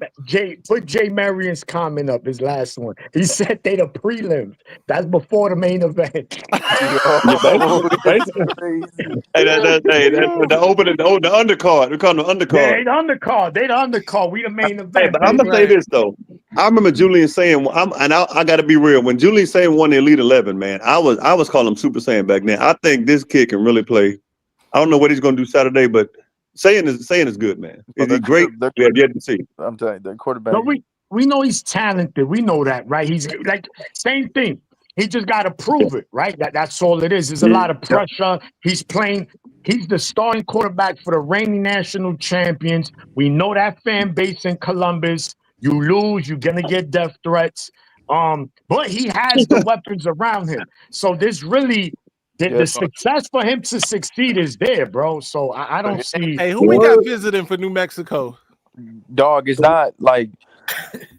Put Jay Marion's comment up, his last one. He said they the prelims. That's before the main event. Yo, Basically. that's crazy. Hey, the opening, the undercard. We call them the undercard. Yeah, they the undercard. They the undercard. We the main event. Hey, but I'm gonna say this though. I remember Julian saying, I got to be real. When Julian Saiyan won the Elite 11, man, I was calling him Super Saiyan back then. I think this kid can really play. I don't know what he's gonna do Saturday, but Saiyan is good, man. Is he great? We have yet to see. I'm telling you, the quarterback. But we know he's talented. We know that, right? He's like same thing. He just got to prove it, right? That's all it is. There's a lot of pressure. He's playing. He's the starting quarterback for the reigning national champions. We know that fan base in Columbus. You lose, you're gonna get death threats. But he has the weapons around him. So there's really the success for him to succeed is there, bro. So I don't see. Hey, who we got visiting for New Mexico? Dog, it's not like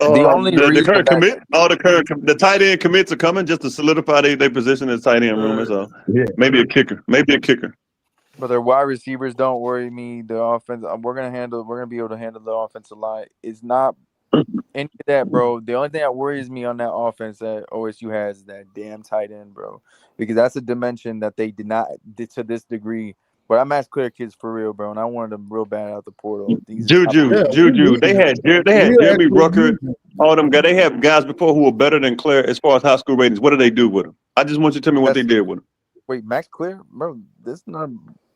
the only the current commit. All the tight end commits are coming just to solidify their position as tight end room. So maybe a kicker. But their wide receivers don't worry me. The offense, we're gonna be able to handle the offensive line. It's not any of that, bro. The only thing that worries me on that offense that OSU has is that damn tight end, bro. Because that's a dimension that they did not to this degree. But I'm Max Clear kids for real, bro, and I wanted them real bad out the portal. Juju. They had Jeremy Rucker, all them guys. They have guys before who were better than Claire as far as high school ratings. What do they do with them? I just want you to tell me what they did with them. Wait, Max Clear, bro, this is not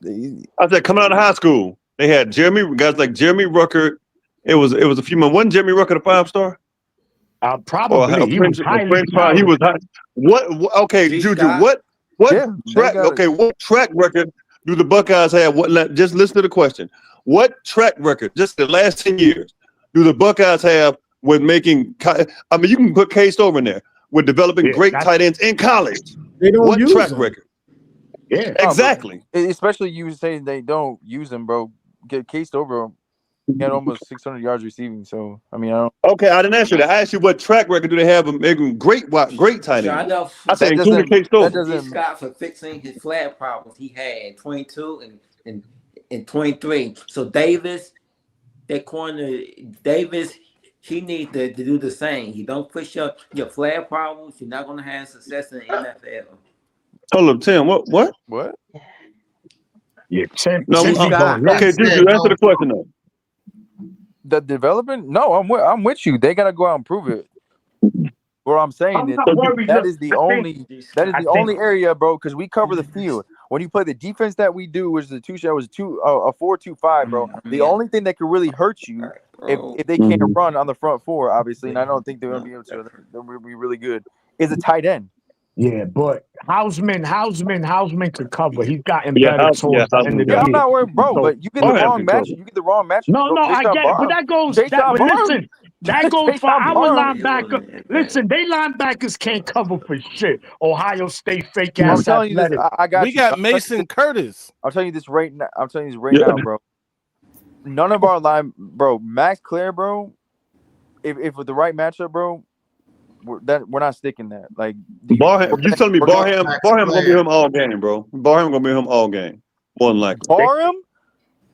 easy. I said coming out of high school, they had guys like Jeremy Rucker. It was a few months. Wasn't Jeremy Rucker the 5-star? Probably. He was He was high. What? Okay, Juju. What track? Okay, what track record do the Buckeyes have? Just listen to the question. What track record, just the last 10 years, do the Buckeyes have with making? I mean, you can put K-Stover in there with developing great tight ends in college. They don't what use track them. record? Yeah, exactly. Especially you saying they don't use them, bro. Get K-Stover. He had almost 600 yards receiving. So I mean, I don't. Okay, I didn't ask you that. I asked you what track record do they have of making great tight ends. I said including K-Stover. Scott for fixing his flag problems he had in 22 and 23. So Davis, that corner, he needs to do the same. He don't push up your flag problems. You're not going to have success in the NFL. Hold up, Tim. What? Yeah, Tim. No, okay, Juju, answer the question though. The development? No, I'm with you. They gotta go out and prove it. What I'm saying is that is the only area, bro, because we cover the field. When you play the defense that we do, which is a 4-2-5, bro. The only thing that could really hurt you if they can't run on the front four, obviously, and I don't think they're gonna be able to. They're gonna be really good. Is a tight end. Yeah, but Hausman could cover. He's gotten better towards the end of the year. I'm not worried, bro. But you get the wrong match. You get the wrong match. No, I get it. But that goes. Listen, that goes for our linebacker. Listen, they linebackers can't cover for shit. Ohio State fake ass. I'm telling you this. I got. We got Mason Curtis. I'm telling you this right now. Now, bro. None of our bro. Max Clare, bro. If with the right matchup, bro. We're not sticking that. Like Barham, you telling me Barham gonna be him all game, bro? Barham gonna be him all game. One like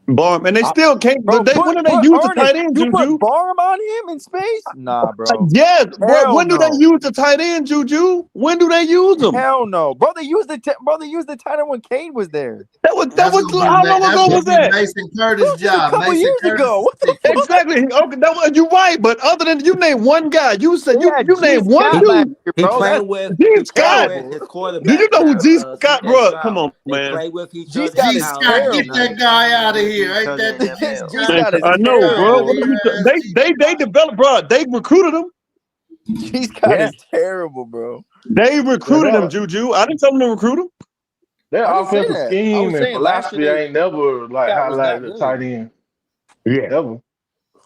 Barham, and they still can't. When do they use the tight end, Juju? Juju? Put Barham on him in space? Nah, bro. Yes, bro. When do they use the tight end, Juju? When do they use them? Hell no, bro. They used the tight end when Kane was there. That was how long ago was that? Mason Curtis' job. A couple years ago. What the fuck? Exactly. Okay, you're right. But other than you name one guy, you said you named one dude. He played with G. Scott. his quarterback. Do you know who G. Scott, bro? Come on, man. G. Scott, get that guy out of here. Ain't that I know, bro. They developed, bro. They recruited him. G. Scott is terrible, bro. They recruited him, Juju. I didn't tell them to recruit him. Their offensive scheme and philosophy ain't never highlighted the tight end. Yeah, never.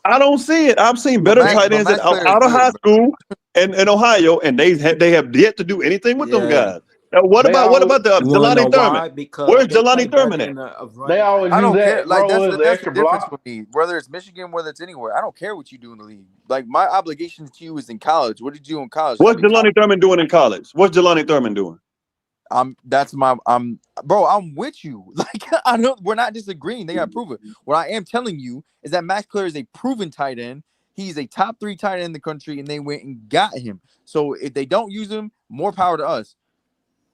I don't see it. I've seen better tight ends out of high school and in Ohio, and they have yet to do anything with them guys. What about the You want to know Jelani Thurman? why? Because Where's they play Jelani Thurman better at? in a They running always game. I use don't care. that Like roll that's as the an extra difference block. for me. Whether it's Michigan, whether it's anywhere, I don't care what you do in the league. Like my obligation to you is in college. What did you do in college? What's Jelani Thurman doing in college? What's Jelani Thurman doing? I'm with you. Like we're not disagreeing. They gotta prove it. What I am telling you is that Max Clare is a proven tight end. He's a top 3 tight end in the country, and they went and got him. So if they don't use him, more power to us.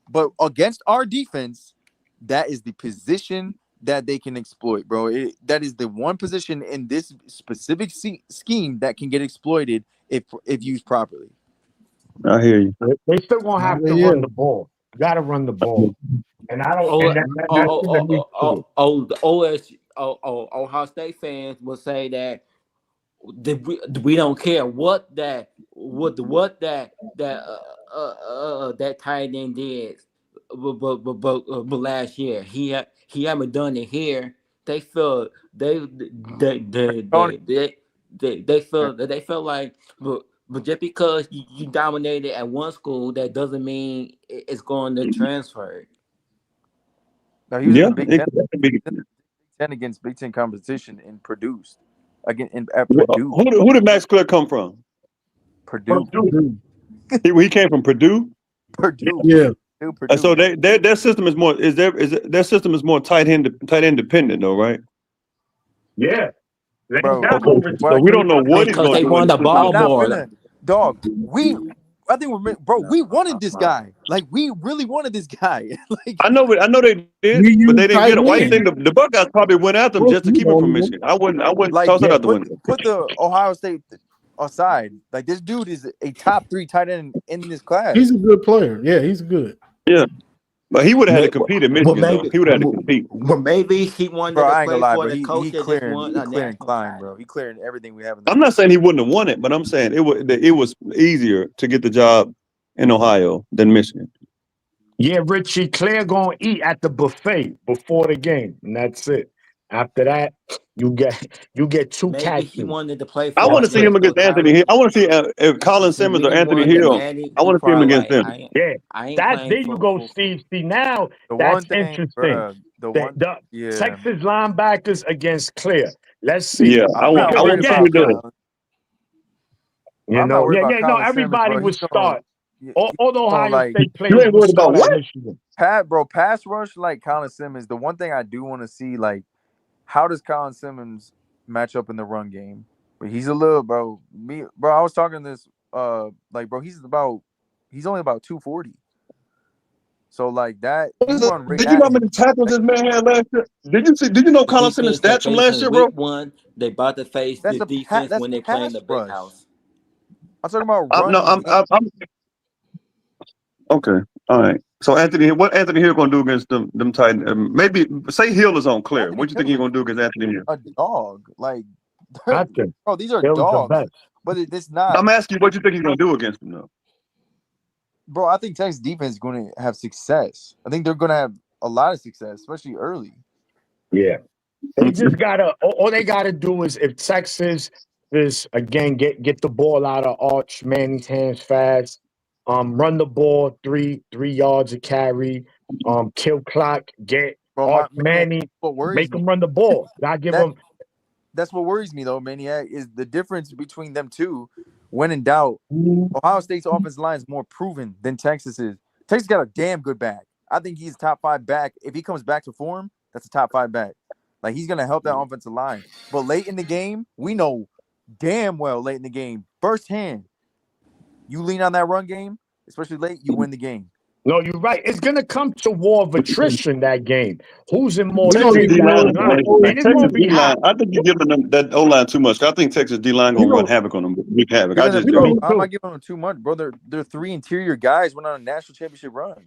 But against our defense, that is the position that they can exploit, bro. That is the one position in this specific scheme that can get exploited if used properly. I hear you. They still gonna have to run the ball. You gotta run the ball. And I don't. And that's the Ohio State fans will say that we don't care what that tight end did, but last year he haven't done it here. They feel they feel like, but just because you dominated at one school, that doesn't mean it's going to transfer. Now he was in the Big Ten against Big Ten competition and produced at Purdue. Who did Max Clare come from? Purdue. He came from Purdue. Purdue. Yeah. Purdue. So their system is more their system is more tight end dependent though, right? Yeah. Bro, so we don't know what he's going to do. They want the ball more. Dog, we wanted this guy. Like we really wanted this guy. Like I know they did, but they didn't get him. Why do you think the Buckeyes probably went after him just to keep him from Michigan? I wouldn't like, toss it out the window. Put the Ohio State aside. Like this dude is a top 3 tight end in this class. He's a good player. Yeah, he's good. Yeah. But he would have had to compete in Michigan, though. He would have had to compete. Well, maybe he wanted to play for the coach that just won a clearing Klein, bro. He clearing everything we have in the I'm not saying he wouldn't have won it, but I'm saying it was easier to get the job in Ohio than Michigan. Yeah, Richie, Claire gonna eat at the buffet before the game, and that's it. After that, you get 2 maybe catches. He wanted to play for I want to see him against Anthony Hill. I want to see if Colin Simmons or Anthony Hill. I want to see him against them. Yeah, there you go, Steve. See, now that's interesting. The Texas linebackers against Claire. Let's see. Yeah, I want to see him do it. You know, no, everybody would start. Although Ohio State players, you ain't worried about what? Pass rush like Colin Simmons. The one thing I do want to see, like, how does Colin Simmons match up in the run game? But he's a little, bro. I was talking this, like, bro, he's only about 240. So like that. Did you know how many tackles this man had last year? Did you know Colin Simmons' stats from last year, bro? They about to face the defense when they play in the big house. I'm talking about running. I'm okay. All right. So what Anthony Hill gonna do against them Titans? Maybe say Hill is on clear. What do you think he's gonna do against Anthony Hill? A dog, like bro. These are dogs. But it's not. I'm asking you what you think he's gonna do against them, though. Bro, I think Texas defense is going to have success. I think they're going to have a lot of success, especially early. Yeah, they just gotta. All they gotta do is if Texas is again get the ball out of Arch Manning's hands fast. Run the ball 3 yards a carry. Kill clock. Get Arch Manning. Make him run the ball. I give him. That's what worries me though, Maniac, is the difference between them two. When in doubt, Ohio State's offensive line is more proven than Texas is. Texas got a damn good back. I think he's top 5 back. If he comes back to form, that's a top 5 back. Like he's gonna help that offensive line. But late in the game, we know damn well late in the game, firsthand, you lean on that run game, especially late, you win the game. No, you're right. It's gonna come to war of attrition that game. Who's in more? Texas D-line, I think you're giving them that O-line too much. I think Texas D-line gonna run havoc on them. Big havoc. I'm not giving them too much, bro. They're 3 interior guys went on a national championship run.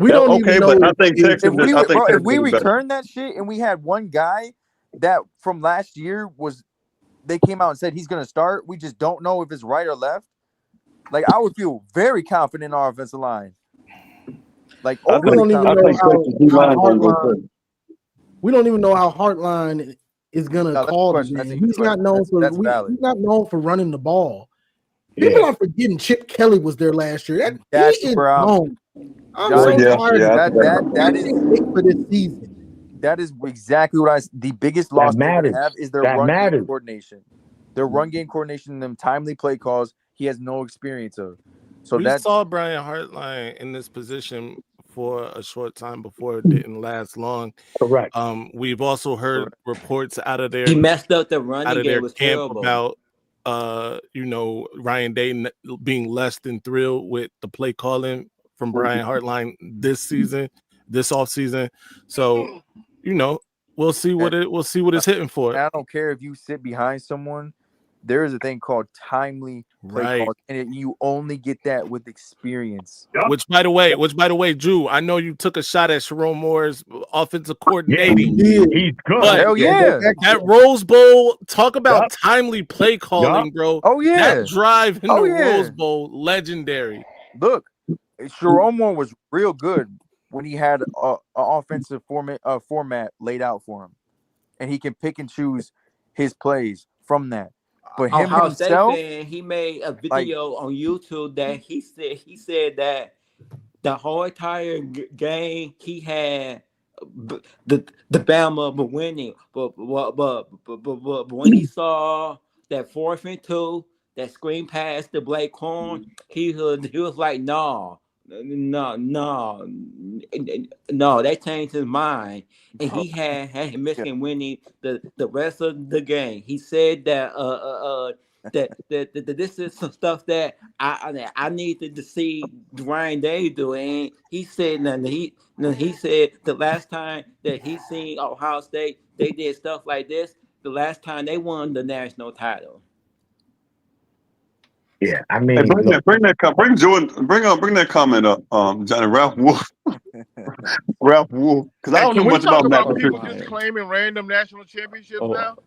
We don't even know. But I think Texas. If we return that shit and we had one guy that from last year they came out and said he's gonna start. We just don't know if it's right or left. Like I would feel very confident in our offensive line. Like we don't even know how Hardline. We don't even know how Hardline is gonna call it. He's not known for running the ball. People are forgetting Chip Kelly was there last year. That's where I'm so tired of that is for this season. That is exactly what the biggest loss they're going to have is their run game coordination. Their run game coordination, them timely play calls, he has no experience of. So we saw Brian Hartline in this position for a short time before it didn't last long. Correct. We've also heard reports out of their he messed up the running game. Was camp terrible. about Ryan Day being less than thrilled with the play calling from Brian Hartline this offseason. So we'll see what it's hitting for. I don't care if you sit behind someone. There is a thing called timely play calls, and you only get that with experience. Which, by the way, Drew, I know you took a shot at Sharon Moore's offensive coordinating. Yeah, he's good. Hell yeah. That Rose Bowl, talk about timely play calling, bro. Oh yeah. That drive in the Rose Bowl, legendary. Look, Sharon Moore was real good when he had an offensive format laid out for him, and he can pick and choose his plays from that. But him himself, he made a video on YouTube that he said that the whole entire game he had the Bama winning, but when he saw that 4th and 2, that screen pass to Blake Corn, he was like, no, that changed his mind, and he had Michigan winning the rest of the game. He said that that this is some stuff that I needed to see Ryan Day do, and he said he said the last time that he seen Ohio State, they did stuff like this. The last time they won the national title. Yeah, I mean, hey, bring that comment up, Johnny Ralph Wolf. Ralph Wolf, because I don't know much about Matt people Patricia. just claiming random national championships now.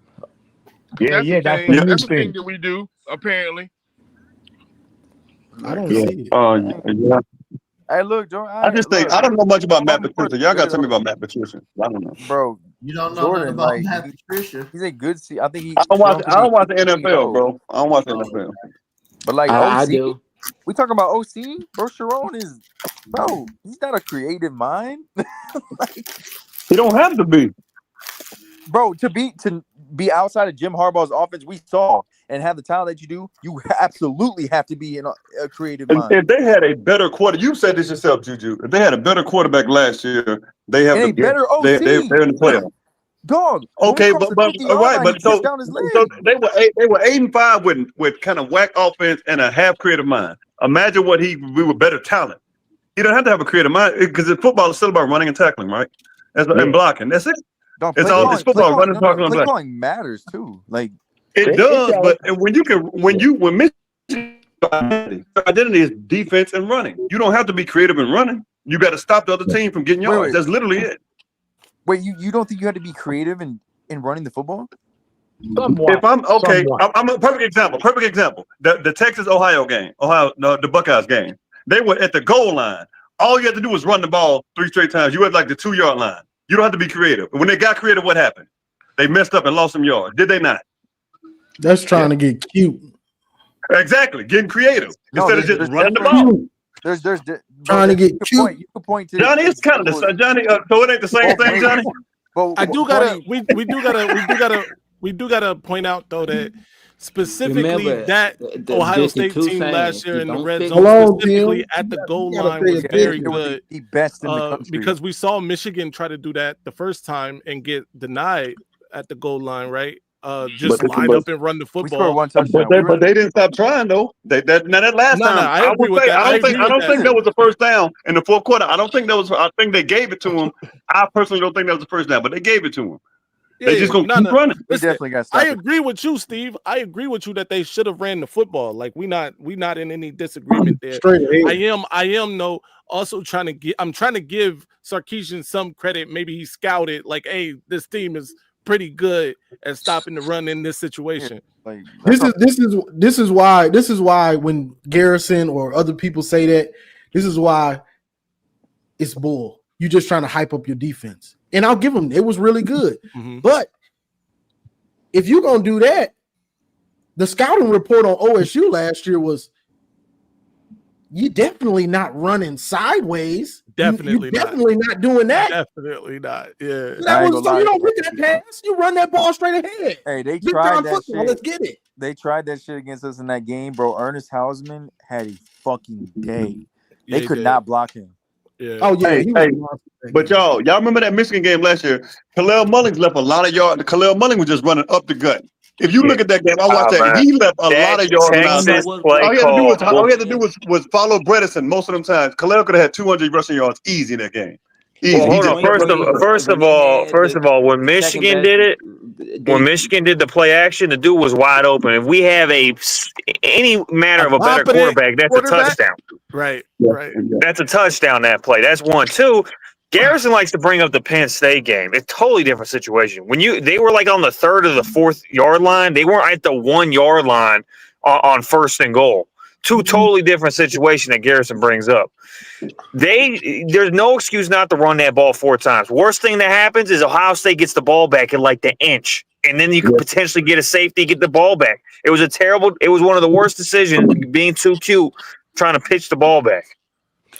Yeah, that's the thing that we do apparently. I don't see it. Yeah. Hey, look, Jordan. I don't know much about Matt Patricia. Y'all got to tell me about Matt Patricia. I don't know, bro. You don't know Jordan, nothing about Matt Patricia. He's a good. I think he. I don't watch the NFL, bro. I don't watch the NFL. But like I OC, do. We talking about OC, bro. Sharon is, bro. He's not a creative mind. He don't have to be, bro. To be outside of Jim Harbaugh's offense, we saw and have the talent that you do. You absolutely have to be in a creative mind. If they had a better quarter, you said this yourself, Juju. If they had a better quarterback last year, they have a better OC. They're in the playoffs. Dog. Okay, but all right, but so they were 8-5 with kind of whack offense and a half creative mind. Imagine we were better talent. You don't have to have a creative mind because football is still about running and tackling, right? And blocking. That's it. It's football, running, tackling, and blocking. Calling matters too. Like it does, but when Michigan identity is defense and running. You don't have to be creative in running. You got to stop the other team from getting yards. That's literally it. Wait, you don't think you had to be creative in running the football? If I'm okay, I'm a perfect example. The Texas-Ohio game, the Buckeyes game. They were at the goal line. All you had to do was run the ball 3 straight times. You had like the 2-yard line. You don't have to be creative. When they got creative, what happened? They messed up and lost some yards. Did they not? That's trying to get cute. Exactly, getting creative instead of just running the ball. There's trying to get cute. You can point to Johnny. It's kind of the Johnny. So it ain't the same thing, Johnny. I do gotta point out though that specifically that Ohio State team last year in the red zone, specifically at the goal line, was very good. The best in the country. Because we saw Michigan try to do that the first time and get denied at the goal line, right? Just line up and run the football. But they didn't stop trying though. That last time. I don't think that was the first down in the fourth quarter. I think they gave it to him. I personally don't think that was the first down, but they gave it to him. They just gonna keep running. Definitely got I agree with you, Steve. I agree with you that they should have ran the football. Like we not in any disagreement there. I am though also trying to give Sarkisian some credit. Maybe he scouted like, hey, this team is pretty good at stopping the run in this situation. Like this is why when Garrison or other people say that, this is why it's bull. You just trying to hype up your defense. And I'll give them, it was really good. Mm-hmm. But if you're going to do that, the scouting report on OSU last year was you're definitely not running sideways. Definitely You're definitely not doing that. Definitely not. Yeah. That was so you don't get that pass. You run that ball straight ahead. Hey, they Big tried time that football. shit. Let's get it. They tried that shit against us in that game, bro. Ernest Hausman had a fucking day. They could not block him. Yeah. Oh yeah. Hey, but y'all remember that Michigan game last year? Khalil Mullins left a lot of yards. Khalil Mullins was just running up the gut. If you look at that game, I watched that. Man. He left a lot of yards. Texas play All he had to do call. was follow Bredesen most of them times. Khalil could have had 200 rushing yards easy in that game. Easy. Well, hold on. First of all, when Michigan did it, when Michigan did the play action, the dude was wide open. If we have any matter of a better quarterback, that's a touchdown. Right. That's a touchdown. That play. That's 1-2. Garrison likes to bring up the Penn State game. It's a totally different situation. They were like on the 3rd or the 4th yard line. They weren't at the 1 yard line on 1st and goal. Two totally different situations that Garrison brings up. There's no excuse not to run that ball 4 times. Worst thing that happens is Ohio State gets the ball back at like the inch, and then you could potentially get a safety, get the ball back. It was one of the worst decisions, being too cute, trying to pitch the ball back.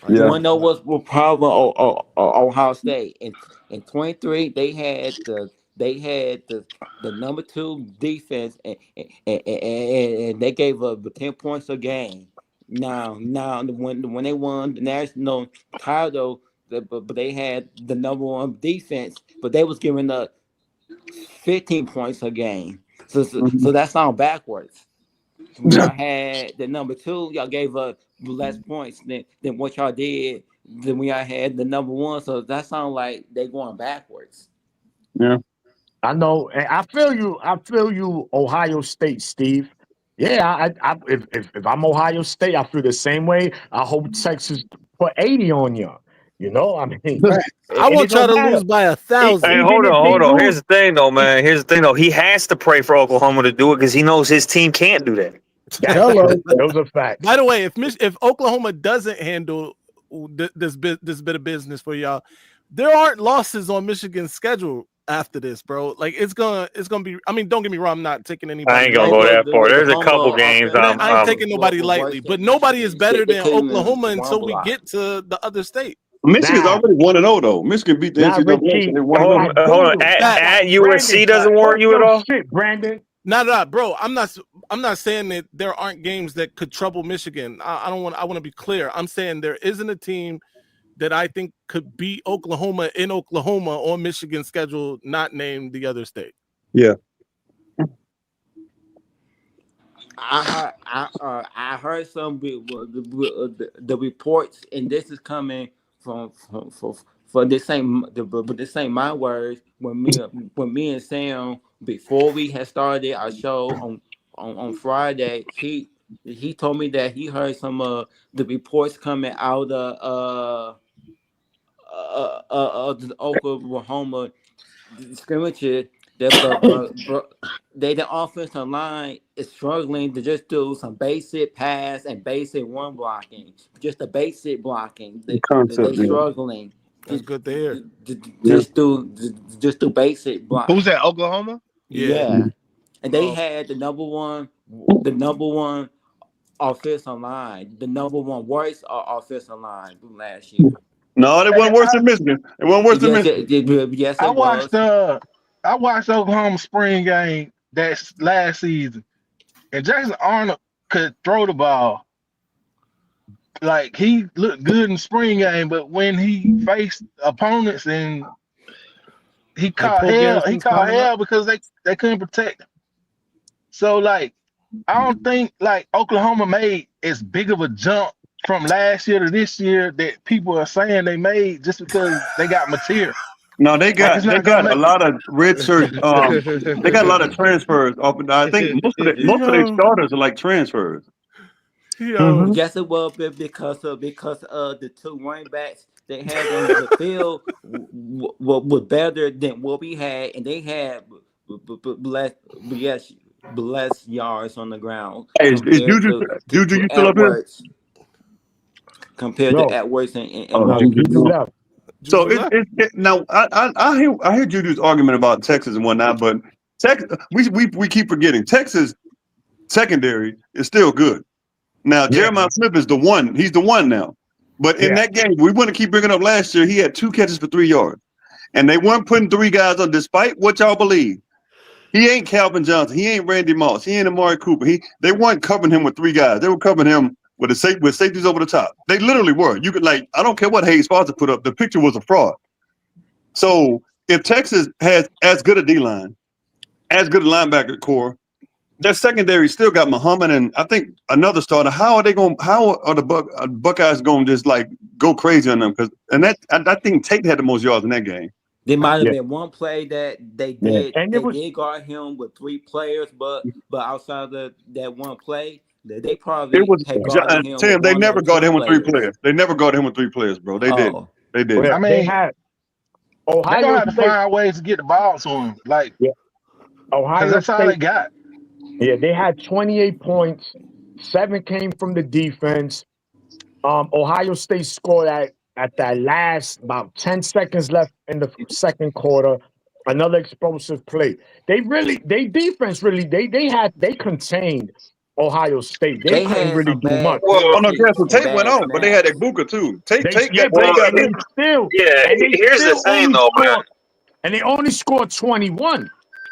You want to know what's the problem? Ohio State in 23, they had the number 2 defense, and they gave up 10 points a game. Now when they won the national title, but they had the number 1 defense, but they was giving up 15 points a game. So that sounds backwards. When y'all had the number 2, y'all gave up less points than what y'all did than when y'all had the number 1. So that sounds like they going backwards. Yeah, I know. I feel you, Ohio State, Steve. Yeah, if I'm Ohio State, I feel the same way. I hope Texas put 80 on you. You know, I mean, I want y'all to lose by 1,000. Hey, hold on. Here's the thing, though, man. He has to pray for Oklahoma to do it because he knows his team can't do that. Those are facts. By the way, if Oklahoma doesn't handle this bit of business for y'all, there aren't losses on Michigan's schedule after this, bro. Like it's gonna be. I mean, don't get me wrong. I'm not taking anybody. I ain't gonna go that far. There's a couple games. I ain't taking nobody lightly, but nobody is better than Oklahoma until we get to the other state. Michigan's already 1-0 though. Michigan beat the NCAA. Hold on. At USC doesn't worry you at all, Brandon. No, bro. I'm not saying that there aren't games that could trouble Michigan. I want to be clear. I'm saying there isn't a team that I think could beat Oklahoma in Oklahoma on Michigan's schedule, not named the other state. Yeah. I heard some the reports, and this is coming from this ain't my words. When me and Sam, before we had started our show on Friday, he told me that he heard some the reports coming out of the Oklahoma scrimmages that the offensive line is struggling to just do some basic pass and basic run blocking, just the basic blocking. They're struggling. That's good to hear. Just do basic blocking. Who's that? Oklahoma? Yeah. And they had the number one offensive line, the number 1 worst offensive line last year. No, it wasn't worse than Michigan. It wasn't worse than Michigan. Yes, I watched Oklahoma spring game that's last season, and Jackson Arnold could throw the ball. Like he looked good in spring game, but when he faced opponents and he caught hell because they couldn't protect him. So like I don't think like Oklahoma made as big of a jump from last year to this year that people are saying they made just because they got material. No, they got a lot of red shirt. They got a lot of transfers. I think most of their starters are like transfers. Yes, it was because of the 2 running backs they had on the field were better than what we had, and they had less yards on the ground. Hey, is Juju you still up here? Compared to Edwards and Juju. So now I hear Juju's argument about Texas and whatnot, but Texas we keep forgetting Texas secondary is still good. Now Jeremiah Smith is the one. He's the one now. But in that game, we want to keep bringing up last year. He had 2 catches for 3 yards, and they weren't putting 3 guys on, despite what y'all believe. He ain't Calvin Johnson. He ain't Randy Moss. He ain't Amari Cooper. They weren't covering him with 3 guys. They were covering him with safeties over the top. They literally were. You could I don't care what Hayes Foster put up. The picture was a fraud. So if Texas has as good a D-line, as good a linebacker core, their secondary still got Muhammad and I think another starter. How are the Buckeyes going to just go crazy on them? I think Tate had the most yards in that game. There might have been one play that they did. They did guard him with 3 players, but outside of that one play, they probably had guarded him. Tim, they never guarded him with 3 players. They never guarded him with 3 players, bro. They did. They did. I mean, they're gonna have to find ways to get the ball to him. Ohio that's State, all they got. Yeah, they had 28 points. 7 came from the defense. Ohio State scored at that last about 10 seconds left in the second quarter. Another explosive play. They contained Ohio State. They couldn't really do much. Well, no, Tate went on, but they had Ibuka too. Tate got here's the thing, though, man. And they only scored 21.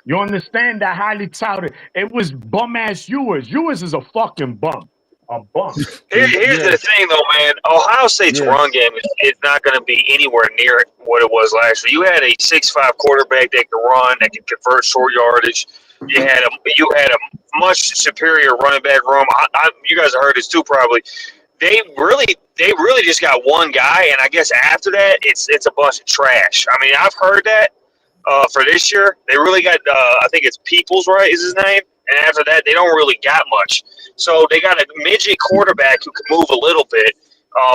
You understand that highly touted? It was bum ass Ewers. Ewers is a fucking bum. A bum. Here's the thing, though, man. Ohio State's run game is not going to be anywhere near what it was last year. You had a 6'5" quarterback that could run, that could convert short yardage. You had a much superior running back room. You guys have heard this too, probably. They really just got one guy, and I guess after that, it's a bunch of trash. I mean, I've heard that for this year. They really got, I think it's Peoples, right, is his name? And after that, they don't really got much. So they got a midget quarterback who can move a little bit,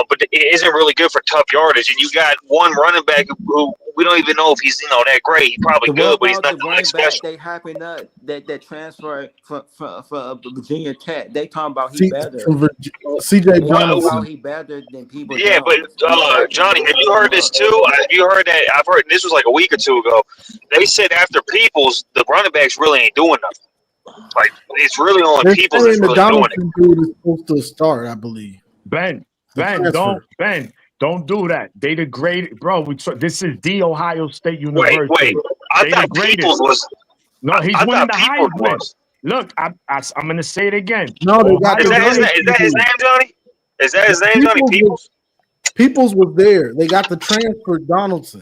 but it isn't really good for tough yardage. And you got one running back who we don't even know if he's that great. He's probably good, but he's not that special. They hyping up that transfer from Virginia Tech. They talking about he better. CJ Johnson. He better than people. Yeah, but Johnny, have you heard this too? Have you heard that? I've heard this was like a week or 2 ago. They said after Peoples, the running backs really ain't doing nothing. Like it's really only Peoples that's really doing it. Dude is supposed to start, I believe. Ben, don't do that. They degraded, bro. This is the Ohio State University. Wait. I thought Peoples was. No, he's winning the Heisman. Look, I'm going to say it again. No, is that his name, Johnny? Is that his name, Johnny Peoples? Peoples was there. They got the transfer Donaldson.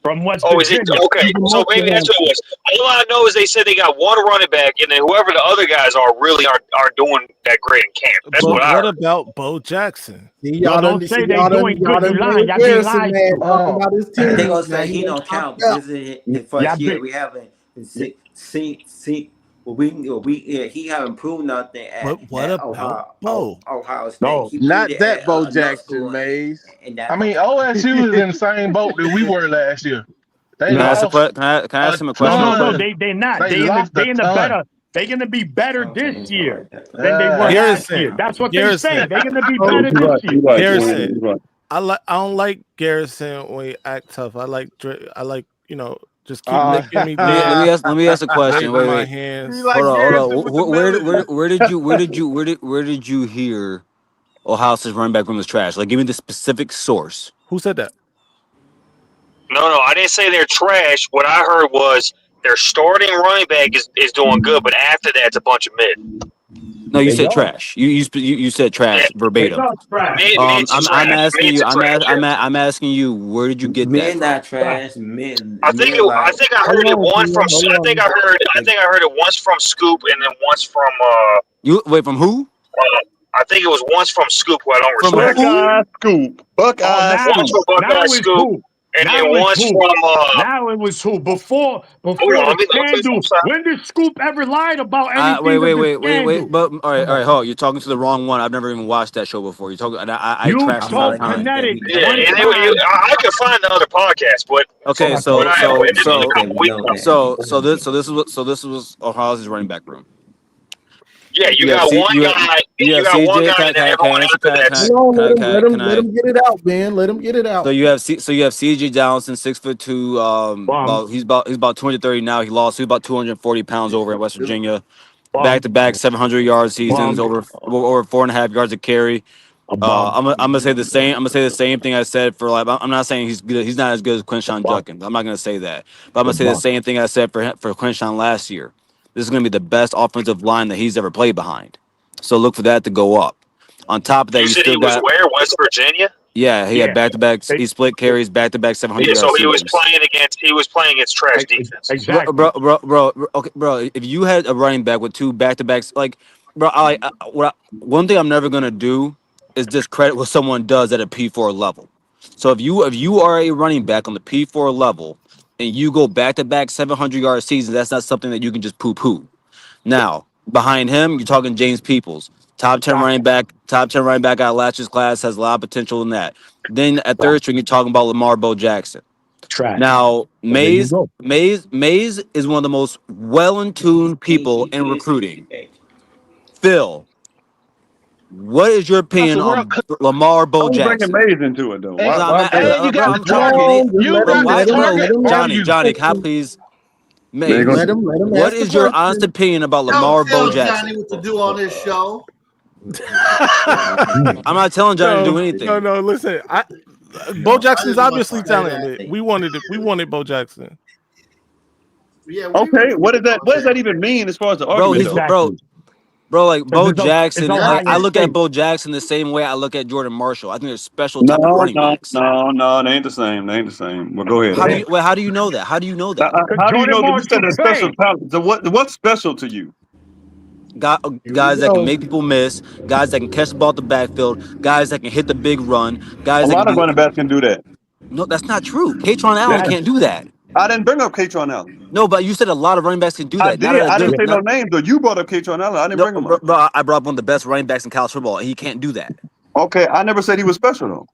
From West Virginia. Is it? Okay, so maybe that's what it was. All I know is they said they got one running back, and then whoever the other guys are really are doing that great in camp. That's what I heard. What about Bo Jackson? Y'all don't say they're doing good. You lying. Y'all be lying. They gonna say he don't count. This is his first year. We haven't seen. He haven't proved nothing. What about Bo? Ohio State. No, not that Bo Jackson, Mays. I mean, OSU is in the same boat that we were last year. Can I ask him a question? No, they're not. They're in the better. They're gonna be better this year than they were last year. That's what they say. They're gonna be better this year. Garrison, I don't like Garrison when he act tough. I like just keep licking me. Let me ask a question. Wait. Hold on. Where did you hear Ohio State's running back room was trash? Like, give me the specific source. Who said that? No, I didn't say they're trash. What I heard was their starting running back is doing good, but after that, it's a bunch of mid. No, you said trash. You said trash verbatim. I'm asking you. Where did you get that? Not trash. I think I heard it once from. I think I heard it once from Scoop and then once from. You wait from who? I think it was once from Scoop, who I don't respect. Buckeye Scoop. And then once from now it was who before the scandal. When did Scoop ever lied about anything? Wait. But all right, hold. You're talking to the wrong one. I've never even watched that show before. You're talking. I trashed him all the time. I could find the other podcast, but okay. So this was Ohio's running back room. Yeah, you got one guy. You got one guy that everyone after that. Let him get it out, man. Let him get it out. So you have CJ Donaldson, 6'2". He's about 230 now. He was about 240 pounds over in West Virginia. back-to-back 700-yard seasons, over 4.5 yards a carry. I'm gonna say the same. I'm gonna say the same thing I said for like. I'm not saying he's good. He's not as good as Quinshawn Judkins. I'm not gonna say that. But I'm gonna say the same thing I said for Quinshawn last year. This is gonna be the best offensive line that he's ever played behind. So look for that to go up. On top of that, You said he was where? West Virginia? Yeah, he had back-to-back. He split carries, back-to-back 700 Yeah, yard so seasons. he was playing against trash defense. Exactly. Bro. If you had a running back with 2 back-to-backs, like, bro, one thing I'm never gonna do is discredit what someone does at a P4 level. So if you are a running back on the P4 level and you go back-to-back 700-yard seasons, that's not something that you can just poo-poo. Now, behind him, you're talking James Peoples. Top 10 running back out of last year's class, has a lot of potential in that. Then at third string, you're talking about Lamar Bo Jackson. Now, Mays is one of the most well-in-tuned people in recruiting. Phil, what is your opinion on Lamar Bo Don't bring Jackson? Mays into it though. And you got the trying. target. You got the target on you. Johnny, can I please? Mays, Let him what ask the is your question. honest opinion about Don't Lamar Bo tell Jackson? Johnny what to do on this show. I'm not telling Johnny to do anything. No. Listen, Bo Jackson's obviously talented. We wanted Bo Jackson. Yeah. Okay, what does that even mean as far as the argument though? Bro, like Bo Jackson, Ohio I look State. at Bo Jackson the same way I look at Jordan Marshall. I think they're special No, type of running backs. no, they ain't the same. They ain't the same. Well, go ahead. How do you know that? How do you know that? How do you know that you said a special talent? So what's special to you? Guys that can make people miss, guys that can catch the ball at the backfield, guys that can hit the big run, guys A that lot can of running backs can do that. No, that's not true. Katron Allen can't do that. I didn't bring up Katron Allen. No, but you said a lot of running backs can do that. I did. I didn't say no names though. You brought up Katron Allen. I didn't bring him up. Bro, I brought up one of the best running backs in college football, and he can't do that. Okay, I never said he was special though.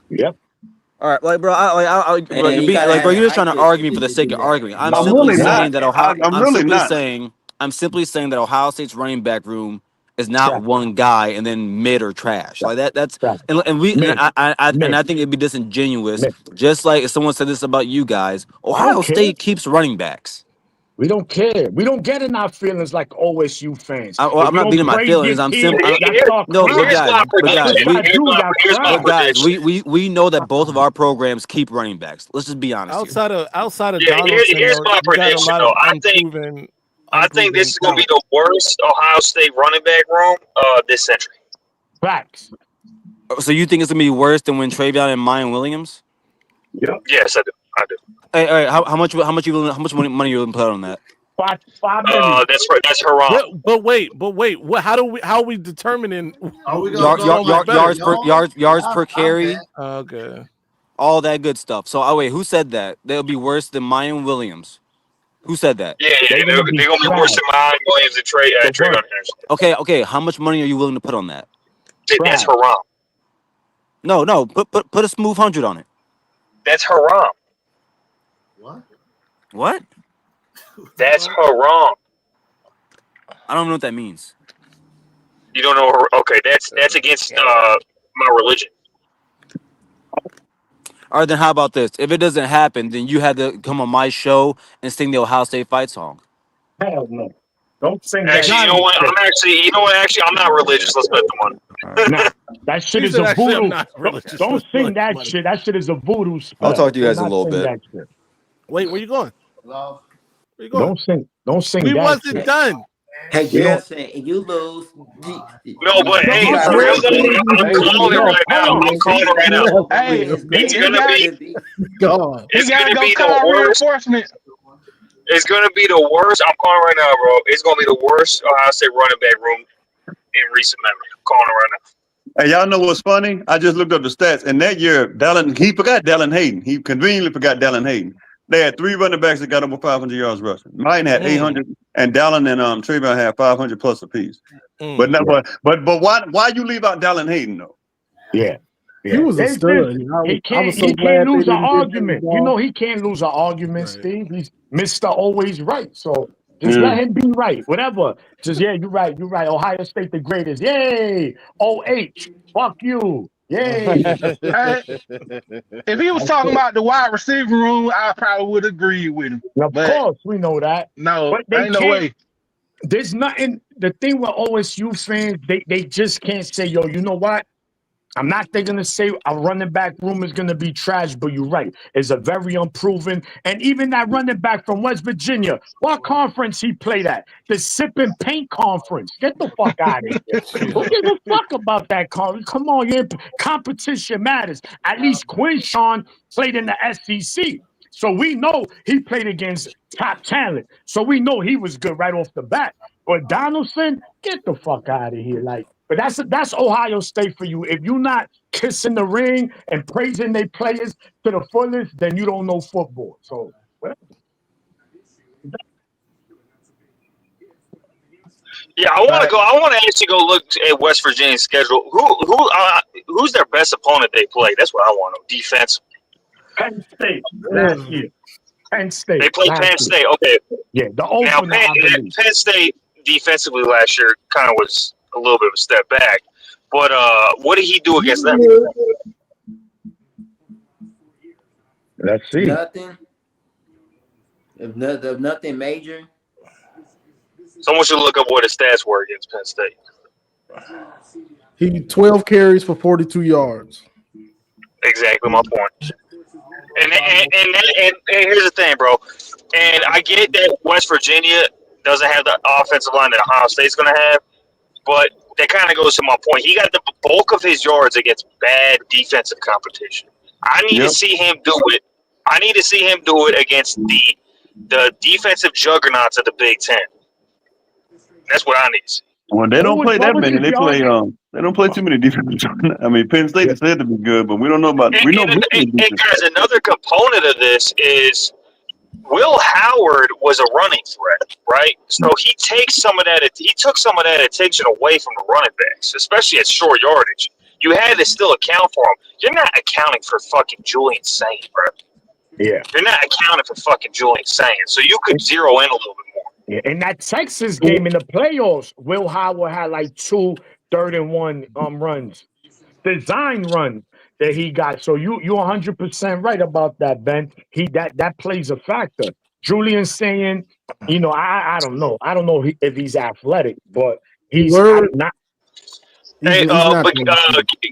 Yep. All right, like, bro, you're just trying to argue me for the sake of arguing. I'm simply saying that I'm simply saying that Ohio State's running back room is not one guy and then mid or trash. Like that's and I think it'd be disingenuous. Just like if someone said this about you guys, Ohio State keeps running backs. We don't care. We don't get in our feelings like OSU fans. I'm not being in my feelings. I'm simply guys. We know that both of our programs keep running backs. Let's just be honest. Outside of here's my prediction though. I think this is going to be the worst Ohio State running back room this century. Facts. So you think it's going to be worse than when Travion and Mayan Williams? Yeah. Yes, I do. Hey, all right. How much money you willing to put on that? $5 million. That's haram. But wait. How are we determining yards per carry? Okay. All that good stuff. So wait, who said that? They'll be worse than Mayan Williams. Who said that? Yeah, they're going to be worse than Mayan Williams and Travion Henderson. Okay. How much money are you willing to put on that? That's haram. No. Put a smooth 100 on it. That's haram. What? That's haram. I don't know what that means. You don't know? Okay, that's against my religion. All right, then how about this? If it doesn't happen, then you had to come on my show and sing the Ohio State fight song. Hell no. Don't sing that. Actually, you know what? Actually, I'm not religious. Let's bet the money. Nah, that shit is a voodoo. Don't sing that shit. That shit is a voodoo spell. I'll talk to you guys in a little bit. Wait, where you going? Hello? Where you going? Don't sing we that wasn't shit. done. Hey, Jason, you lose. No, but hey, for real though, I'm calling it right now. Hey, it's gonna be God. It's gonna be the worst. It's gonna be the worst. I'm calling right now, bro. It's gonna be the worst Ohio State running back room in recent memory. I'm calling it right now. Hey, y'all know what's funny? I just looked up the stats, and that year, he forgot Dallin Hayden. He conveniently forgot Dallin Hayden. They had 3 running backs that got over 500 yards rushing. Mine had 800, and Dallin and Travion had 500 plus apiece. But why you leave out Dallin Hayden though? Yeah. He was a stud. He can't lose an argument. You know he can't lose an argument, Steve. He's Mr. Always Right. So just let him be right. Whatever. Just you're right. Ohio State the greatest. Yay. OH. Fuck you. Yay. If he was talking about the wide receiver room, I probably would agree with him. Of course, we know that. No, but ain't no way. there's nothing. The thing with OSU fans, they just can't say, yo, you know what? I'm not thinking to say a running back room is going to be trash, but you're right. It's a very unproven. And even that running back from West Virginia, what conference he played at? The Sip and Paint Conference. Get the fuck out of here. Who gives a fuck about that conference? Come on, competition matters. At least Quinshawn played in the SEC. So we know he played against top talent. So we know he was good right off the bat. But Donaldson, get the fuck out of here. But that's Ohio State for you. If you're not kissing the ring and praising their players to the fullest, then you don't know football. So yeah, I want to go. I want to actually go look at West Virginia's schedule. Who's their best opponent they play? That's what I want to know. Defense. Penn State last year. Penn State. They played Penn State. Okay. Yeah, the opener. Now Penn State defensively last year kind of was a little bit of a step back. But what did he do against them? Let's see. Nothing. If nothing major. Someone should look up what his stats were against Penn State. He 12 carries for 42 yards. Exactly my point. And here's the thing, bro. And I get that West Virginia doesn't have the offensive line that Ohio State's going to have, but that kind of goes to my point. He got the bulk of his yards against bad defensive competition. I need to see him do it. I need to see him do it against the defensive juggernauts of the Big Ten. That's what I need to see. Well, they don't play that many. They play they don't play too many defenses. I mean, Penn State is said to be good, but we don't know about. We know. And guys, another component of this is Will Howard was a running threat, right? So he takes some of that. He took some of that attention away from the running backs, especially at short yardage. You had to still account for him. You're not accounting for fucking Julian Sain, bro. Yeah, you're not accounting for fucking Julian Sain, so you could zero in a little bit more. Yeah, in that Texas game in the playoffs, Will Howard had like 2 3rd-and-1 runs, design runs that he got. So you're 100% right about that, Ben. That plays a factor. Julian Sain, I don't know. I don't know if he's athletic, but he's not. Hey, but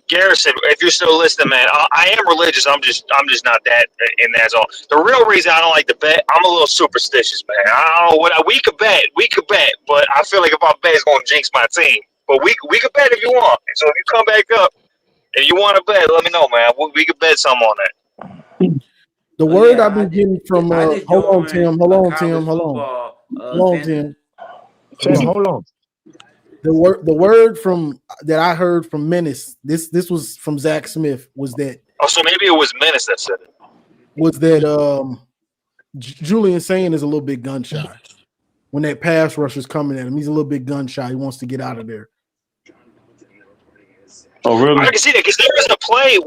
Garrison, if you're still listening, man, I am religious. I'm just not that, and that's all. The real reason I don't like to bet, I'm a little superstitious, man. I don't know what we could bet, but I feel like if I bet, it's going to jinx my team. But we could bet if you want. So if you come back up and you want to bet, let me know, man. We could bet some on that. The word I've been getting from hold on, Tim. Hold on. The word from that I heard from Menace, this was from Zach Smith, was that. Oh, so maybe it was Menace that said it. Was that Julian Sain is a little bit gun shy. When that pass rusher's coming at him, he's a little bit gun shy. He wants to get out of there. Oh, really? I can see that because there was a play.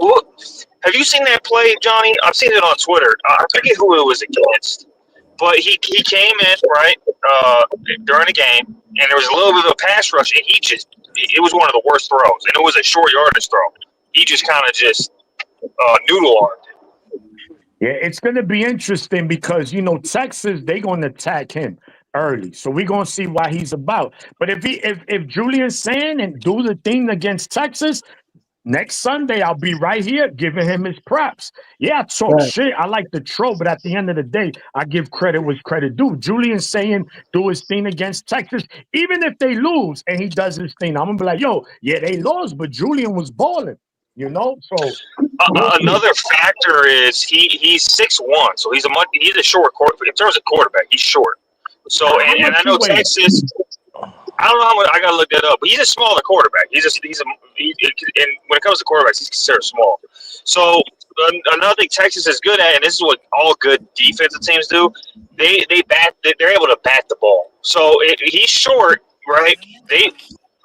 Have you seen that play, Johnny? I've seen it on Twitter. I forget who it was against. But he came in, right, during the game, and there was a little bit of a pass rush, and it was one of the worst throws, and it was a short yardage throw. He just kind of noodle-armed it. Yeah, it's going to be interesting because, Texas, they're going to attack him early. So we're going to see what he's about. But if Julian Sain and do the thing against Texas, next Sunday, I'll be right here giving him his props. Yeah, I talk shit. I like the troll, but at the end of the day, I give credit where credit due. Julian Sain do his thing against Texas. Even if they lose and he does his thing, I'm going to be like, yo, yeah, they lost, but Julian was balling, So another factor is he's 6'1", so he's a short quarterback. In terms of quarterback, he's short. So and I know Texas. I don't know how much I gotta look that up, but he's a smaller quarterback. And when it comes to quarterbacks, he's considered small. So another thing Texas is good at, and this is what all good defensive teams do, they're able to bat the ball. So he's short, right? This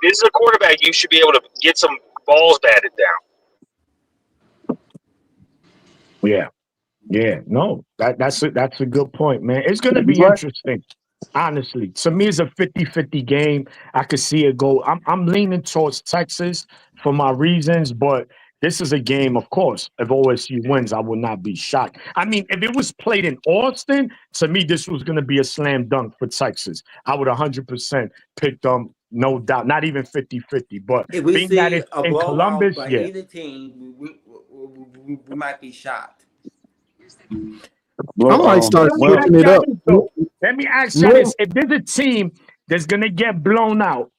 is a quarterback you should be able to get some balls batted down. Yeah. No, that's a good point, man. It's gonna be interesting. Honestly, to me, it's a 50-50 game. I could see it go. I'm leaning towards Texas for my reasons, but This is a game, of course. If OSU wins, I would not be shocked. I mean, if it was played in Austin, to me, this was going to be a slam dunk for Texas. I would 100% pick them, no doubt. Not even 50-50. But if we being that see it's a in blowout Columbus, by yeah. either team, we might be shocked. I might start switching it up. Let me ask you this. If there's a team that's going to get blown out,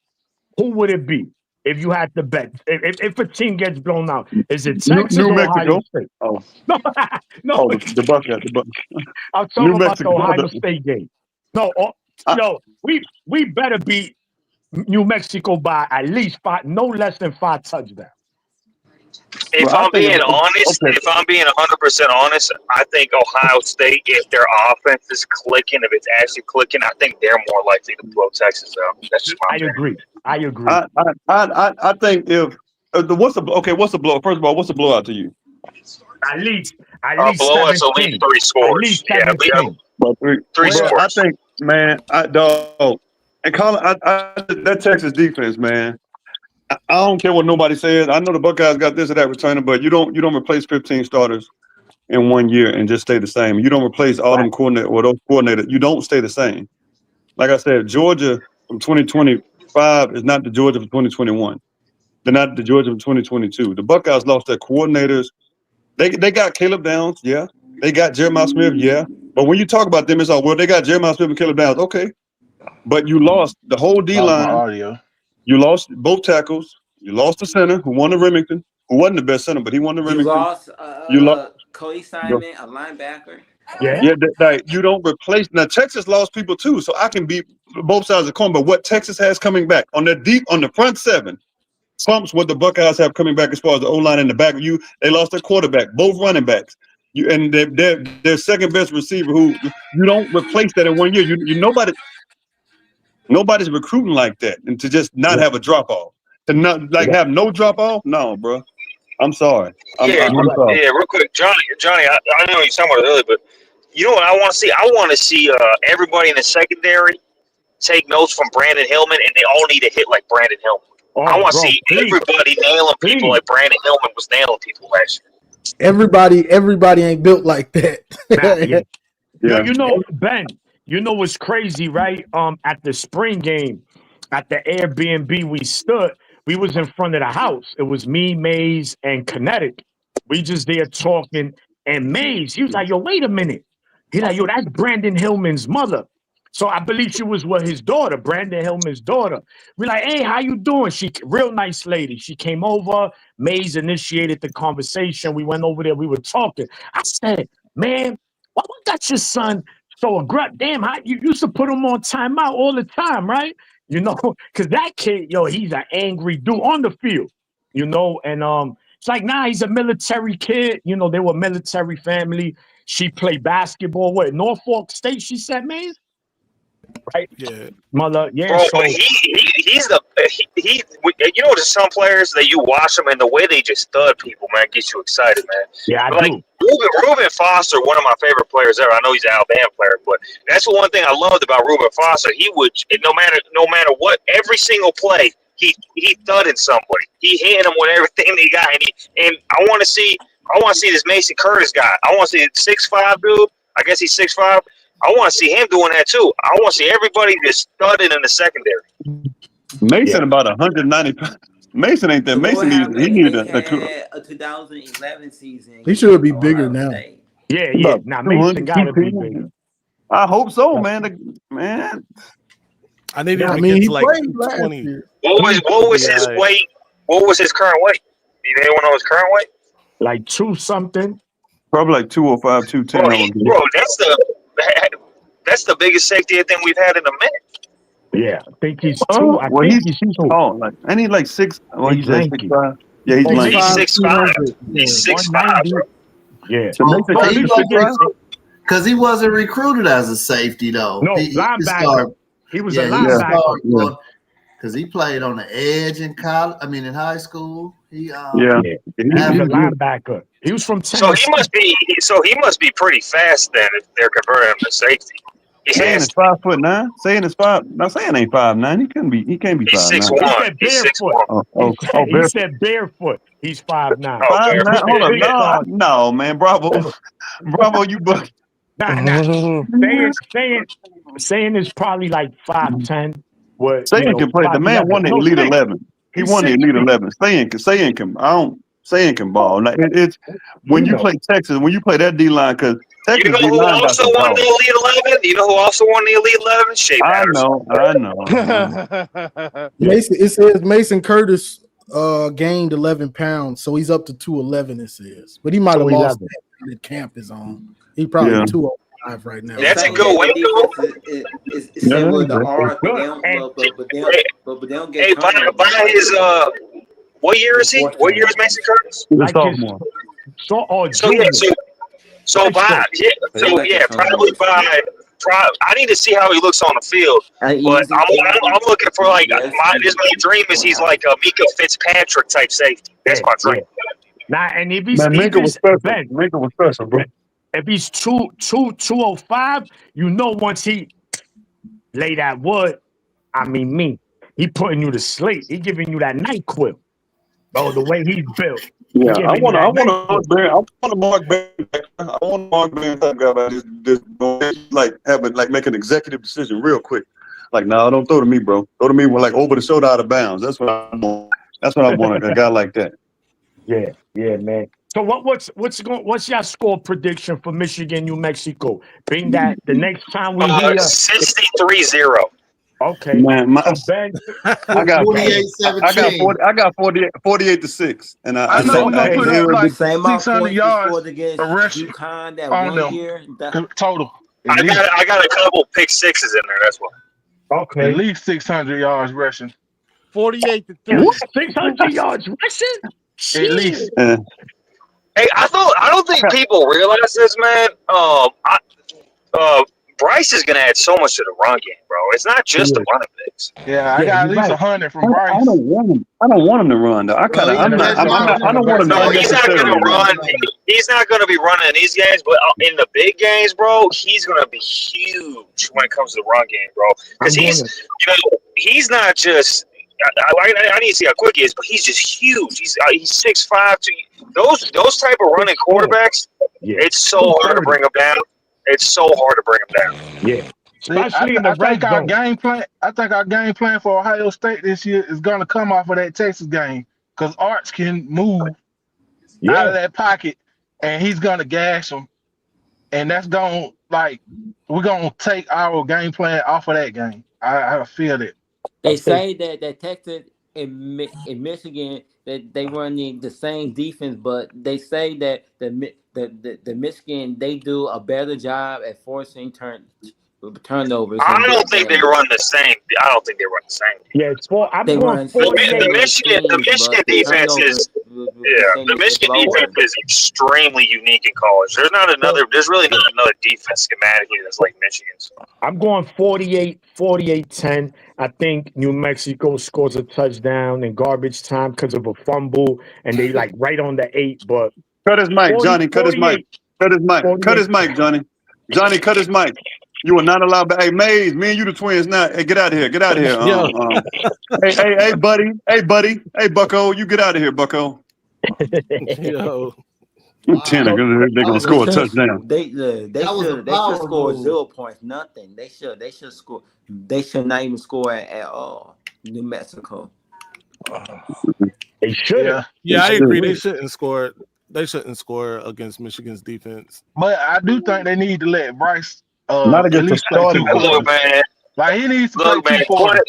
who would it be? If you had to bet, if a team gets blown out, is it Texas New or Ohio Mexico? State? Oh, no. Oh, the Buckeyes. I'm talking New about Mexico. the Ohio State game. No, we better beat New Mexico by at least 5, no less than 5 touchdowns. If I'm being honest, if I'm being 100% honest, I think Ohio State, if their offense is clicking, if it's actually clicking, I think they're more likely to blow Texas out. That's just my opinion. I agree. I think if what's the blow? First of all, what's the blowout to you? At least blowout's at least 3 scores. At least 17. But three scores. I think, man, and Colin, that Texas defense, man. I don't care what nobody says. I know the Buckeyes got this or that returner, but you don't replace 15 starters in 1 year and just stay the same. You don't replace all them coordinators or those coordinators. You don't stay the same. Like I said, Georgia from 2025 is not the Georgia from 2021. They're not the Georgia from 2022. The Buckeyes lost their coordinators. They got Caleb Downs, yeah. They got Jeremiah Smith, yeah. But when you talk about them, it's all, well, they got Jeremiah Smith and Caleb Downs, okay. But you lost the whole D-line. You lost both tackles. You lost the center who won the Remington, who wasn't the best center, but he won the Remington. You lost Cody Simon, a linebacker. Yeah, you don't replace. Now Texas lost people too, so I can beat both sides of the coin. But what Texas has coming back on the front seven trumps what the Buckeyes have coming back as far as the O-line in the back. They lost their quarterback, both running backs. And their second best receiver, who you don't replace that in 1 year. Nobody's recruiting like that, and to just not have a drop off, to not have no drop off. No, bro. I'm sorry. I'm sorry. Real quick, Johnny. I know you were talking about it earlier, but you know what I want to see? I want to see everybody in the secondary take notes from Brandon Hillman, and they all need to hit like Brandon Hillman. I want to see everybody nailing people like Brandon Hillman was nailing people last year. Everybody ain't built like that. You know, Ben, you know what's crazy, right? At the spring game, at the Airbnb we stood, we was in front of the house. It was me, Mays, and Kinetic. We just there talking, and Mays, he was like, yo, wait a minute. He like, yo, that's Brandon Hillman's mother. So I believe she was with his daughter, Brandon Hillman's daughter. We like, hey, how you doing? She real nice lady. She came over. Mays initiated the conversation. We went over there. We were talking. I said, man, why got your son so aggressive? Damn, you used to put him on timeout all the time, right? You know, because that kid, yo, he's an angry dude on the field, you know, and it's like, nah, he's a military kid. You know, they were a military family. She played basketball at Norfolk State, she said, man. Right? Yeah. Mother, yeah. Bro, but he's you know, there's some players that you watch them and the way they just stud people, man, gets you excited, man. Yeah, I like do. Reuben Foster, one of my favorite players ever. I know he's an Alabama player, but that's the one thing I loved about Reuben Foster. He would, no matter what, every single play, he thudded somebody. He hit him with everything they got, and I want to see this Mason Curtis guy. I want to see 6'5" dude. I guess he's 6'5". I want to see him doing that too. I want to see everybody just studded in the secondary. Mason about 190 pounds. Mason ain't that. So Mason needed a 2011 season. He should be bigger now. Yeah. Now Mason gotta be bigger. I hope so, man. Man, I need him to get to like 20. What was his weight? What was his current weight? Do anyone know his current weight? Like 2 something. Probably like 205, 210. Bro, that's the biggest safety I think we've had in a minute. Yeah, I think he's 2. I think he's 2. Oh, and he's like 6. Well, he's like 6'5". Yeah, he's like 6'5". He's 6'5", bro. Yeah. Because he wasn't recruited as a safety, though. No, linebacker. He was a linebacker. Because he played on the edge in college. I mean, in high school. He was a linebacker. He was from Tennessee. So he must be pretty fast then if they're converting him to safety. Saying is 5'9". Saying is 5. Now saying ain't 5'9". He can't be He's 5'9". 6'1". He said He's barefoot. 6'1". He said barefoot. He's 5'9". Oh, 5'9". Hold up, barefoot. no, man, Bravo, you buck. Nah. Saying is probably like 5'10". What Saying can play. The probably man won the no, Elite six. 11. He He's won the 6 Elite feet. 11. Saying can. Saying can ball. Like it's when you play Texas, when you play that D line, because You Texas know D who line got also some won the dogs. Elite 11? You know who also won the Elite 11? Shea I Patterson. know. Mason, it says Mason Curtis gained 11 pounds, so he's up to 211. It says, but he might have lost that the camp is on. He probably 205 right now. That's a good way to go. Is similar to ours, but they don't get Hey, by his what year is he? What year is Mason Curtis? Like sophomore. Probably by. I need to see how he looks on the field, but I'm looking for like my dream is he's like a Mika Fitzpatrick type safety. That's my dream. Nah, and if he's Minka was special, bro. If he's 205, you know once he lay that wood, he putting you to sleep. He giving you that NyQuil. Oh, the way he's built. Yeah, I want to Mark Barron type guy about this like make an executive decision real quick. Like, no, don't throw to me, bro. Throw to me with like over the shoulder out of bounds. That's what I want. That's what I want, a guy like that. Yeah, man. So what's your score prediction for Michigan, New Mexico? Being that the next time we hear 63-0. Okay. Man, so Ben, I got 48-6, and I know we're gonna put up like same 600 yards against rushing UConn that on one them year. total. I got a couple pick sixes in there. That's why. Okay. At least 600 yards rushing. 48-3. 600 yards rushing. At least. Hey, I don't think people realize this, man. Bryce is gonna add so much to the run game, bro. It's not just the running backs. Yeah, I got at least 100 from Bryce. I don't want him to run though. I don't want him to He's not gonna run. He's not gonna be running in these games, but in the big games, bro, he's gonna be huge when it comes to the run game, bro. Because he's not just. I need to see how quick he is, but he's just huge. He's 6'5". Those type of running quarterbacks, it's so hard to bring them down. It's so hard to bring them down. Yeah. Especially I think our game plan. I think our game plan for Ohio State this year is going to come off of that Texas game because Arts can move out of that pocket, and he's going to gash them, and that's going we're going to take our game plan off of that game. I feel that. They say that Texas and Michigan that they run the same defense, but they say that the Michigan they do a better job at forcing turnovers. I don't think they run the same. Yeah, the Michigan defense is the Michigan defense is extremely unique in college. There's really not another defense schematically that's like Michigan's. I'm going 48-10. I think New Mexico scores a touchdown in garbage time because of a fumble, and they like right on the 8. But cut his mic, Johnny. Cut his mic. Cut his mic, Johnny. Johnny, cut his mic. You are not allowed. Hey, Maze, me and you the twins now. Hey, get out of here. Get out of here. Hey, buddy. Hey, Bucko, you get out of here, Bucko. Yo. They're gonna score a touchdown. They should score 0 points, nothing. They should score. They should not even score at all. New Mexico. They should. Yeah, I agree. They shouldn't score. They shouldn't score against Michigan's defense. But I do think they need to let Bryce not against the starting. Look, man. Like he needs to play 240.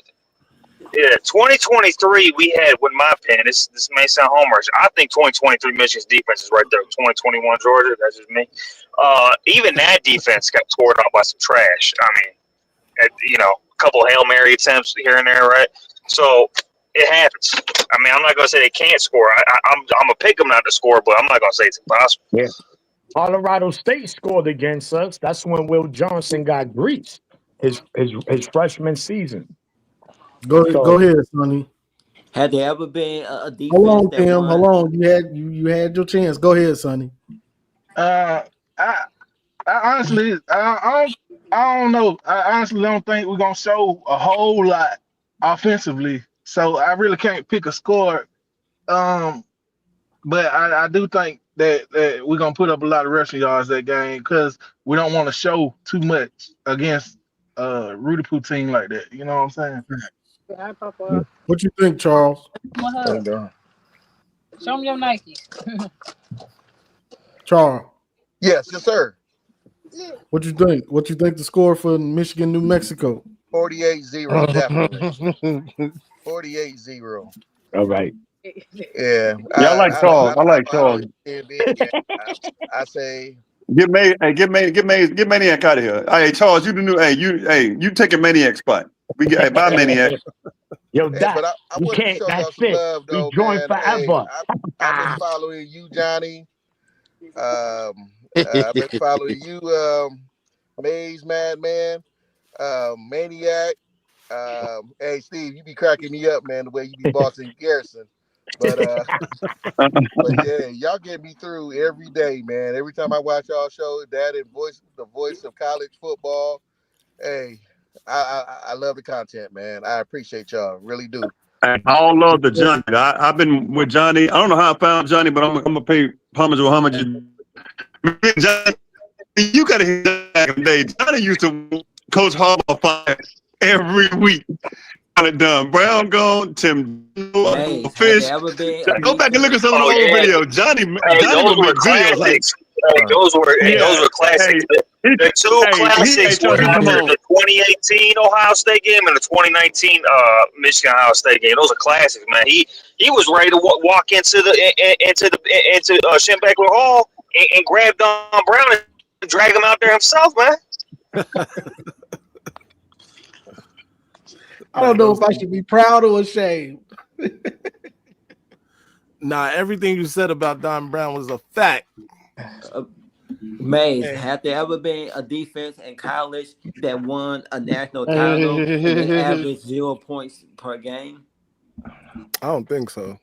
Yeah, 2023 we had with my pen. This may sound homerish. I think 2023 Michigan's defense is right there. 2021 Georgia, that's just me. Even that defense got scored on by some trash. I mean, a couple Hail Mary attempts here and there, right? So it happens. I mean, I'm not gonna say they can't score. I'm gonna pick them not to score, but I'm not gonna say it's impossible. Yeah. Colorado State scored against us. That's when Will Johnson got greased his freshman season. Go ahead, Sonny. Had there ever been a defense? Hold on, Tim. Hold on. You had your chance. Go ahead, Sonny. I honestly, I don't know. I honestly don't think we're gonna show a whole lot offensively. So I really can't pick a score. But I do think that we're gonna put up a lot of rushing yards that game because we don't want to show too much against Rudy Poo team like that. You know what I'm saying? Hi, Papa. What you think, Charles? Come on, hug. Show me your Nikes. Charles, Yes, sir. what you think? What you think the score for Michigan, New Mexico? 48-0, definitely. 48-0. All right. Yeah. I like Charles. I like Charles. I say Get Maniac out of here. Hey, Charles, you the new. You taking Maniac spot. We get bye Maniac. Yo, hey, Doc, but I you wanted to can't. show That's y'all some it. love, We though, join man. forever. Hey, I've been following you, Johnny. I've been following you, Maze Madman, Maniac. Hey, Steve, you be cracking me up, man, the way you be bossing Garrison. But yeah, y'all get me through every day, man. Every time I watch y'all show, that and the voice of college football. Hey, I love the content, man. I appreciate y'all, really do. I all love the Johnny. I've been with Johnny. I don't know how I found Johnny, but I'm gonna pay homage where homage. Johnny, you gotta hear back in the day. Johnny used to coach Harbaugh fire every week. Done. Brown gone. Tim Fish. Go back and look at some of the old videos. Johnny those will were make videos like classics. Those were classics. The two classics were the 2018 Ohio State game and the 2019 Michigan Ohio State game. Those are classics, man. He was ready to walk into Schembechler Hall and grab Don Brown and drag him out there himself, man. I don't know if I should be proud or ashamed. Nah, everything you said about Don Brown was a fact. Maze, have there ever been a defense in college that won a national title and they averaged 0 points per game? I don't think so.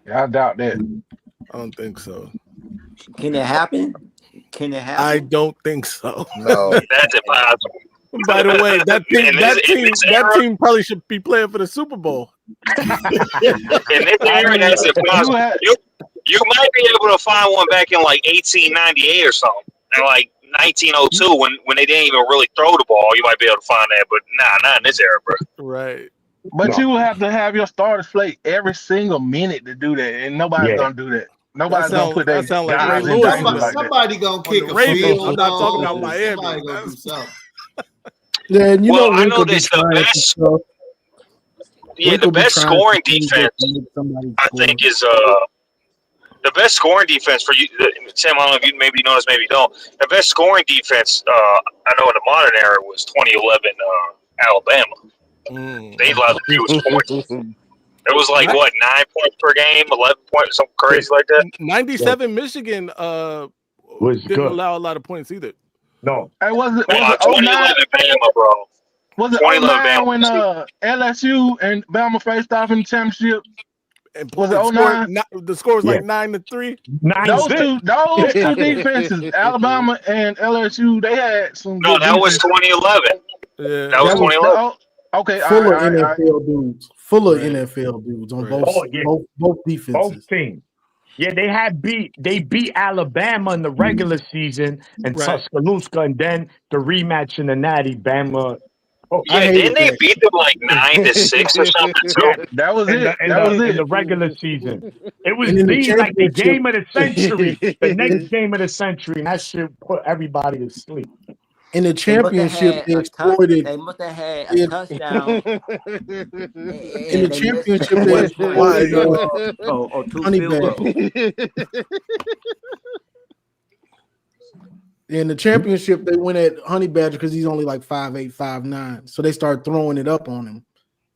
Yeah, I doubt that. I don't think so. Can it happen? Can it happen? I don't think so. No, that's impossible. By the way, that team probably should be playing for the Super Bowl. In this era, that's impossible. You might be able to find one back in like 1898 or something, and like 1902 when they didn't even really throw the ball. You might be able to find that, but not in this era, bro. Right. But you will have to have your starters play every single minute to do that, and nobody's gonna do that. Nobody's gonna put that. sound like Ray Lewis. Somebody gonna kick a field goal. I'm not talking about Miami. Somebody gonna do something. Yeah, and I know this the best. Yeah, the best scoring defense, I think, is the best scoring defense for you. Sam, I don't know if you maybe know this, maybe you don't. The best scoring defense, I know in the modern era, was 2011 Alabama. They allowed the fewest points. It was like what, 9 points per game, 11 points, something crazy like that. 97 Michigan didn't allow a lot of points either. No, it wasn't. 2011 Bama, bro. Was it 09 when LSU and Bama faced off in the championship? Was it 09? The score was like 9-3. Those two defenses, Alabama and LSU, they had some. No, that was 2011. Yeah, that was 2011. Okay, full of NFL dudes. Full of NFL dudes on both defenses. Both teams. Yeah, they beat Alabama in the regular season and Tuscaloosa, and then the rematch in the Natty, Bama. Yeah, didn't they beat them like 9-6 or something too? That was it. In the regular season. It was being like the game of the century, the next game of the century, and that shit put everybody to sleep. In the championship, they exploited. They must have had a touchdown. In the championship, they exploited two Honey field Badger. In the championship, they went at Honey Badger because he's only like 5'8", 5'9". So they start throwing it up on him,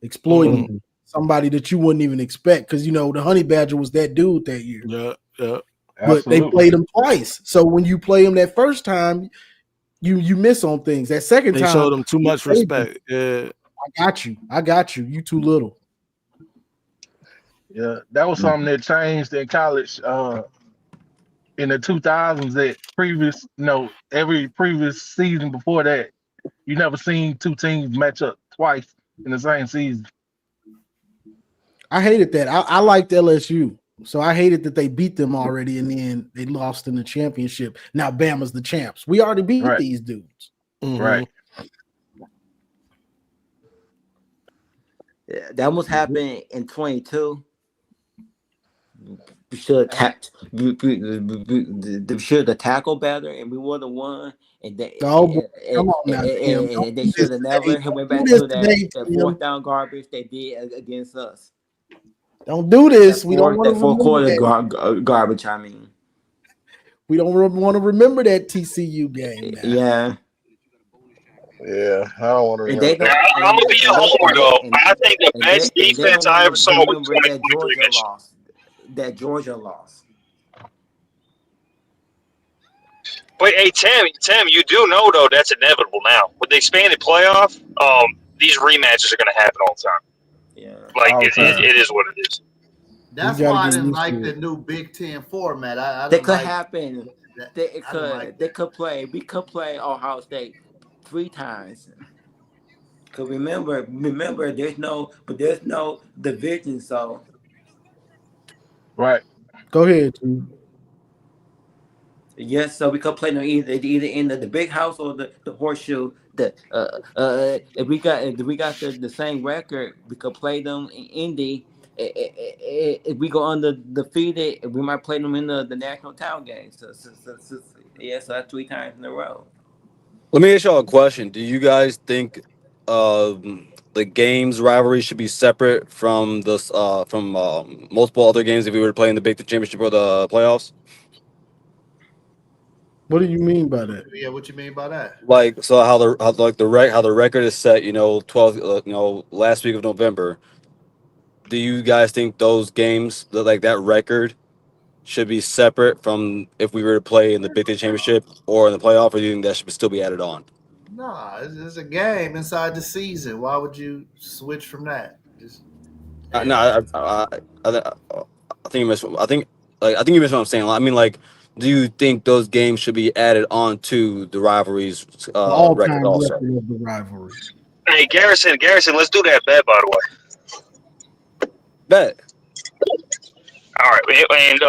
exploiting somebody that you wouldn't even expect because the Honey Badger was that dude that year. Yeah. But Absolutely. they played him twice. So when you play him that first time, you miss on things. That second time, they showed him too much respect. Yeah, I got you. You too little. Yeah, that was something that changed in college. in the 2000s that previous, every previous season before that, you never seen two teams match up twice in the same season. I hated that. I liked LSU. So I hated that they beat them already and then they lost in the championship. Now Bama's the champs. We already beat these dudes. Right. That almost happened in 22. We should have tackled better, and we would have won. And they, come on now, Tim. and they should have never went back to that fourth down garbage they did against us. Don't do this. We don't want to fourth quarter that. garbage. I mean, we don't want to remember that TCU game. Now. Yeah. Yeah, I don't want to remember. I'm gonna be a homer though. I think the best defense I ever saw was 2023 that Georgia loss. But hey, Tim, you do know though that's inevitable now with the expanded playoff. These rematches are going to happen all the time. Yeah, like it is what it is. That's why I didn't like the new Big Ten format. That could happen. They could play. We could play Ohio State 3 times. Cause remember, there's no division, so. Right. Go ahead. Yes, so we could play them either in the big house or the horseshoe. If we got the same record, we could play them in Indy. If we go undefeated, we might play them in the national town game. So that's 3 times in a row. Let me ask y'all a question. Do you guys think the games rivalry should be separate from this from multiple other games if we were to play in the Big Ten Championship or the playoffs? What do you mean by that? Yeah, what you mean by that? Like, so how the record is set, 12, last week of November. Do you guys think those games, that record, should be separate from if we were to play in the Big Ten Championship or in the playoff, or do you think that should still be added on? Nah, it's a game inside the season. Why would you switch from that? I think you missed. I think you missed what I'm saying. I mean, do you think those games should be added on to the rivalries record also? Record of the rivalry. Hey, Garrison, let's do that bet, by the way. Bet. All right, and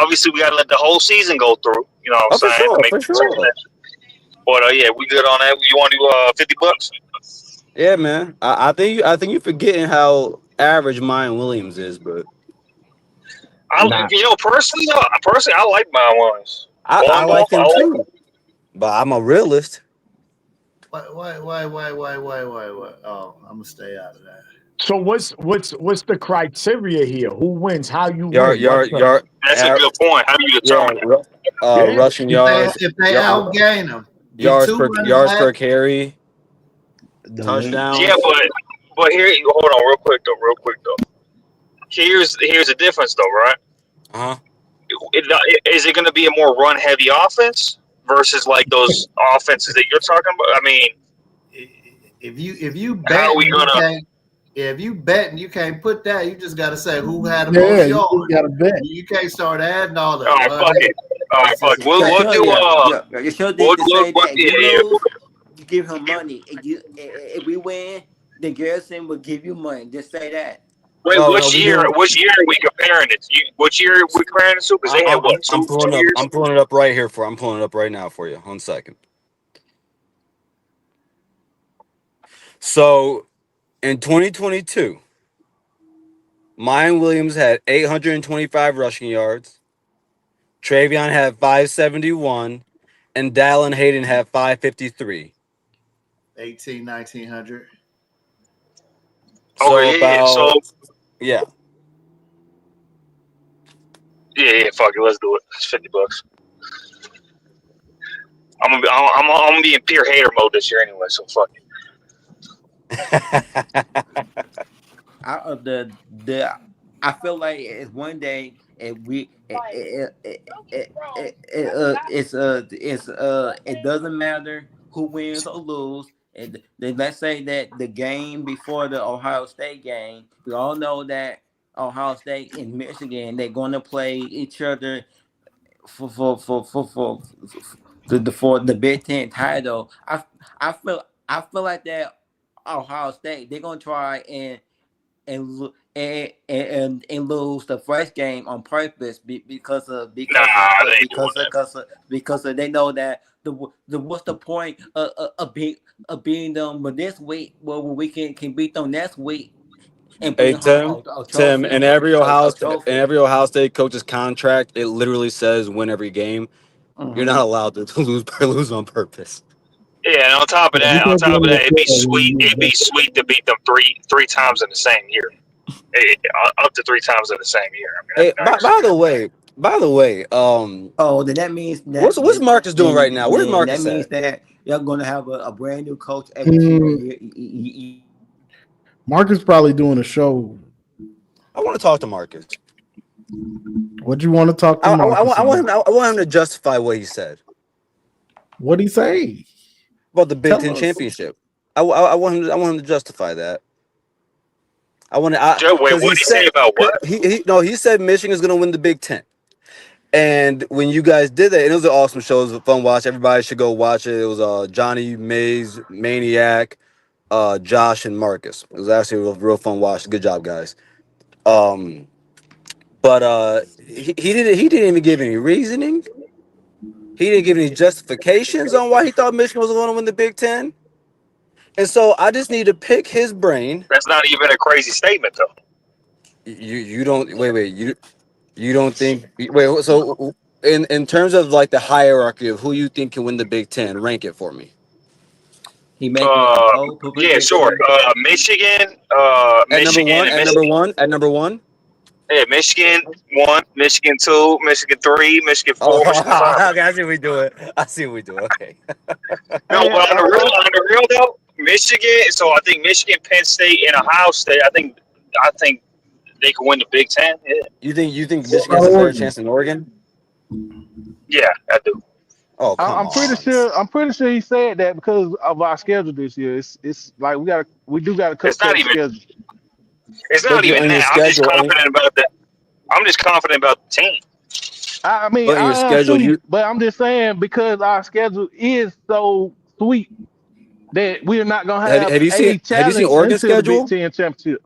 obviously we got to let the whole season go through. You know what I'm saying? For sure. But yeah, we good on that. You want to do $50? Yeah, man. I think you're forgetting how average Mayan Williams is, but personally, I like Mayan Williams. I like him too, but I'm a realist. Why? Oh, I'm gonna stay out of that. So what's the criteria here? Who wins? How you win? That's a good point. How do you determine rushing yards? If they outgain them, yards per carry, touchdowns. Yeah, but here, hold on, real quick though. Here's the difference though, right? Is it going to be a more run heavy offense versus like those offenses that you're talking about? I mean, if you bet, how are we gonna? If you bet and you can't put that, you just got to say who had the most yards. You got to bet. You can't start adding all that. All right, fuck it. We'll do. You give him money. If we win, then Garrison will give you money. Just say that. Wait, which year are we comparing it to? Which year are we comparing it to? Because they had what? I'm pulling it up right here I'm pulling it up right now for you. 1 second. So, in 2022, Mayan Williams had 825 rushing yards. Travion had 571, and Dallin Hayden had 553. 1900. Yeah. Yeah, fuck it, let's do it. It's $50. I'm gonna be in pure hater mode this year anyway, so fuck it. I feel like it's one day it doesn't matter who wins or lose. And then let's say that the game before the Ohio State game, we all know that Ohio State and Michigan, they're going to play each other for the Big Ten title. I feel like that Ohio State they're gonna try and lose the first game on purpose because of Nah, because of they ain't doing that. because of they know that the what's the point of beating them but this week well we can beat them next week and Hey bring home a Tim, trophy in every a In trophy. every Ohio State coach's contract, it literally says win every game. You're not Mm-hmm. allowed to lose on purpose. Yeah, and You can't be on it'd be the floor when sweet. you It'd be lose. sweet to beat them three times in the same year. Up to three times in the same year. I mean, Hey, that'd be nice. by the way, Oh, then that means what's Marcus doing right now? Where's then that Marcus means at? that you're gonna have a brand new coach every single Mm, year. Marcus probably doing a show. I want to talk to Marcus. What you want to talk to Marcus about? I want him to justify what he said What'd he say? about the Big Tell Ten us. championship. I want him to justify that. Joe, wait, Because what did he say about what? he said Michigan's going to win the Big Ten. And when you guys did that, it was an awesome show. It was a fun watch. Everybody should go watch it. It was Johnny, Mays, Maniac, Josh, and Marcus. It was actually a real fun watch. Good job, guys. Um, but he didn't even give any reasoning. He didn't give any justifications on why he thought Michigan was going to win the Big Ten. And so I just need to pick his brain. That's not even a crazy statement, though. You don't you don't think so in terms of like the hierarchy of who you think can win the Big Ten, rank it for me. He making a whole Yeah, sure. prediction. Michigan, At number Michigan, one, and Michigan. at number one. Yeah, Michigan 1, Michigan 2, Michigan 3, Michigan Oh, 4, Michigan 5. okay, I see what we do it. I see what we do. Okay. No, Hey, but on the real though, Michigan. So I think Michigan, Penn State, and Ohio State. I think they can win the Big Ten. Yeah, You think What Michigan about has a better Oregon? chance than Oregon? yeah, I do. Oh, come I'm pretty on. sure. I'm pretty sure he said that because of our schedule this year. It's like we do got a It's not cupcake even. schedule. It's not But even in your that. I'm just schedule, confident about that. I'm just confident about the team. I mean, but in your I am schedule, too, but I'm just saying because our schedule is so sweet that we're not gonna have a have you seen challenge Oregon's until the Big schedule? Ten championship.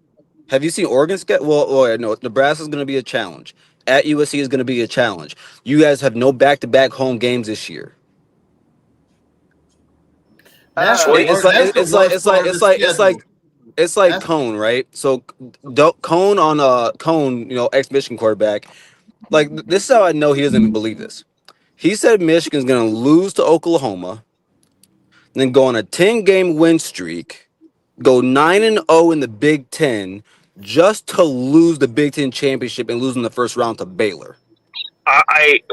Have you seen Oregon's schedule? Well, no, Nebraska's going to be a challenge. At USC is going to be a challenge. You guys have no back-to-back home games this year. That's Uh, the It's worst. like That's the worst part of the schedule. it's like That's Cone, right? So Cone, ex-Michigan quarterback. Like this is how I know he doesn't even believe this. He said Michigan's going to lose to Oklahoma, then go on a 10-game win streak, go 9-0 in the Big Ten, just to lose the Big Ten championship and lose in the first round to Baylor.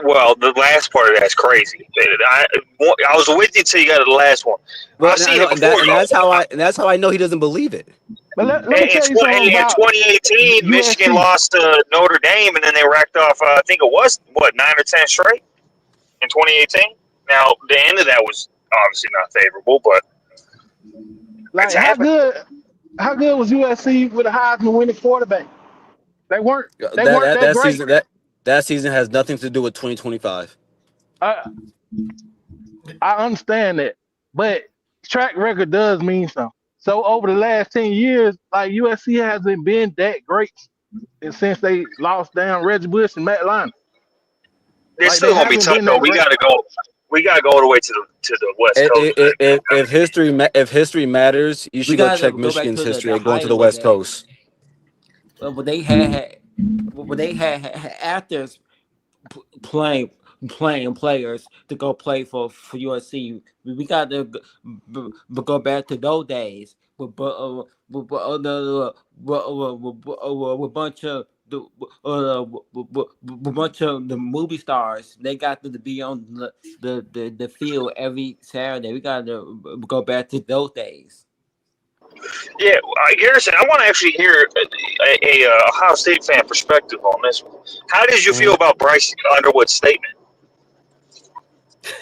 Well, the last part of that's crazy. I was with you till you got to the last one. Well, I've seen it before. and that's how I know he doesn't believe it. but let me tell you something In about 2018, Michigan USC. lost to Notre Dame, and then they racked off. I think it was 9 or 10 straight in 2018. Now the end of that was obviously not favorable, but Like it's happened. how good was USC with a Heisman winning quarterback? They weren't That they weren't that, that that great. season that season has nothing to do with 2025. I I understand that, but track record does mean something. So over the last 10 years, like USC hasn't been that great since they lost down Reggie Bush and Matt Leinart. It's Like they still gonna be haven't tough been though. that great. We gotta go all the way to the West Coast. If history matters, you We should go gotta check go back Michigan's to history the of going to height the was West at. Coast. But they had actors playing players to go play for USC. We got to go back to those days. With bunch of the movie stars. They got to be on the field every Saturday. We got to go back to those days. Yeah, Garrison, I want to actually hear a Ohio State fan perspective on this one. How did you feel about Bryce Underwood's statement?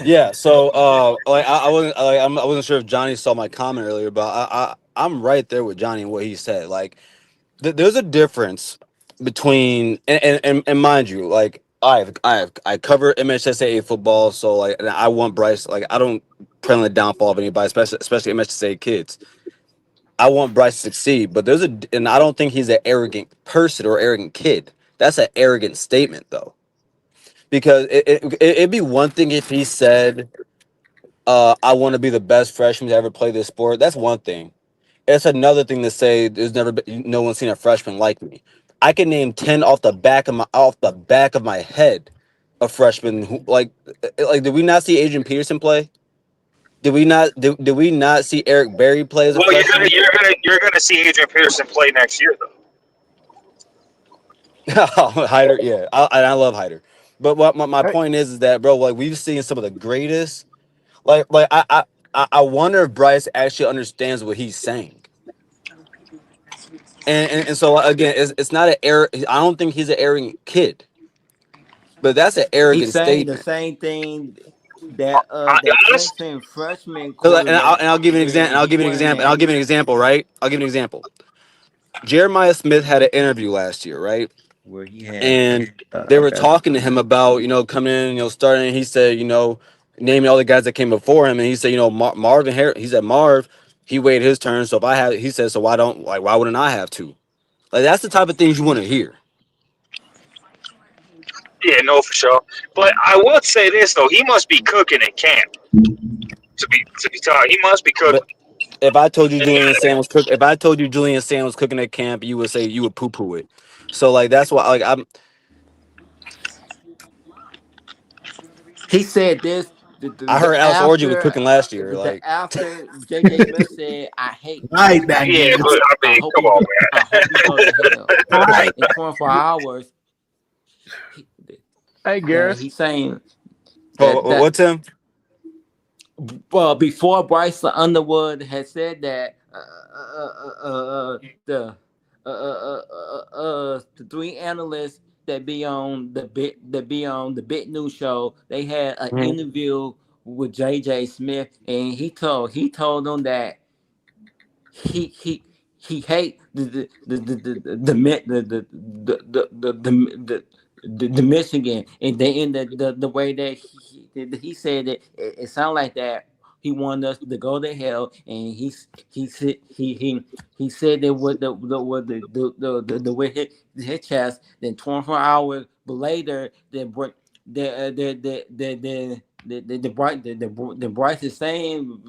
Yeah, so I wasn't sure if Johnny saw my comment earlier, but I'm right there with Johnny and what he said. Like there's a difference between and mind you, like I cover MHSAA football, so like and I want Bryce. Like I don't plan on the downfall of anybody, especially MHSAA kids. I want Bryce to succeed, but and I don't think he's an arrogant person or arrogant kid. That's an arrogant statement, though, because it'd be one thing if he said, "I want to be the best freshman to ever play this sport." That's one thing. It's another thing to say there's never been no one's seen a freshman like me. I can name 10 off the back of my head a freshman who like did we not see Adrian Peterson play? Did we not see Eric Berry play as a Well, freshman? you're gonna see Adrian Peterson play next year though. Hyder, yeah. I love Hyder. But what my point is that bro, like we've seen some of the greatest I wonder if Bryce actually understands what he's saying. And so again, it's not an I don't think he's an arrogant kid, but that's an He's arrogant saying the statement. same thing that Clemson freshman And quarterback I'll give you an example. said. He wasn't I'll give you an example. Right? I'll give you an example. Jeremiah Smith had an interview last year, right? where he had. And they were talking to him about coming in, starting. He said, naming all the guys that came before him, and he said, Marvin Harris. He said Marv, he waited his turn. So if I have, he said, so why wouldn't I have to? Like that's the type of things you want to hear. Yeah, no, for sure. But I would say this though, he must be cooking in camp. To be talking, he must be cooking. But if I told you Julian Sam was cooking at camp, you would poo poo it. So like that's why He said this. I heard Alex Orji was cooking last year. After JJ Smith said, "I hate." Right back. Yeah, but I mean, come on, man. I hope he goes to hell. Right. In 24 hours. Hey, Garrett. He's saying. What's him? Well, before Bryce Underwood had said that, the three analysts that be on the Big News show, they had an interview with JJ Smith, and he told them that he hate the Michigan, and they in the way that he said it. It sounded like that he wanted us to go to hell, and he said that with the way his chest. Then 24 hours later, the Bryce is saying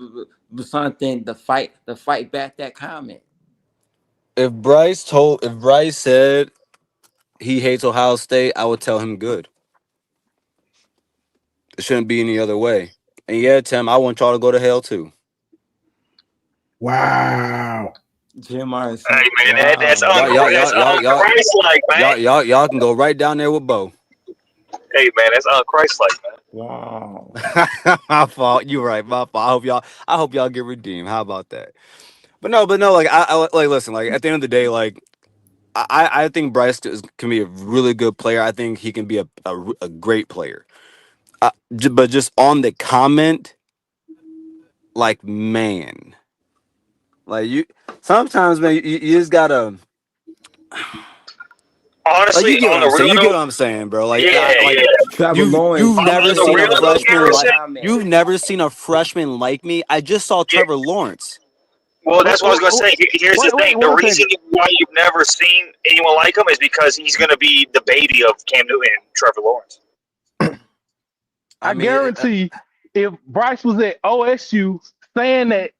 something to fight back that comment. If Bryce said he hates Ohio State, I would tell him good. It shouldn't be any other way. And yeah, Tim, I want y'all to go to hell too. Wow. Jeremiah. Hey man, that's un-Christ-like, man. Y'all can go right down there with Bo. Hey man, that's un-Christ-like, man. Wow. My fault. You're right. My fault. I hope y'all get redeemed. How about that? But no. Like I listen. Like at the end of the day, like I think Bryce can be a really good player. I think he can be a great player. But just on the comment, like man, like you sometimes, man, you just gotta. Honestly, like, you get what I'm saying, bro. Like, you've never seen a freshman you've never seen a freshman like me. I just saw Trevor Lawrence. Well, that's what I was going to say. Here's the thing. The reason why you've never seen anyone like him is because he's going to be the baby of Cam Newton and Trevor Lawrence. I guarantee if Bryce was at OSU saying that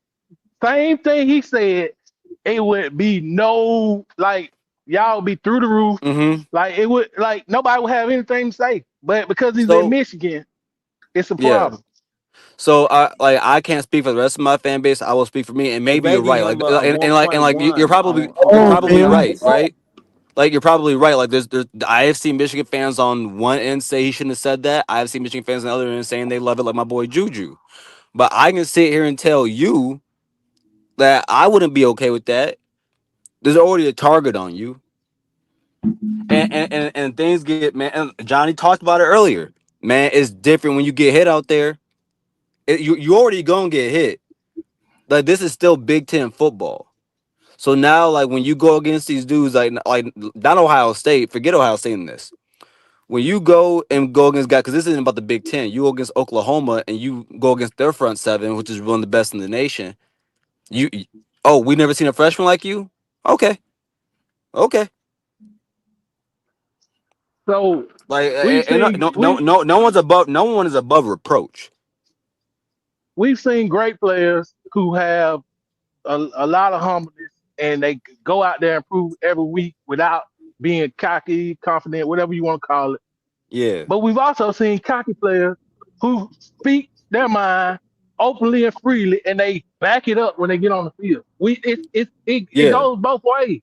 same thing he said, it would be y'all would be through the roof. Mm-hmm. Like it would, like nobody would have anything to say. But because he's in Michigan, it's a problem. So I can't speak for the rest of my fan base. I will speak for me, and maybe you're right. You're probably right, right? Like you're probably right. Like there's I have seen Michigan fans on one end say he shouldn't have said that. I have seen Michigan fans on the other end saying they love it, like my boy Juju. But I can sit here and tell you that I wouldn't be okay with that. There's already a target on you, and things get, man. And Johnny talked about it earlier. Man, it's different when you get hit out there. You already gonna get hit. Like this is still Big Ten football. So now, like when you go against these dudes, like not Ohio State, forget Ohio State in this. when you go against guys, because this isn't about the Big Ten, you go against Oklahoma and you go against their front seven, which is one of the best in the nation. Oh, we never seen a freshman like you? Okay. So Like, we've seen no one is above reproach. we've seen great players who have a lot of humbleness and they go out there and prove every week without being cocky, confident, whatever you want to call it. Yeah. But we've also seen cocky players who speak their mind openly and freely, and they back it up when they get on the field. It goes both ways.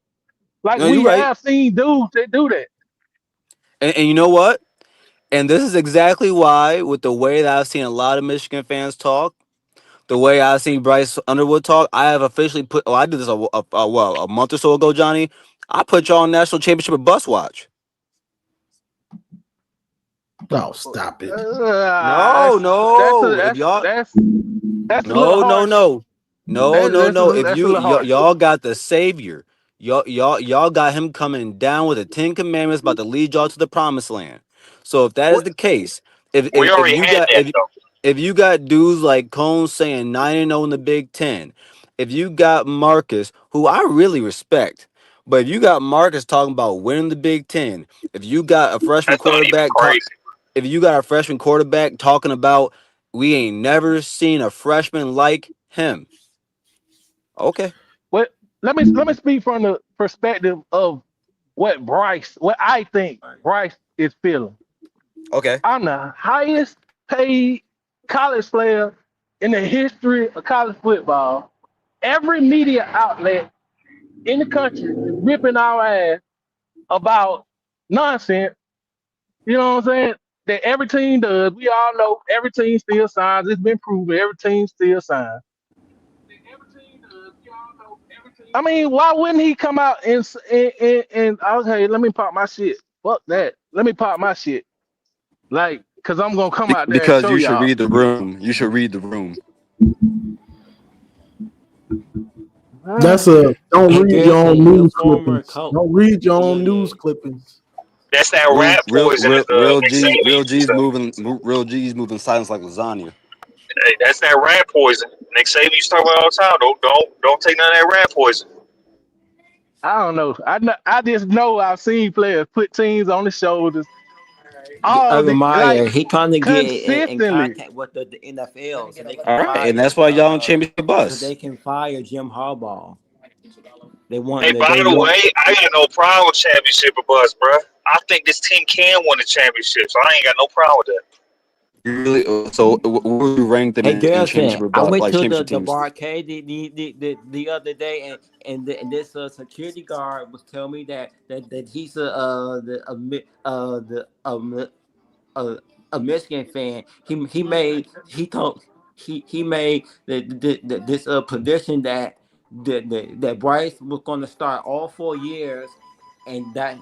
Like No, we you're right. have seen dudes that do that. And you know what? And this is exactly why, with the way that I've seen a lot of Michigan fans talk, the way I've seen Bryce Underwood talk, I have officially put. Oh, I did this a month or so ago, Johnny. I put y'all on national championship of bus watch. Oh, stop it! No. If y'all, that's a little harsh. No. If That's a little harsh. y'all got the savior, y'all got him coming down with the 10 Commandments about to lead y'all to the promised land. So if that is the case, We already had that though. if you got dudes like Cone saying 9-0 in the Big Ten, if you got Marcus, who I really respect, but if you got Marcus talking about winning the Big Ten, if you got a freshman That's not even quarterback crazy. if you got a freshman quarterback talking about we ain't never seen a freshman like him. Okay. Well, let me speak from the perspective of what I think Bryce is feeling. Okay. I'm the highest paid college player in the history of college football. Every media outlet in the country is ripping our ass about nonsense. You know what I'm saying? That every team does. We all know every team still signs. It's been proven every team still signs. I mean, why wouldn't he come out and okay, let me pop my shit. Fuck that. Let me pop my shit. Like, cause I'm gonna come out there and Because show you should y'all. read the room. You should read the room. That's don't read your own news clippings. Coach. Don't read your own news clippings. That's that rat poison that Nick Saban used to. Real G's moving silence like lasagna. Hey, that's that rat poison. Nick Saban used to talk about all the time. Don't take none of that rat poison. I don't know. I just know I've seen players put teams on the shoulders. All the Meyer, like he trying to get in consistently. contact with the NFL so they can All right, fire and that's why y'all on championship so they bus. can fire Jim Harbaugh. They Hey, by the way, I got no problem with championship or bust, bro. I think this team can win the championship, so I ain't got no problem with that. You really? So where would you rank them Hey in championship Garrison, or I went like to championship the teams? barcade the other day, and this security guard was telling me that he's a Michigan fan. He made this prediction that Bryce was going to start all 4 years, and that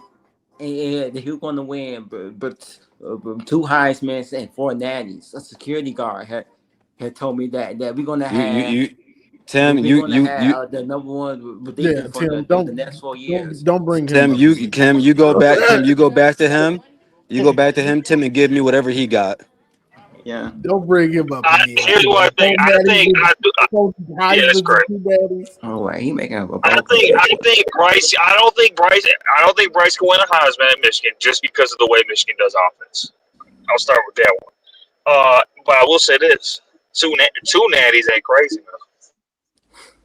he was going to win, but 2 Heismans and 4 natties. A security guard had told me that we're going to have. Tim, We're going to have the number one prediction for Tim, the next 4 years. don't bring him Tim, up. you go back. Tim, you go back to him. You go back to him, Tim, and give me whatever he got. Yeah. Don't bring him up again. Here's what I think. Yeah, that's correct. Oh, wait, he making up a I think Bryce. I don't think Bryce can win a Heisman at Michigan just because of the way Michigan does offense. I'll start with that one. But I will say this: two natties ain't crazy enough.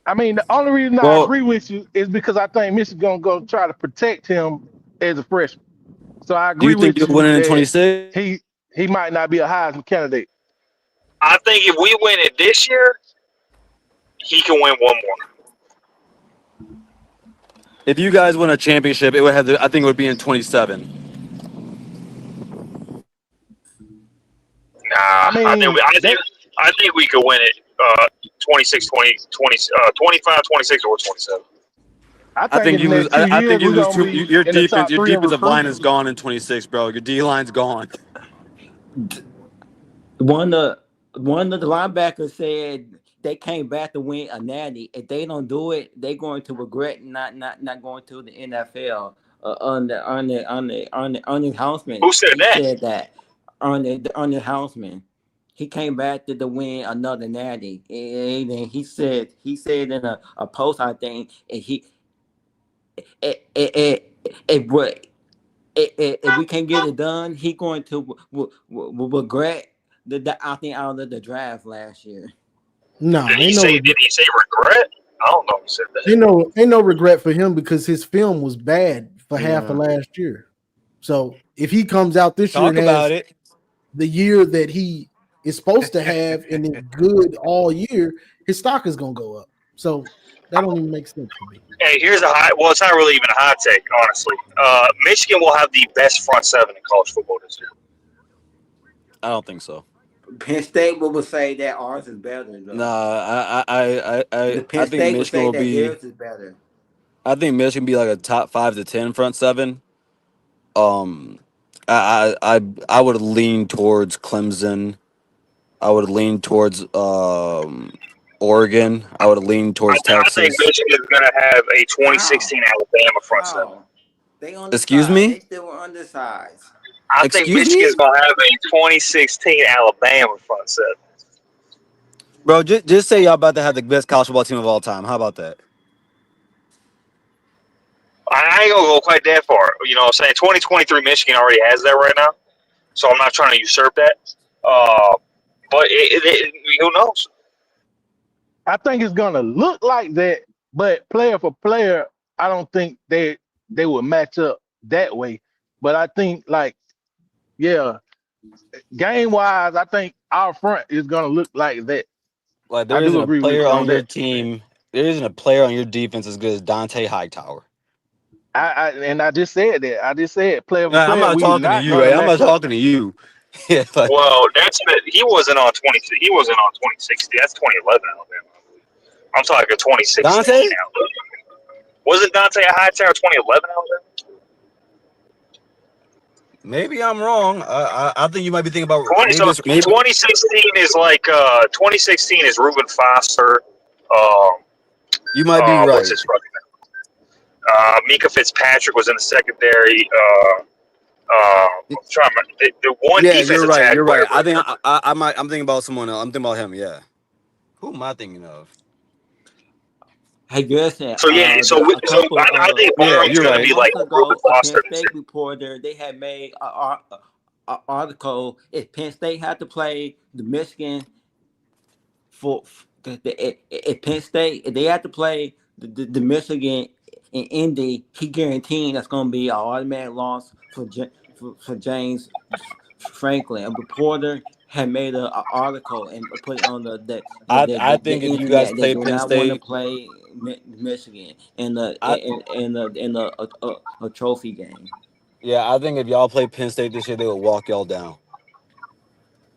I mean, the only reason I agree with you is because I think Michigan's gonna go try to protect him as a freshman. So I Do agree you think with you'll you win it in that 26? he might not be a Heisman candidate. I think if we win it this year, he can win one more. If you guys win a championship, it would have. I think it would be in 27. Nah, I think we could win it 26, 20, 20, 25, 26, or 27. I think you lose. I think you lose two. Your in the top defense, your 3 in defensive line recruiting. is gone in 26, bro. Your D line's gone. One of the linebackers said they came back to win a natty. If they don't do it, they're going to regret not going to the NFL. on the Houseman. Who said He that? said that on the Houseman. He came back to win another natty, and he said in a post, I think, and it what if we can't get it done, he going to regret the opting out of the draft last year. Nah, Did he say regret? I don't know if he said that. ain't no regret for him because his film was bad for half of Yeah. last year. So if he comes out this year Talk and has about it. the year that he is supposed to have and is good all year, his stock is gonna go up. So that don't even make sense to me. Hey, here's a hot. Well, it's not really even a hot take, honestly. Michigan will have the best front seven in college football this year. I don't think so. Penn State would say that ours is better though. Nah, The I Penn think State would Michigan say will that be. theirs is better. I think Michigan be like a top 5 to 10 front seven. Um, I would lean towards Clemson. I would lean towards Oregon. I would lean towards I think Texas. Michigan is going to have a 2016 How? Alabama front seven. How? They Excuse undersized. They me? still were undersized. I think Excuse Michigan's me? going to have a 2016 Alabama front seven. Bro, just say y'all about to have the best college football team of all time. How about that? I ain't going to go quite that far. You know what I'm saying? 2023 Michigan already has that right now. So I'm not trying to usurp that. But who knows? I think it's gonna look like that, but player for player, I don't think they would match up that way. But I think yeah, game wise, I think our front is gonna look like that. Like I there do isn't a agree with player you on on your that. team. There isn't a player on your defense as good as Dante Hightower. I just said that. I just said player for Nah, I'm player, not we talking to not you, gonna right? I'm not match up. talking to you. Yeah, like, Well, he wasn't on 20. He wasn't on 2016. That's 2011 Alabama. I'm talking 2016 Dante? Alabama. Wasn't Dante a Hightower 2011 Alabama? Maybe I'm wrong. I think you might be thinking about 2016 is like 2016 is Reuben Foster. You might be What's right. his fucking name? Mika Fitzpatrick was in the secondary. I'm trying to remember. The one Yeah, you're defensive right. You're tackle. right. I think I'm thinking about someone else. I'm thinking about him. Yeah. Who am I thinking of? Hey, Gerson, So yeah, a couple I think Yeah, Barham's you're going to right. be months like Reuben ago, a Penn Foster this State year. reporter, they had made an article. If Penn State had to play the Michigan if Penn State, if they had to play the Michigan in Indy, he guaranteed that's going to be an automatic loss for James Franklin. A reporter had made an article and put it on I the think if you guys internet. They play do Penn not want to State, play Michigan I in a trophy game. yeah, I think if y'all play Penn State this year, they will walk y'all down.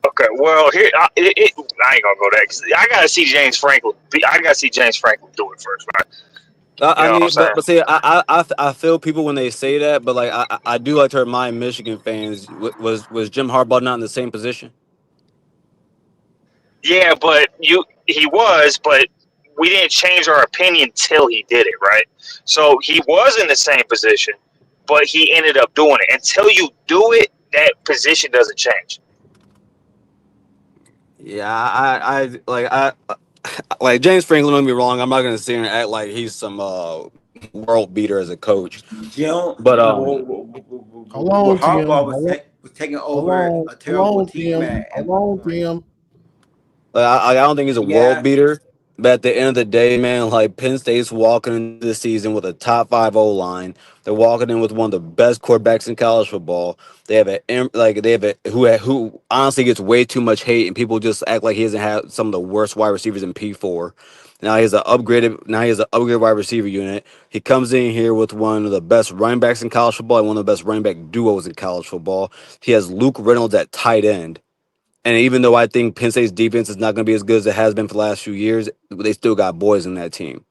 Okay, well here I ain't gonna go there 'cause I gotta see James Franklin. I gotta see James Franklin do it first, right? You I know what I'm mean, saying? but see, I feel people when they say that, but like I do like to remind Michigan fans, was Jim Harbaugh not in the same position? Yeah, but but we didn't change our opinion till he did it, right? So he was in the same position, but he ended up doing it. Until you do it, that position doesn't change. Yeah, like James Franklin. Don't get me wrong. I'm not gonna sit here and act like he's some world beater as a coach, Jim, but Hold on, Tim. Harbaugh was taking over Hold a terrible on, team Tim. at Hold one on, point. Tim. I don't think he's a world Yeah, beater. But at the end of the day, man, like Penn State's walking into the season with a top 5 O line. They're walking in with one of the best quarterbacks in college football. They have who honestly gets way too much hate, and people just act like he doesn't have some of the worst wide receivers in P4. Now he has an upgraded wide receiver unit. He comes in here with one of the best running backs in college football and one of the best running back duos in college football. He has Luke Reynolds at tight end. And even though I think Penn State's defense is not going to be as good as it has been for the last few years, they still got boys in that team.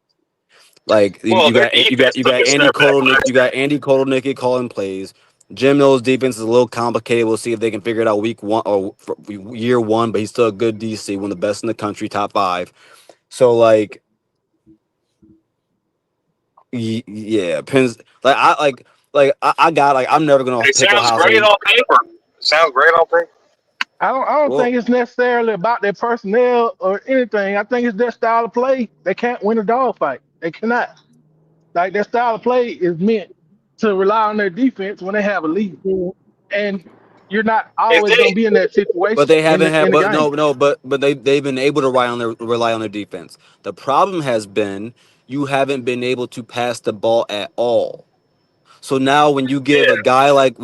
Like Well, you their got defense you took got a Andy step back Kotelnick, last you year. got Andy Kotelnick calling plays. Jim Knowles' defense is a little complicated. We'll see if they can figure it out week one or year one. But he's still a good DC, one of the best in the country, top 5. So yeah, Penn's like I'm never gonna It pick sounds Ohio great State. on paper. It sounds great on paper. I don't Well, think it's necessarily about their personnel or anything. I think it's their style of play. They can't win a dogfight. They cannot. Like their style of play is meant to rely on their defense when they have a lead, and you're not If always going to they, be in that but situation they in haven't had. the But game. no, but they've been able to rely on their defense. The problem has been you haven't been able to pass the ball at all. So now when you give a yeah, guy like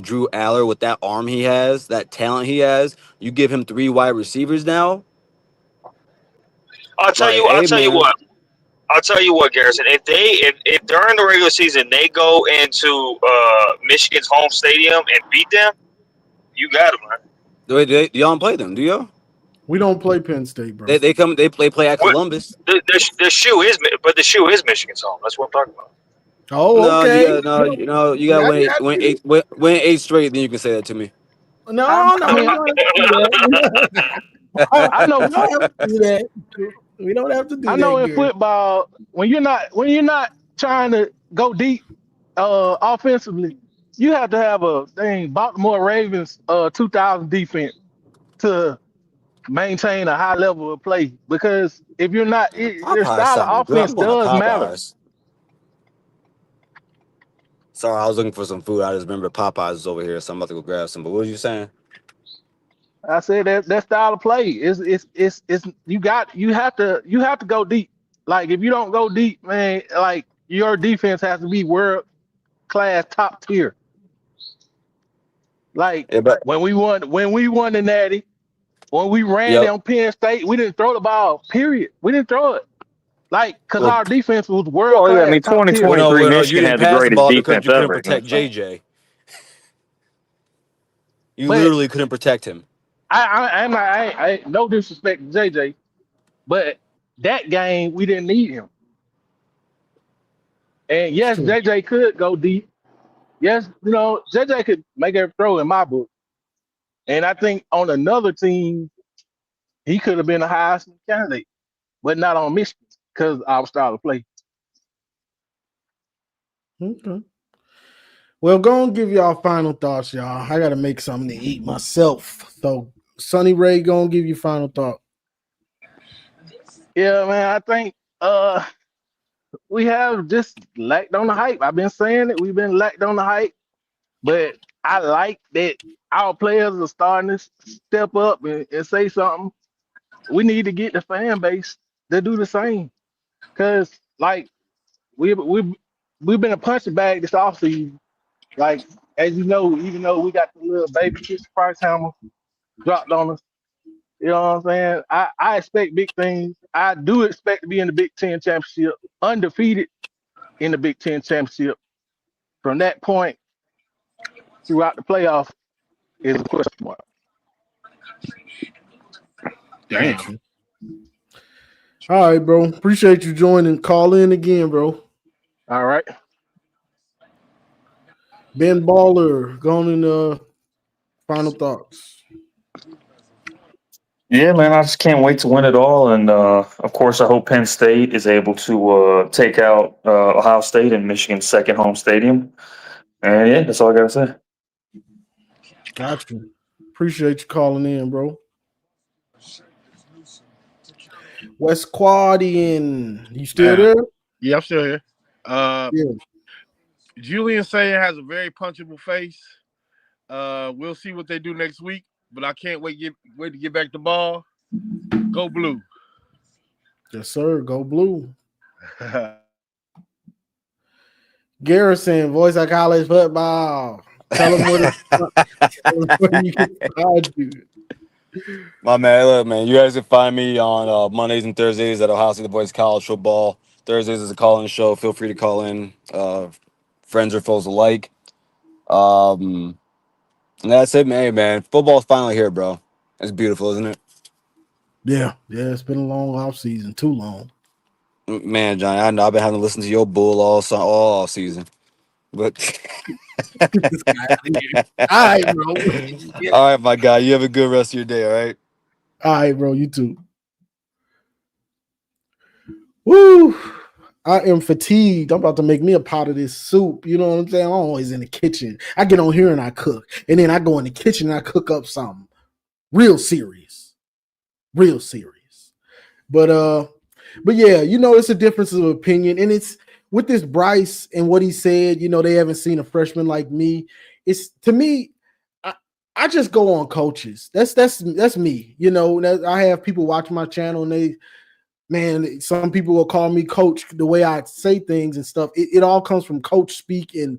Drew Aller with that arm he has, that talent he has, you give him 3 wide receivers now. I'll tell Like, you. I'll hey tell you man, what. I'll tell you what, Garrison. If during the regular season they go into Michigan's home stadium and beat them, you got them, man. y'all don't play them, do y'all? We don't play Penn State, bro. They play at What Columbus. the shoe is, but the shoe is Michigan's home. That's what I'm talking about. Oh, No, okay. you got to Now you got to- win 8 straight, then you can say that to me. No, I mean, we don't have to do that. I know We don't have to do that. We don't have to do I know that, in Gary. football when you're not trying to go deep offensively, you have to have a Baltimore Ravens 2000 defense to maintain a high level of play because if you're not their Popeyes style sounds of good. offense I'm going to does matter. Popeyes. Sorry, I was looking for some food. I just remember Popeyes is over here, so I'm about to go grab some. But what was you saying? I said that style of play is you have to go deep. Like if you don't go deep, man, like your defense has to be world class top tier. Like Yeah, but when we won the Natty, when we ran yep. down Penn State, we didn't throw the ball. Period. We didn't throw it. Like because Well, our defense was world Well, yeah, I class mean, top tier. no, 2023 you Michigan didn't had the pass the greatest ball because defense you couldn't ever. protect JJ. You But literally couldn't protect him. I no disrespect to JJ, but that game we didn't need him. And It's yes, true. JJ could go deep. Yes, JJ could make every throw in my book. And I think on another team, he could have been a Heisman candidate, but not on Michigan because our style of play. Okay. Well, go and give y'all final thoughts, y'all. I got to make something to eat myself. So, Sonny Ray, go and give your final thought. Yeah, man, I think we have just lacked on the hype. I've been saying it. We've been lacked on the hype, but I like that our players are starting to step up and say something. We need to get the fan base to do the same because, like, we've been a punching bag this offseason. Like, as you know, even though we got the little baby Chris Price hammer dropped on us, you know what I'm saying? I expect big things. I do expect to be in the Big Ten championship, undefeated in the Big Ten championship. From that point throughout the playoff is a question mark. Damn. Gotcha. All right, bro. Appreciate you joining. Call in again, bro. All right. Ben Baller, going in final thoughts. Yeah, man, I just can't wait to win it all. And of course, I hope Penn State is able to take out Ohio State in Michigan's second home stadium. And yeah, that's all I got to say. Gotcha. Appreciate you calling in, bro. West Quadian, you still there? Yeah, I'm still here. Yeah. Julian saying has a very punchable face. We'll see what they do next week, but I can't wait to get back the ball. Go blue. Yes, sir. Go blue. Garrison, voice of college football. Tell them where you can find you. My man, look, man, you guys can find me on Mondays and Thursdays at Ohio State The Voice College Football. Thursdays is a call-in show. Feel free to call in, friends or foes alike. And that's it, man. Hey, man, football's finally here, bro. It's beautiful, isn't it? Yeah, it's been a long off season, too long. Man, Johnny, I know I've been having to listen to your bull all off season, but all right, bro. All right, my guy. You have a good rest of your day. All right. All right, bro. You too. Woo! I am fatigued. I'm about to make me a pot of this soup. You know what I'm saying? I'm always in the kitchen. I get on here and I cook. And then I go in the kitchen and I cook up something real serious. Real serious. But yeah, it's a difference of opinion. And it's with this Bryce and what he said, they haven't seen a freshman like me. It's to me, I just go on coaches. That's me. I have people watch my channel and some people will call me coach the way I say things and stuff. It all comes from coach speak and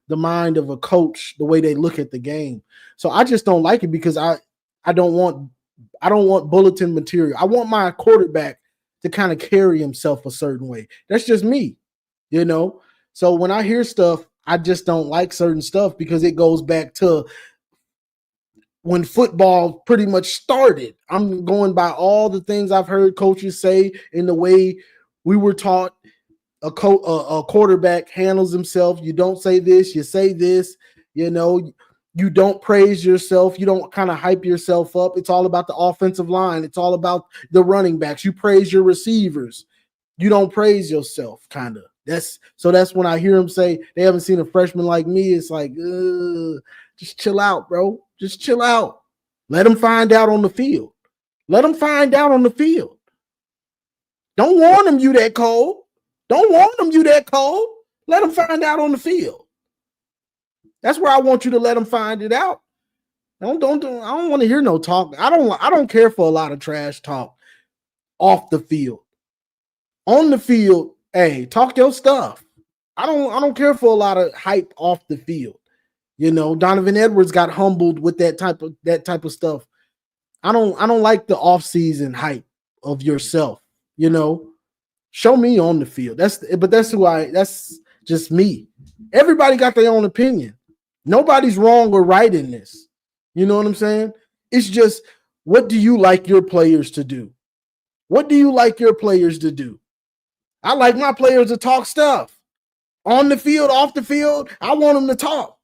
the mind of a coach, the way they look at the game. So I just don't like it because I don't want bulletin material. I want my quarterback to kind of carry himself a certain way. That's just me, So when I hear stuff, I just don't like certain stuff because it goes back to when football pretty much started. I'm going by all the things I've heard coaches say in the way we were taught a quarterback handles himself. You don't say this, you say this, you don't praise yourself. You don't kind of hype yourself up. It's all about the offensive line. It's all about the running backs. You praise your receivers. You don't praise yourself, kind of. That's when I hear him say they haven't seen a freshman like me. It's like, just chill out, bro. Just chill out. Let them find out on the field. Let them find out on the field. Don't warn them you that cold. Don't warn them you that cold. Let them find out on the field. That's where I want you to let them find it out. I don't want to hear no talk. I don't care for a lot of trash talk off the field. On the field, hey, talk your stuff. I don't care for a lot of hype off the field. Donovan Edwards got humbled with that type of stuff. I don't like the off-season hype of yourself. Show me on the field. That's just me. Everybody got their own opinion. Nobody's wrong or right in this. You know what I'm saying? It's just, what do you like your players to do? What do you like your players to do? I like my players to talk stuff. On the field, off the field, I want them to talk.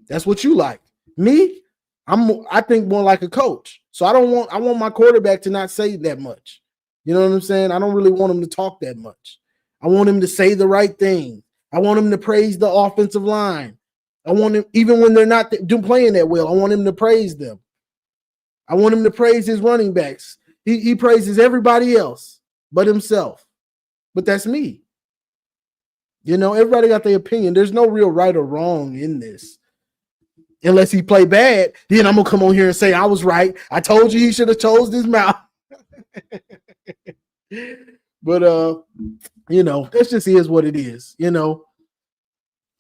That's what you like. Me, I think more like a coach. So I want my quarterback to not say that much. You know what I'm saying? I don't really want him to talk that much. I want him to say the right thing. I want him to praise the offensive line. I want him, even when they're not playing that well, I want him to praise them. I want him to praise his running backs. He praises everybody else but himself. But that's me. Everybody got their opinion. There's no real right or wrong in this. Unless he play bad, then I'm going to come on here and say I was right. I told you he should have chose his mouth. But, that just is what it is.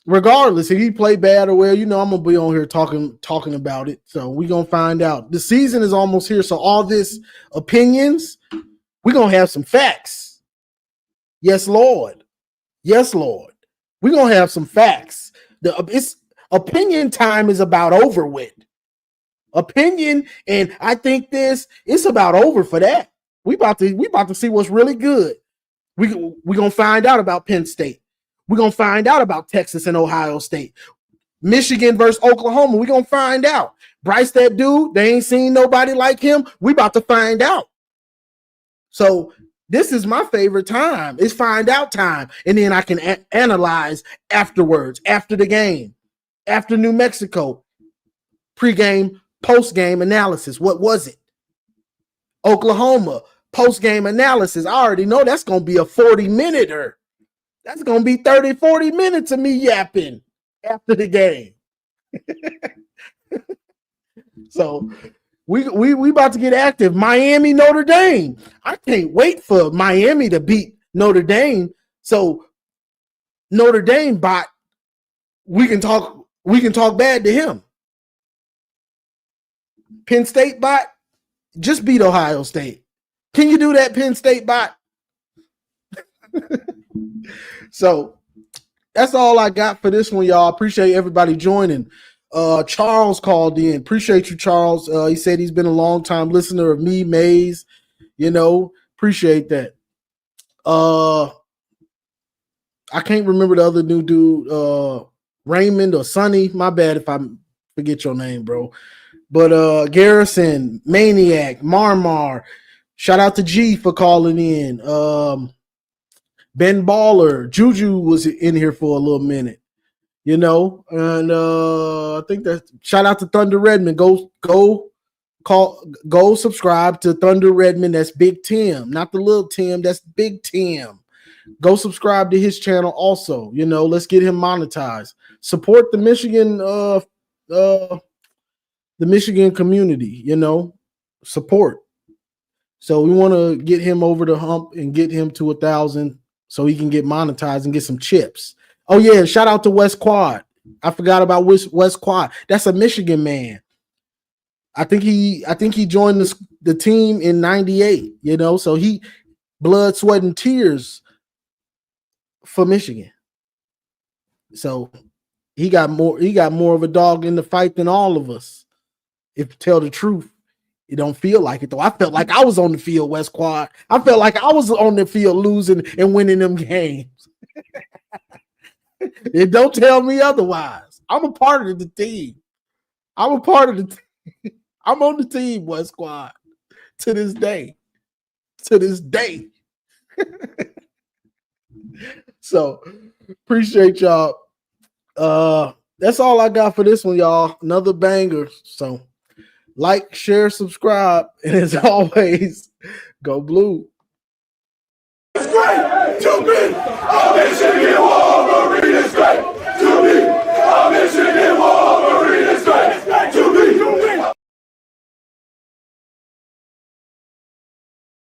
Regardless, if he play bad or well, I'm going to be on here talking about it. So we're going to find out. The season is almost here. So all this opinions, we're going to have some facts. Yes, Lord. Yes, Lord. We're going to have some facts. Opinion time is about over with. Opinion, and I think it's about over for that. We about to see what's really good. We're going to find out about Penn State. We're going to find out about Texas and Ohio State. Michigan versus Oklahoma. We're going to find out. Bryce, that dude, they ain't seen nobody like him. We about to find out. So this is my favorite time. It's find out time. And then I can analyze afterwards, after the game, after New Mexico, pregame, postgame analysis. What was it? Oklahoma, postgame analysis. I already know that's going to be a 40-minute-er. That's going to be 30, 40 minutes of me yapping after the game. So we about to get active. Miami, Notre Dame. I can't wait for Miami to beat Notre Dame. So Notre Dame bot, we can talk bad to him. Penn State bot, just beat Ohio State. Can you do that, Penn State bot? So that's all I got for this one, y'all. Appreciate everybody joining. Charles called in. Appreciate you, Charles. He said he's been a long time listener of me, Maze. Appreciate that. I can't remember the other new dude, Raymond or Sonny. My bad if I forget your name, bro. But Garrison, Maniac, Marmar. Shout out to G for calling in. Ben Baller, Juju was in here for a little minute, you know, and I think that shout out to Thunder Redmond. Go subscribe to Thunder Redmond. That's Big Tim, not the little Tim. That's Big Tim. Go subscribe to his channel also. You know, let's get him monetized. Support the Michigan community. You know, support. So we want to get him over the hump and get him to 1,000 so he can get monetized and get some chips. Oh yeah, shout out to West Quad. I forgot about West Quad. That's a Michigan man. I think he joined the team in '98. You know, so he blood, sweat, and tears for Michigan. So he got more of a dog in the fight than all of us. If you tell the truth. It don't feel like it though. I felt like I was on the field, West Quad. I felt like I was on the field losing and winning them games. It don't tell me otherwise. I'm a part of the team. I'm a part of the team. I'm on the team, West Squad, to this day. To this day. So appreciate y'all. That's all I got for this one, y'all. Another banger. So like, share, subscribe, and as always, go blue. It's great to be a Michigan Wolverine. It's great to be